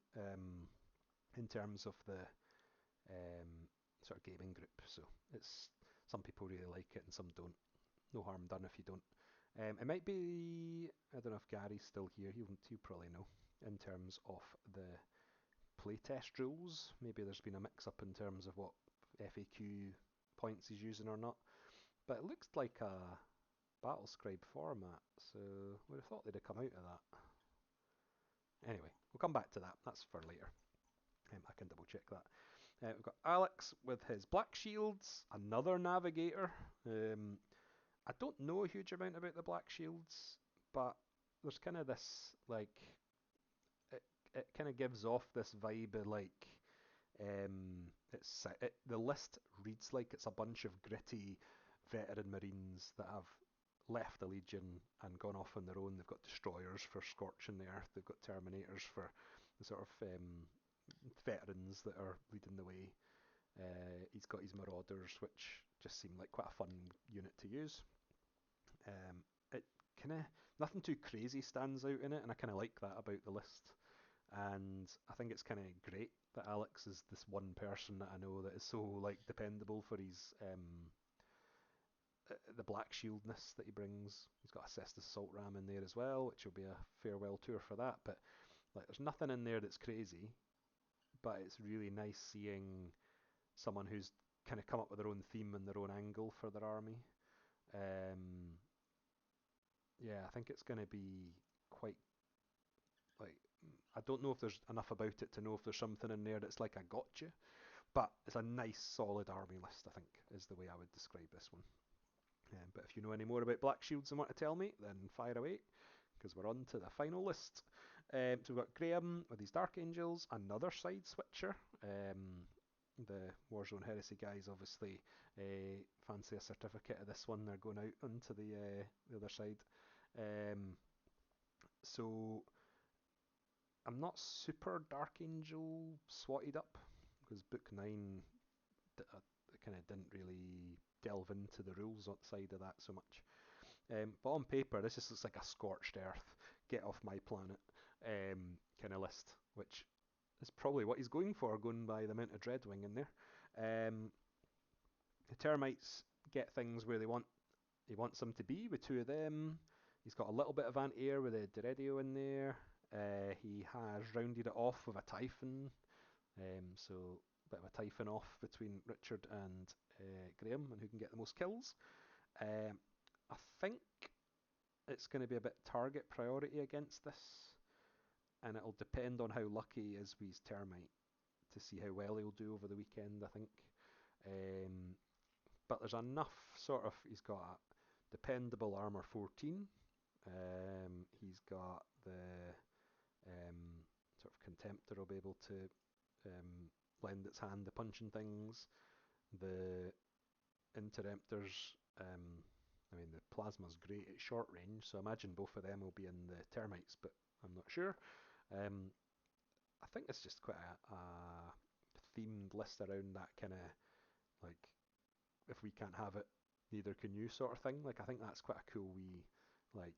in terms of the sort of gaming group. So it's some people really like it and some don't. No harm done if you don't. It might be, I don't know if Gary's still here. He'll probably know in terms of the playtest rules. Maybe there's been a mix-up in terms of what FAQ points he's using or not. But it looks like a battle scribe format, so we'd have thought they'd have come out of that. Anyway, we'll come back to that. That's for later. I can double check that. We've got Alex with his black shields, another navigator. I don't know a huge amount about the black shields, but there's kind of this like it kind of gives off this vibe of like the list reads like it's a bunch of gritty veteran marines that have left the Legion and gone off on their own. They've got destroyers for scorching the earth. They've got terminators for the sort of veterans that are leading the way. He's got his marauders, which just seem like quite a fun unit to use. It kind of nothing too crazy stands out in it, and I kind of like that about the list. And I think it's kind of great that Alex is this one person that I know that is so like dependable for his the black shieldness that he brings. He's got a Cestus Assault Ram in there as well, which will be a farewell tour for that. But like, there's nothing in there that's crazy, but it's really nice seeing someone who's kind of come up with their own theme and their own angle for their army. Yeah, I think it's going to be quite like I don't know if there's enough about it to know if there's something in there that's like a gotcha, but it's a nice solid army list. I think is the way I would describe this one. But if you know any more about Black Shields and want to tell me, then fire away, because we're on to the final list. So we've got Graham with his Dark Angels, another side switcher. The Warzone Heresy guys obviously fancy a certificate of this one. They're going out onto the other side. So I'm not super Dark Angel swatted up, because Book 9 kind of didn't really delve into the rules outside of that so much. But on paper, this just looks like a Scorched Earth, get off my planet kind of list, which is probably what he's going for, going by the amount of Dreadwing in there. The Termites get things where he wants them to be, with two of them. He's got a little bit of anti-air with a Deredio in there. He has rounded it off with a Typhon, so bit of a typhon off between Richard and Graham, and who can get the most kills. I think it's going to be a bit target priority against this, and it'll depend on how lucky he is with his termite to see how well he'll do over the weekend, I think. Um, but there's enough sort of, he's got a dependable armor 14. He's got the sort of Contemptor will be able to lend its hand to punching things. The Interruptors, I mean, the Plasma's great at short range, so I imagine both of them will be in the Termites, but I'm not sure. I think it's just quite a themed list around that kind of, like, if we can't have it, neither can you sort of thing. Like, I think that's quite a cool wee, like,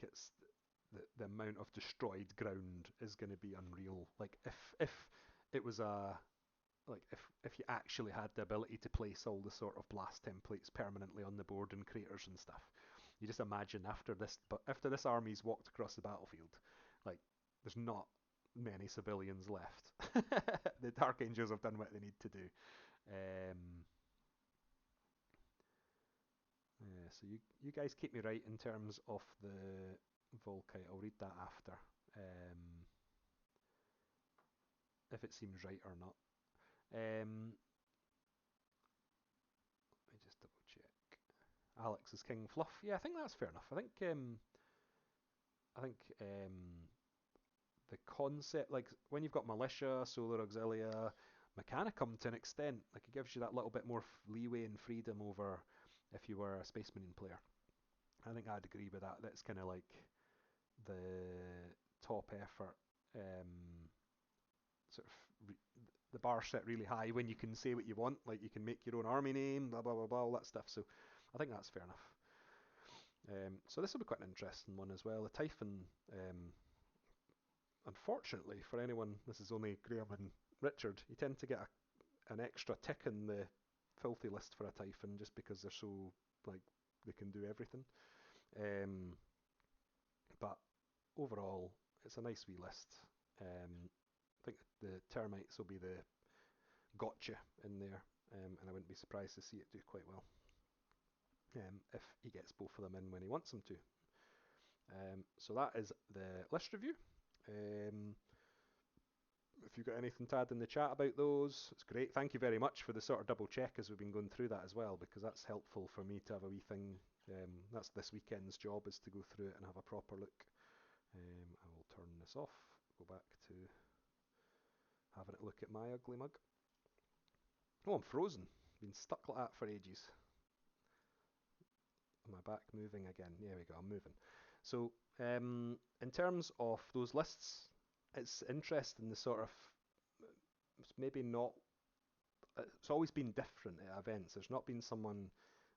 it's the amount of destroyed ground is going to be unreal. Like, if it was a like if you actually had the ability to place all the sort of blast templates permanently on the board and craters and stuff, you just imagine after this army's walked across the battlefield, like, there's not many civilians left. The Dark Angels have done what they need to do. So you guys keep me right in terms of the Volkite. I'll read that after, if it seems right or not. Let me just double check. Alex is King Fluff. Yeah, I think that's fair enough. I think the concept, like when you've got Militia, Solar Auxilia, Mechanicum to an extent, like it gives you that little bit more leeway and freedom over if you were a Space Marine player. I think I'd agree with that. That's kind of like the top effort, sort of the bar set really high when you can say what you want, like you can make your own army name, blah blah blah blah, all that stuff. So I think that's fair enough. So this will be quite an interesting one as well. The Typhon, unfortunately for anyone, this is only Graham and Richard, you tend to get an extra tick in the filthy list for a Typhon just because they're so, like, they can do everything. But overall, it's a nice wee list. I think the Termites will be the gotcha in there, and I wouldn't be surprised to see it do quite well if he gets both of them in when he wants them to. So that is the list review. If you've got anything to add in the chat about those, it's great. Thank you very much for the sort of double check as we've been going through that as well, because that's helpful for me to have a wee thing. That's this weekend's job, is to go through it and have a proper look. I will turn this off, go back to having a look at my ugly mug. Oh, I'm frozen. Been stuck like that for ages. Am I back moving again? There we go, I'm moving. So, in terms of those lists, it's interesting, the sort of, it's maybe not, it's always been different at events. There's not been someone,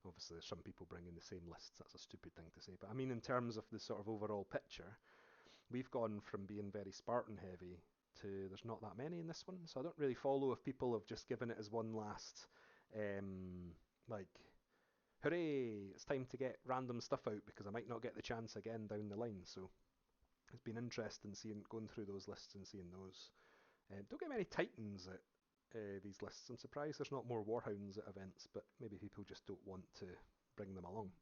obviously there's some people bringing the same lists, that's a stupid thing to say, but I mean in terms of the sort of overall picture, we've gone from being very Spartan heavy to there's not that many in this one, so I don't really follow if people have just given it as one last, like, hooray, it's time to get random stuff out because I might not get the chance again down the line. So it's been interesting going through those lists and seeing those. Don't get many Titans at these lists. I'm surprised there's not more Warhounds at events, but maybe people just don't want to bring them along.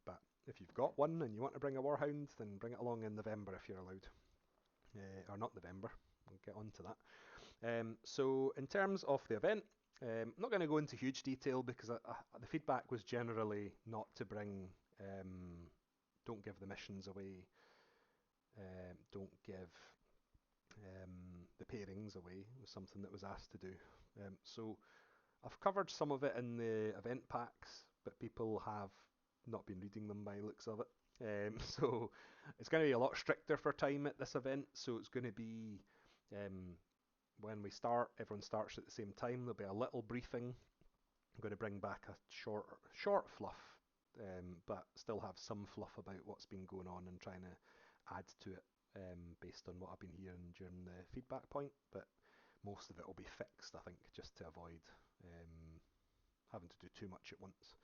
But if you've got one and you want to bring a Warhound, then bring it along in November if you're allowed. Or not November, we'll get on to that. So in terms of the event, I'm not going to go into huge detail because the feedback was generally not to bring, don't give the missions away, don't give the pairings away, was something that was asked to do. So I've covered some of it in the event packs, but people have not been reading them by the looks of it. So it's going to be a lot stricter for time at this event, so it's going to be, when we start, everyone starts at the same time. There'll be a little briefing. I'm going to bring back a short fluff, but still have some fluff about what's been going on and trying to add to it based on what I've been hearing during the feedback point. But most of it will be fixed, I think, just to avoid having to do too much at once.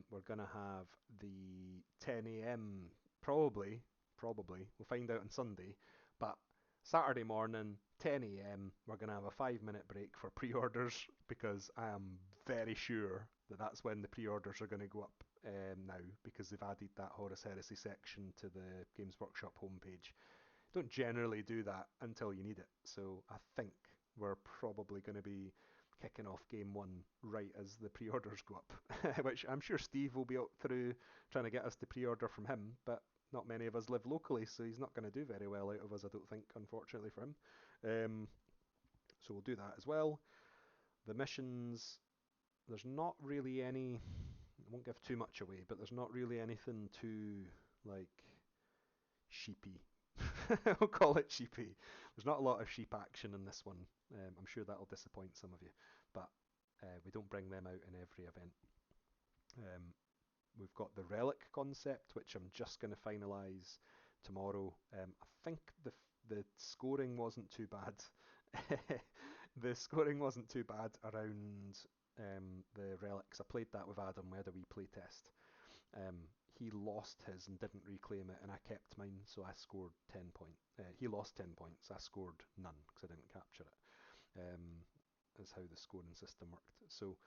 We're going to have the 10 a.m. probably probably. We'll find out on Sunday. But Saturday morning, 10 a.m., we're going to have a 5-minute break for pre-orders because I am very sure that that's when the pre-orders are going to go up now because they've added that Horus Heresy section to the Games Workshop homepage. Don't generally do that until you need it. So I think we're probably going to be kicking off game one right as the pre-orders go up, which I'm sure Steve will be out through trying to get us to pre-order from him, but not many of us live locally, so he's not going to do very well out of us, I don't think, unfortunately for him. So we'll do that as well. The missions, there's not really any, I won't give too much away, but there's not really anything too, like, sheepy. I'll call it sheepy. There's not a lot of sheep action in this one. I'm sure that'll disappoint some of you, but we don't bring them out in every event. We've got the relic concept, which I'm just going to finalise tomorrow. I think the scoring wasn't too bad. The scoring wasn't too bad around the relics. I played that with Adam. We had a wee play test. He lost his and didn't reclaim it, and I kept mine, so I scored 10 points. He lost 10 points. I scored none because I didn't capture it. Is how the scoring system worked. So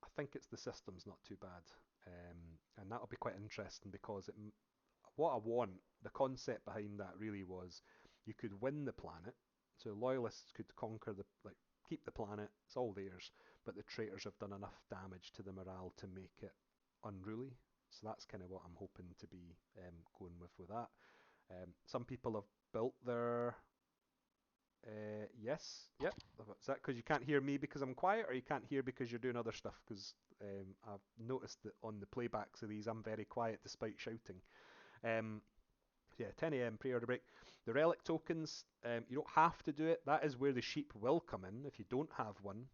I think it's the system's not too bad, and that'll be quite interesting because what I want, the concept behind that really was you could win the planet, so loyalists could conquer keep the planet, it's all theirs, but the traitors have done enough damage to the morale to make it unruly. So that's kind of what I'm hoping to be going with that. Some people have built their yes, yep. Is that because you can't hear me because I'm quiet, or you can't hear because you're doing other stuff? Because I've noticed that on the playbacks of these, I'm very quiet despite shouting. Yeah, 10 a.m. pre-order break. The relic tokens, you don't have to do it. That is where the sheep will come in. If you don't have one,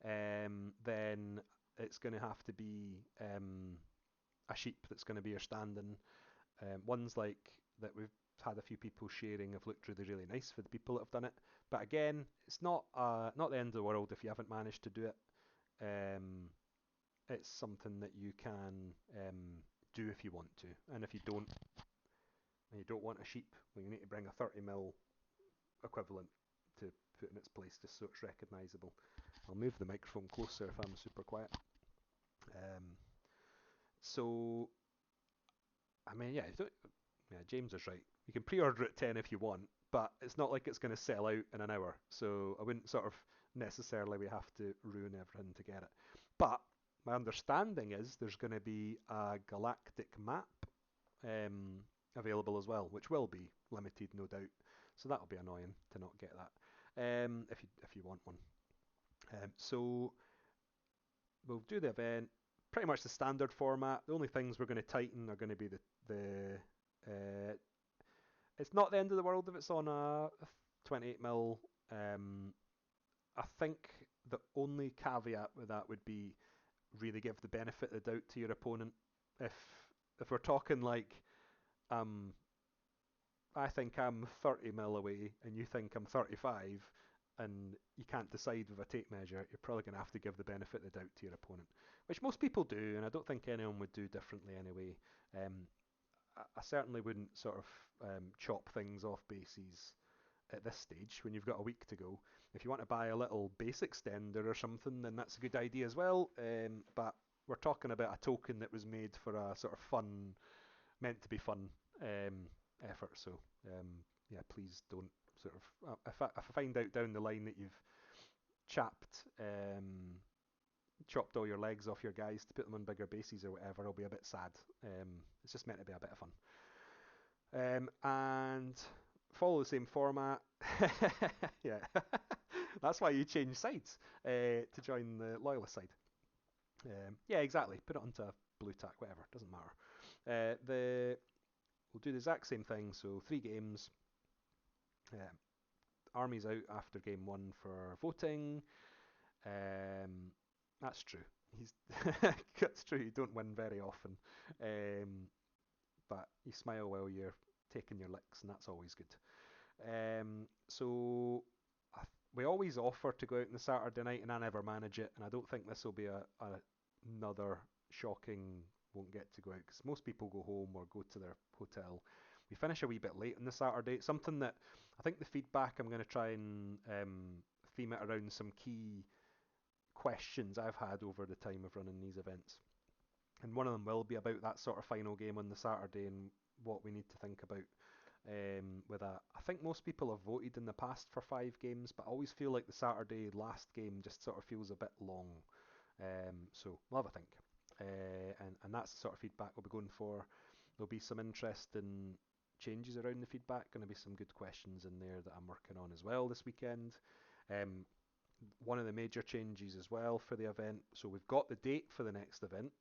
then it's going to have to be a sheep that's going to be your stand-in. Ones like that we've had a few people sharing have looked really, really nice for the people that have done it. But again, it's not the end of the world if you haven't managed to do it. It's something that you can do if you want to, and if you don't, and you don't want a sheep, well, you need to bring a 30 mil equivalent to put in its place just so it's recognisable. I'll move the microphone closer if I'm super quiet. So, I mean, yeah, James is right. You can pre-order at 10 if you want, but it's not like it's going to sell out in an hour. So I wouldn't sort of necessarily we have to ruin everything to get it. But my understanding is there's going to be a galactic map available as well, which will be limited, no doubt. So that'll be annoying to not get that if you want one. So we'll do the event, pretty much the standard format. The only things we're going to tighten are going to be the it's not the end of the world if it's on a 28 mil. I think the only caveat with that would be really give the benefit of the doubt to your opponent. If we're talking like I think I'm 30 mil away and you think I'm 35 and you can't decide with a tape measure, you're probably going to have to give the benefit of the doubt to your opponent, which most people do, and I don't think anyone would do differently anyway. I certainly wouldn't sort of chop things off bases at this stage when you've got a week to go. If you want to buy a little base extender or something, then that's a good idea as well. But we're talking about a token that was made for a sort of fun, meant to be fun effort. So yeah, please don't sort of. If I find out down the line that you've chopped all your legs off your guys to put them on bigger bases or whatever, I'll be a bit sad. It's just meant to be a bit of fun. And follow the same format. Yeah, that's why you change sides to join the Loyalist side. Yeah, exactly. Put it onto blue tack, whatever. Doesn't matter. We'll do the exact same thing. So 3 games. Army's out after game 1 for voting. That's true. That's true. You don't win very often, but you smile while you're taking your licks, and that's always good. So we always offer to go out on the Saturday night, and I never manage it. And I don't think this will be another shocking won't get to go out because most people go home or go to their hotel. we finish a wee bit late on the Saturday. Something that I think the feedback, I'm going to try and theme it around some key questions I've had over the time of running these events. And one of them will be about that sort of final game on the Saturday and what we need to think about with that. I think most people have voted in the past for 5 games, but I always feel like the Saturday last game just sort of feels a bit long. So we'll have a think. And that's the sort of feedback we'll be going for. There'll be some interesting changes around the feedback. Going to be some good questions in there that I'm working on as well this weekend. One of the major changes as well for the event. So we've got the date for the next event.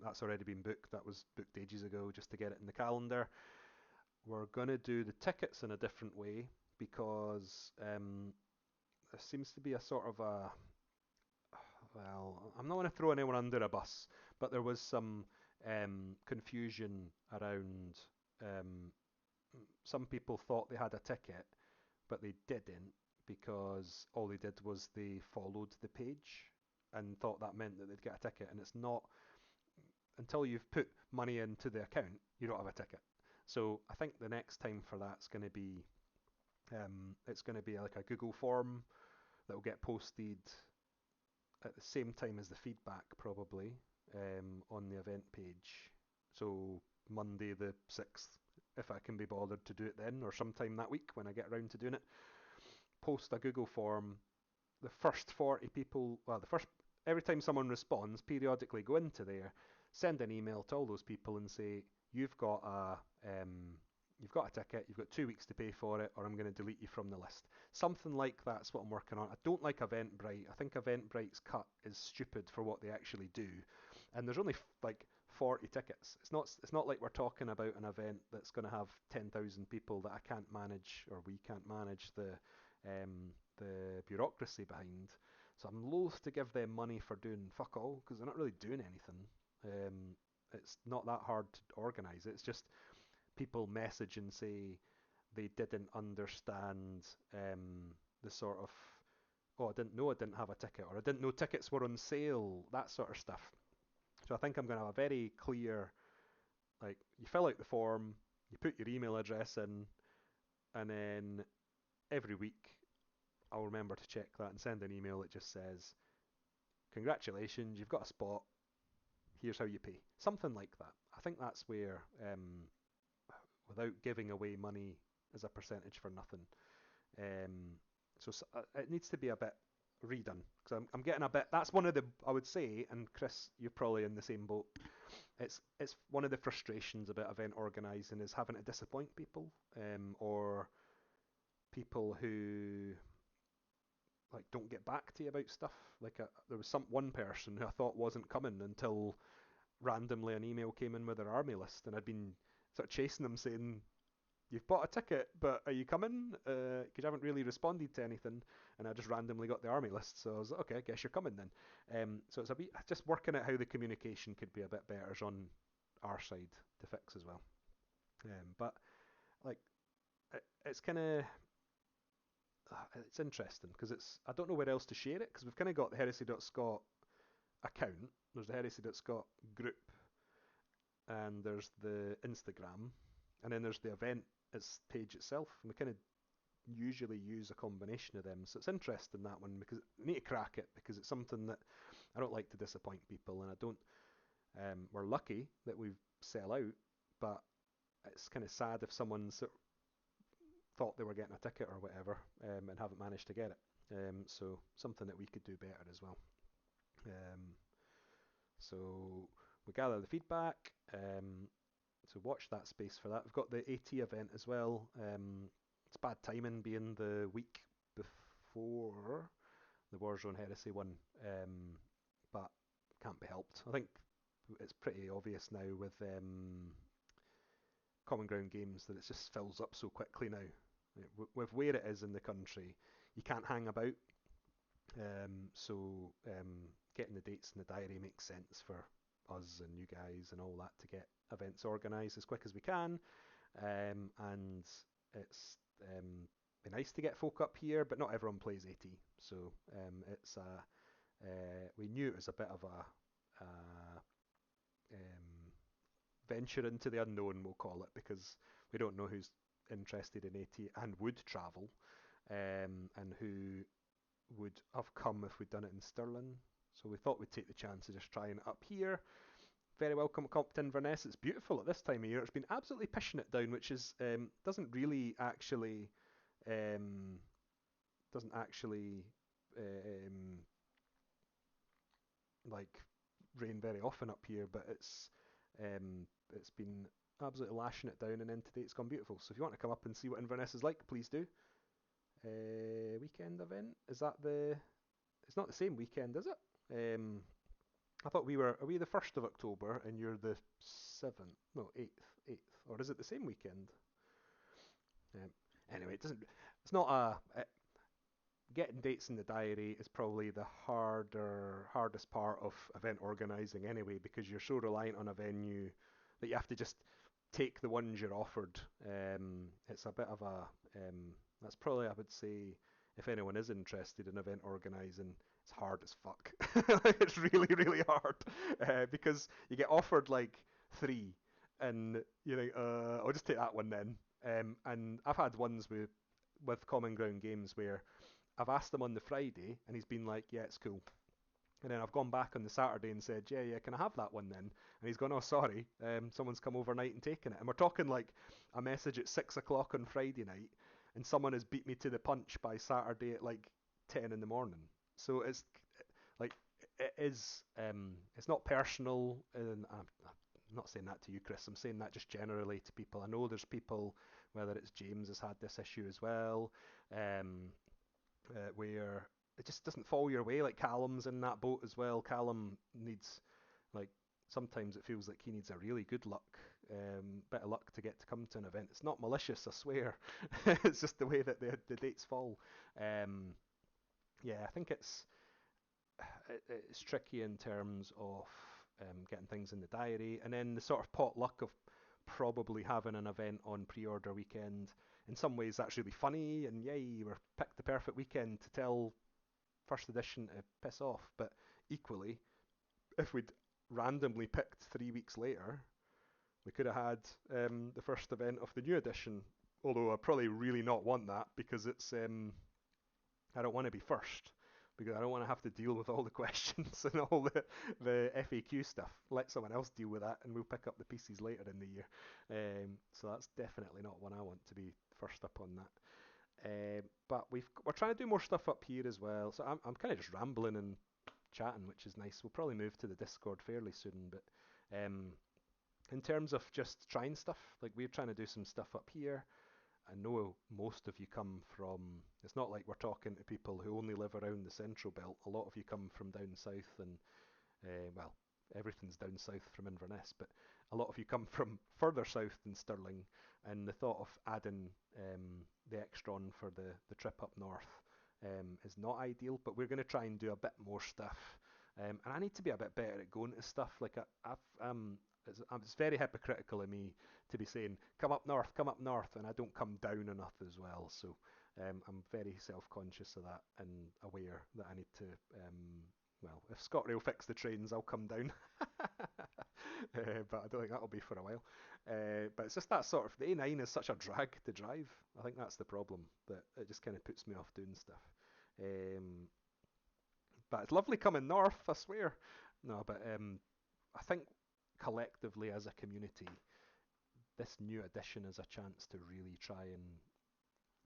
That's already been booked. That was booked ages ago just to get it in the calendar. We're going to do the tickets in a different way because there seems to be a sort of a, well, I'm not going to throw anyone under a bus, but there was some confusion around some people thought they had a ticket, but they didn't because all they did was they followed the page and thought that meant that they'd get a ticket, and it's not until you've put money into the account, you don't have a ticket. So I think the next time for that's going to be, it's going to be like a Google form that will get posted at the same time as the feedback probably on the event page. So Monday the 6th, if I can be bothered to do it then, or sometime that week when I get around to doing it, post a Google form. The first 40 people, well, every time someone responds, periodically go into there, send an email to all those people and say, you've got a ticket, you've got 2 weeks to pay for it, or I'm going to delete you from the list. Something like that's what I'm working on. I don't like Eventbrite. I think Eventbrite's cut is stupid for what they actually do, and there's only like 40 tickets. It's not like we're talking about an event that's going to have 10,000 people that I can't manage, or we can't manage the bureaucracy behind. So I'm loath to give them money for doing fuck all because they're not really doing anything. It's not that hard to organise it. It's just people message and say they didn't understand the sort of, oh, I didn't know I didn't have a ticket, or I didn't know tickets were on sale, that sort of stuff. So I think I'm going to have a very clear, like, you fill out the form, you put your email address in, and then every week I'll remember to check that and send an email that just says, congratulations, you've got a spot, here's how you pay. Something like that. I think that's where, without giving away money as a percentage for nothing. So it needs to be a bit redone because I'm getting a bit. That's one of the, I would say, and Chris, you're probably in the same boat. It's one of the frustrations about event organising is having to disappoint people, or people who like don't get back to you about stuff. Like there was one person who I thought wasn't coming until randomly an email came in with their army list, and I'd been sort of chasing them saying, you've bought a ticket, but are you coming? Because you haven't really responded to anything, and I just randomly got the army list, so I was like, okay, I guess you're coming then. So it's a bit just working out how the communication could be a bit better on our side to fix as well. But like, it's kind of, it's interesting because I don't know where else to share it because we've kind of got the heresy.scot account, there's the heresy.scot group, and there's the Instagram, and then there's the event page itself, and we kind of usually use a combination of them. So it's interesting, that one, because I need to crack it because it's something that I don't like to disappoint people, and I don't. We're lucky that we sell out, but it's kind of sad if someone thought they were getting a ticket or whatever and haven't managed to get it. So something that we could do better as well. So we gather the feedback. So watch that space for that. We've got the AT event as well. It's bad timing being the week before the Warzone Heresy one, but can't be helped. I think it's pretty obvious now with Common Ground Games that it just fills up so quickly now. With where it is in the country, you can't hang about. So getting the dates in the diary makes sense for us and you guys and all that to get events organised as quick as we can. And it's be nice to get folk up here, but not everyone plays AT. So it's we knew it was a bit of a venture into the unknown, we'll call it, because we don't know who's interested in AT and would travel, and who would have come if we'd done it in Stirling. So we thought we'd take the chance of just trying it up here. Very welcome to Inverness. It's beautiful at this time of year. It's been absolutely pissing it down, which is doesn't really actually um, doesn't actually um, like rain very often up here, but it's been absolutely lashing it down, and then today it's gone beautiful. So if you want to come up and see what Inverness is like, please do. Weekend event, is that the? It's not the same weekend, is it? I thought we were. Are we the 1st of October and you're the 7th? No, eighth. Or is it the same weekend? Um, anyway, it doesn't. It's not getting dates in the diary is probably the hardest part of event organising anyway, because you're so reliant on a venue that you have to just take the ones you're offered. It's a bit of a that's probably, I would say, if anyone is interested in event organising, it's hard as fuck. It's really really hard because you get offered like three, and you think, I'll just take that one then. And I've had ones with Common Ground Games where I've asked him on the Friday, and he's been like, "Yeah, it's cool." And then I've gone back on the Saturday and said, "Yeah, yeah, can I have that one then?" And he's gone, "Oh, sorry, someone's come overnight and taken it." And we're talking like a message at 6 o'clock on Friday night, and someone has beat me to the punch by Saturday at like 10 in the morning. So it's like it is. It's not personal, and I'm not saying that to you, Chris. I'm saying that just generally to people. I know there's people, whether it's James has had this issue as well. Um, where it just doesn't fall your way. Like Callum's in that boat as well. Callum needs, like, sometimes it feels like he needs a really good luck, bit of luck to get to come to an event. It's not malicious, I swear. It's just the way that the dates fall. Um, yeah, I think it's tricky in terms of getting things in the diary, and then the sort of potluck of probably having an event on pre-order weekend. In some ways, that's really funny, and yay, we're picked the perfect weekend to tell first edition to piss off. But equally, if we'd randomly picked 3 weeks later, we could have had the first event of the new edition. Although I probably really not want that, because it's I don't want to be first, because I don't want to have to deal with all the questions and all the FAQ stuff. Let someone else deal with that, and we'll pick up the pieces later in the year. So that's definitely not one I want to be first up on that. But we're trying to do more stuff up here as well. So I'm kind of just rambling and chatting, which is nice. We'll probably move to the Discord fairly soon. But in terms of just trying stuff, like we're trying to do some stuff up here. I know most of you come from. It's not like we're talking to people who only live around the central belt. A lot of you come from down south, and well, everything's down south from Inverness, but a lot of you come from further south than Stirling, and the thought of adding the extra on for the trip up north is not ideal, but we're going to try and do a bit more stuff. And I need to be a bit better at going to stuff. Like it's very hypocritical of me to be saying, come up north, and I don't come down enough as well. So I'm very self-conscious of that, and aware that I need to well, if ScotRail fix the trains, I'll come down. But I don't think that'll be for a while. But it's just that sort of, the A9 is such a drag to drive. I think that's the problem, that it just kind of puts me off doing stuff. But it's lovely coming north, I swear. No, but I think collectively as a community, this new edition is a chance to really try and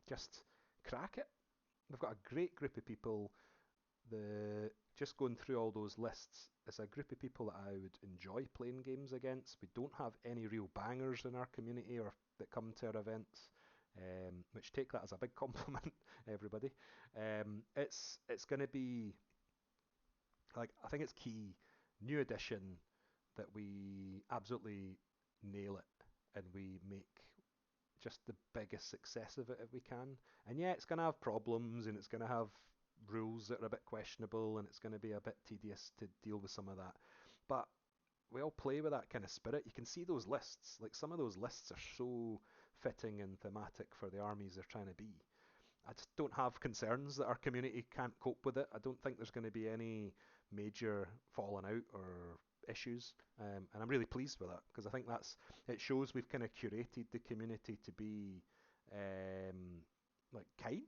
just crack it. We've got a great group of people. Just going through all those lists, it's a group of people that I would enjoy playing games against. We don't have any real bangers in our community or that come to our events, which take that as a big compliment, everybody. It's going to be like, I think it's key, new edition, that we absolutely nail it and we make just the biggest success of it if we can. And yeah, it's going to have problems, and it's going to have rules that are a bit questionable, and it's going to be a bit tedious to deal with some of that. But we all play with that kind of spirit. You can see those lists. Like, some of those lists are so fitting and thematic for the armies they're trying to be. I just don't have concerns that our community can't cope with it. I don't think there's going to be any major falling out or issues, and I'm really pleased with that because I think it shows we've kind of curated the community to be like kind.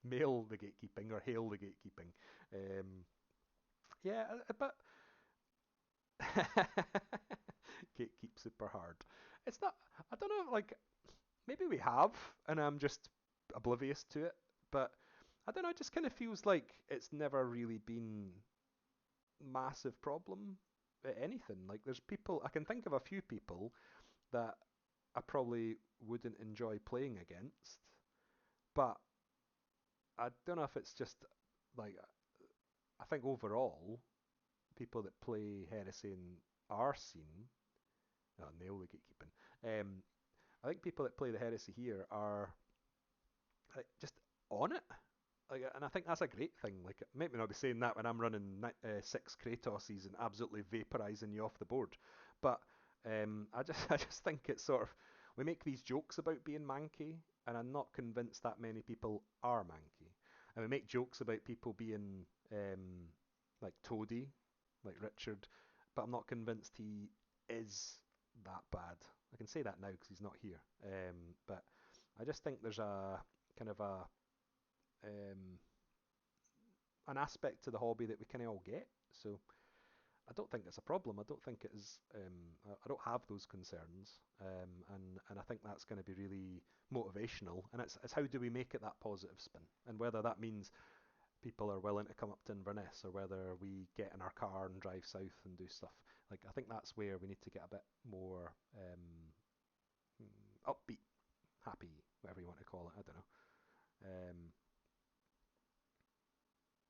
Mail the gatekeeping or hail the gatekeeping. Um, yeah, but gatekeep super hard. It's not. I don't know. Like maybe we have, and I'm just oblivious to it. But I don't know. It just kind of feels like it's never really been massive problem at anything. Like there's people. I can think of a few people that I probably wouldn't enjoy playing against, but I don't know if it's just like I think overall people that play Heresy in our scene, oh, nail the gatekeeping. I think people that play the Heresy here are like, just on it. Like, and I think that's a great thing. Like, maybe not be saying that when I'm running 6 Kratoses and absolutely vaporizing you off the board, but I just think it's sort of we make these jokes about being manky, and I'm not convinced that many people are manky. And we make jokes about people being like Toady, like Richard, but I'm not convinced he is that bad. I can say that now because he's not here. But I just think there's a kind of um, an aspect to the hobby that we kind of all get. So I don't think it's a problem. I don't think it is. I don't have those concerns, and I think that's going to be really motivational. And it's how do we make it that positive spin, and whether that means people are willing to come up to Inverness, or whether we get in our car and drive south and do stuff. Like I think that's where we need to get a bit more upbeat, happy, whatever you want to call it. I don't know. Um,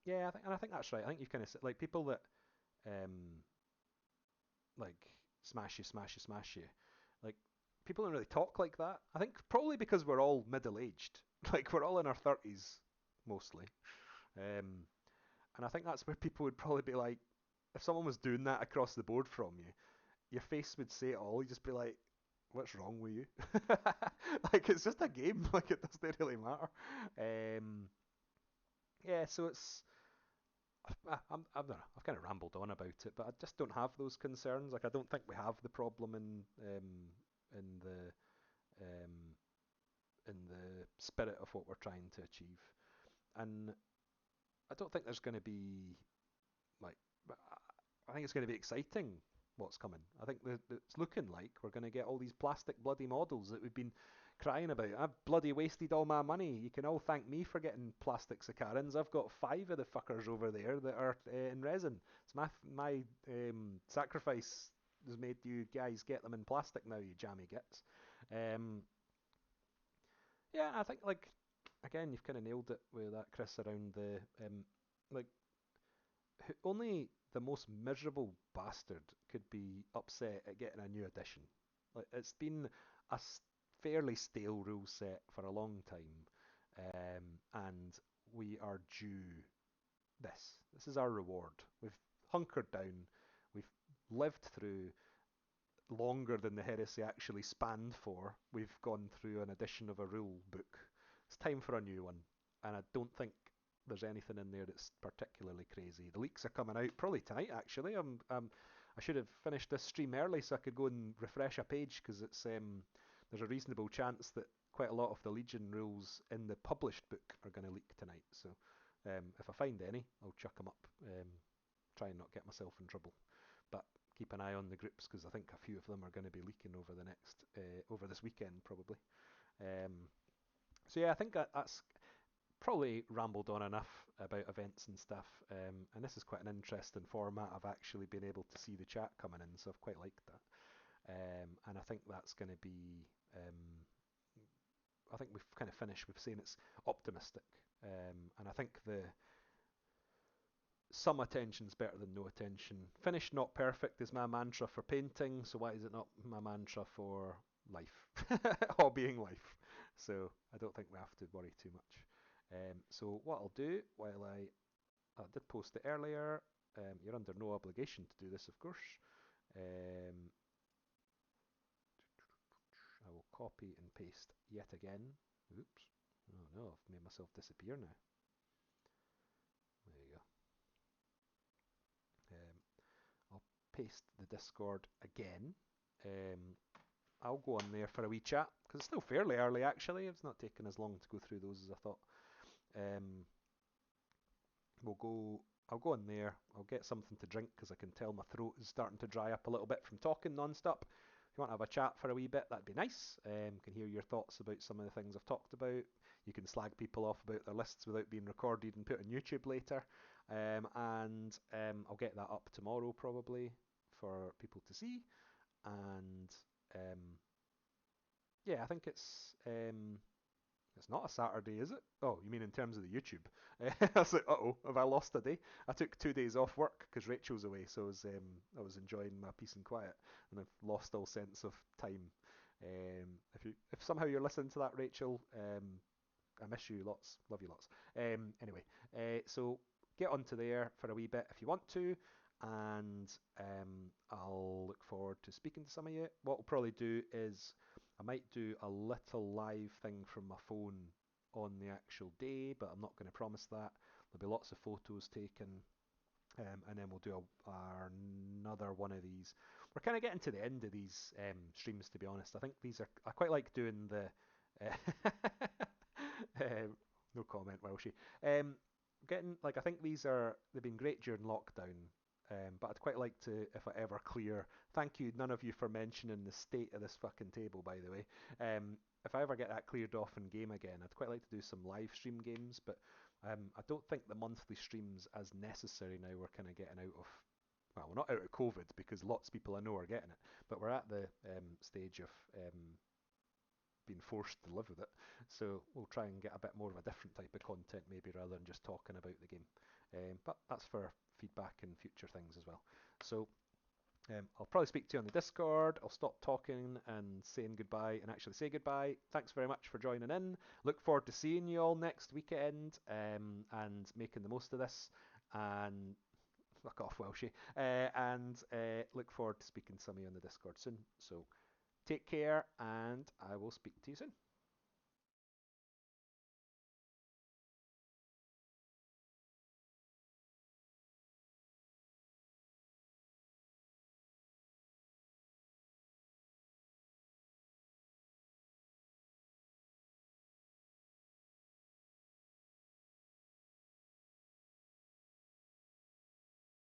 yeah, I think that's right. I think you kind of like people that um, like smash you, smash you. Like people don't really talk like that. I think probably because we're all middle aged. Like we're all in our 30s mostly. Um, and I think that's where people would probably be like, if someone was doing that across the board from you, your face would say it all. You'd just be like, "What's wrong with you?" Like it's just a game. Like it doesn't really matter. Um, yeah, so it's I don't know. I've kind of rambled on about it, but I just don't have those concerns. Like I don't think we have the problem in um, in the spirit of what we're trying to achieve, and I don't think there's going to be like. I think it's going to be exciting what's coming. I think it's looking like we're going to get all these plastic bloody models that we've been crying about. I've bloody wasted all my money. You can all thank me for getting plastic Sakarans. I've got 5 of the fuckers over there that are in resin. It's my sacrifice has made you guys get them in plastic now, you jammy gits. Um, yeah, I think like again you've kind of nailed it with that, Chris, around the like only the most miserable bastard could be upset at getting a new edition. Like it's been a fairly stale rule set for a long time, and we are due this. This is our reward. We've hunkered down. We've lived through longer than the heresy actually spanned for. We've gone through an edition of a rule book. It's time for a new one, and I don't think there's anything in there that's particularly crazy. The leaks are coming out probably tonight. Actually, I should have finished this stream early so I could go and refresh a page because there's a reasonable chance that quite a lot of the Legion rules in the published book are going to leak tonight. So if I find any, I'll chuck them up. Try and not get myself in trouble, but keep an eye on the groups because I think a few of them are going to be leaking over the next over this weekend probably. Um, so yeah, I think that's probably rambled on enough about events and stuff. And this is quite an interesting format. I've actually been able to see the chat coming in, so I've quite liked that. And I think that's going to be. I think we've kind of finished with saying it's optimistic, and I think the some attention's better than no attention. Finished not perfect is my mantra for painting, so why is it not my mantra for life? Hobbying life. So I don't think we have to worry too much. So what I'll do while I did post it earlier, you're under no obligation to do this, of course. Um, I will copy and paste yet again. Oops. Oh no, I've made myself disappear now. There you go. paste the Discord again. I'll go on there for a wee chat because it's still fairly early actually. It's not taken as long to go through those as I thought. Um, we'll go. I'll go in there. I'll get something to drink because I can tell my throat is starting to dry up a little bit from talking non-stop. If you want to have a chat for a wee bit, that'd be nice. Can hear your thoughts about some of the things I've talked about. You can slag people off about their lists without being recorded and put on YouTube later. And I'll get that up tomorrow probably for people to see. And yeah, I think it's not a Saturday, is it? Oh, you mean in terms of the YouTube? I was like, uh-oh, have I lost a day? I took 2 days off work because Rachel's away, so I was enjoying my peace and quiet, and I've lost all sense of time. If somehow you're listening to that, Rachel, I miss you lots, love you lots. Anyway, so get onto there for a wee bit if you want to, and I'll look forward to speaking to some of you. What we'll probably do is I might do a little live thing from my phone on the actual day, but I'm not going to promise that. There'll be lots of photos taken, and then we'll do another one of these. We're kind of getting to the end of these streams, to be honest. I think these are. I quite like doing the. No comment, Welshie. Getting like I think they've been great during lockdown. But I'd quite like to, if I ever clear. Thank you, none of you, for mentioning the state of this fucking table, by the way. If I ever get that cleared off in game again, I'd quite like to do some live stream games, but I don't think the monthly streams as necessary now. We're kind of getting out of, well, we're not out of COVID because lots of people I know are getting it, but we're at the stage of being forced to live with it. So we'll try and get a bit more of a different type of content maybe rather than just talking about the game. But that's for feedback and future things as well. So I'll probably speak to you on the Discord. I'll stop talking and saying goodbye and actually say goodbye. Thanks very much for joining in. Look forward to seeing you all next weekend and making the most of this. And fuck off, Welshie. And look forward to speaking to some of you on the Discord soon. So take care, and I will speak to you soon.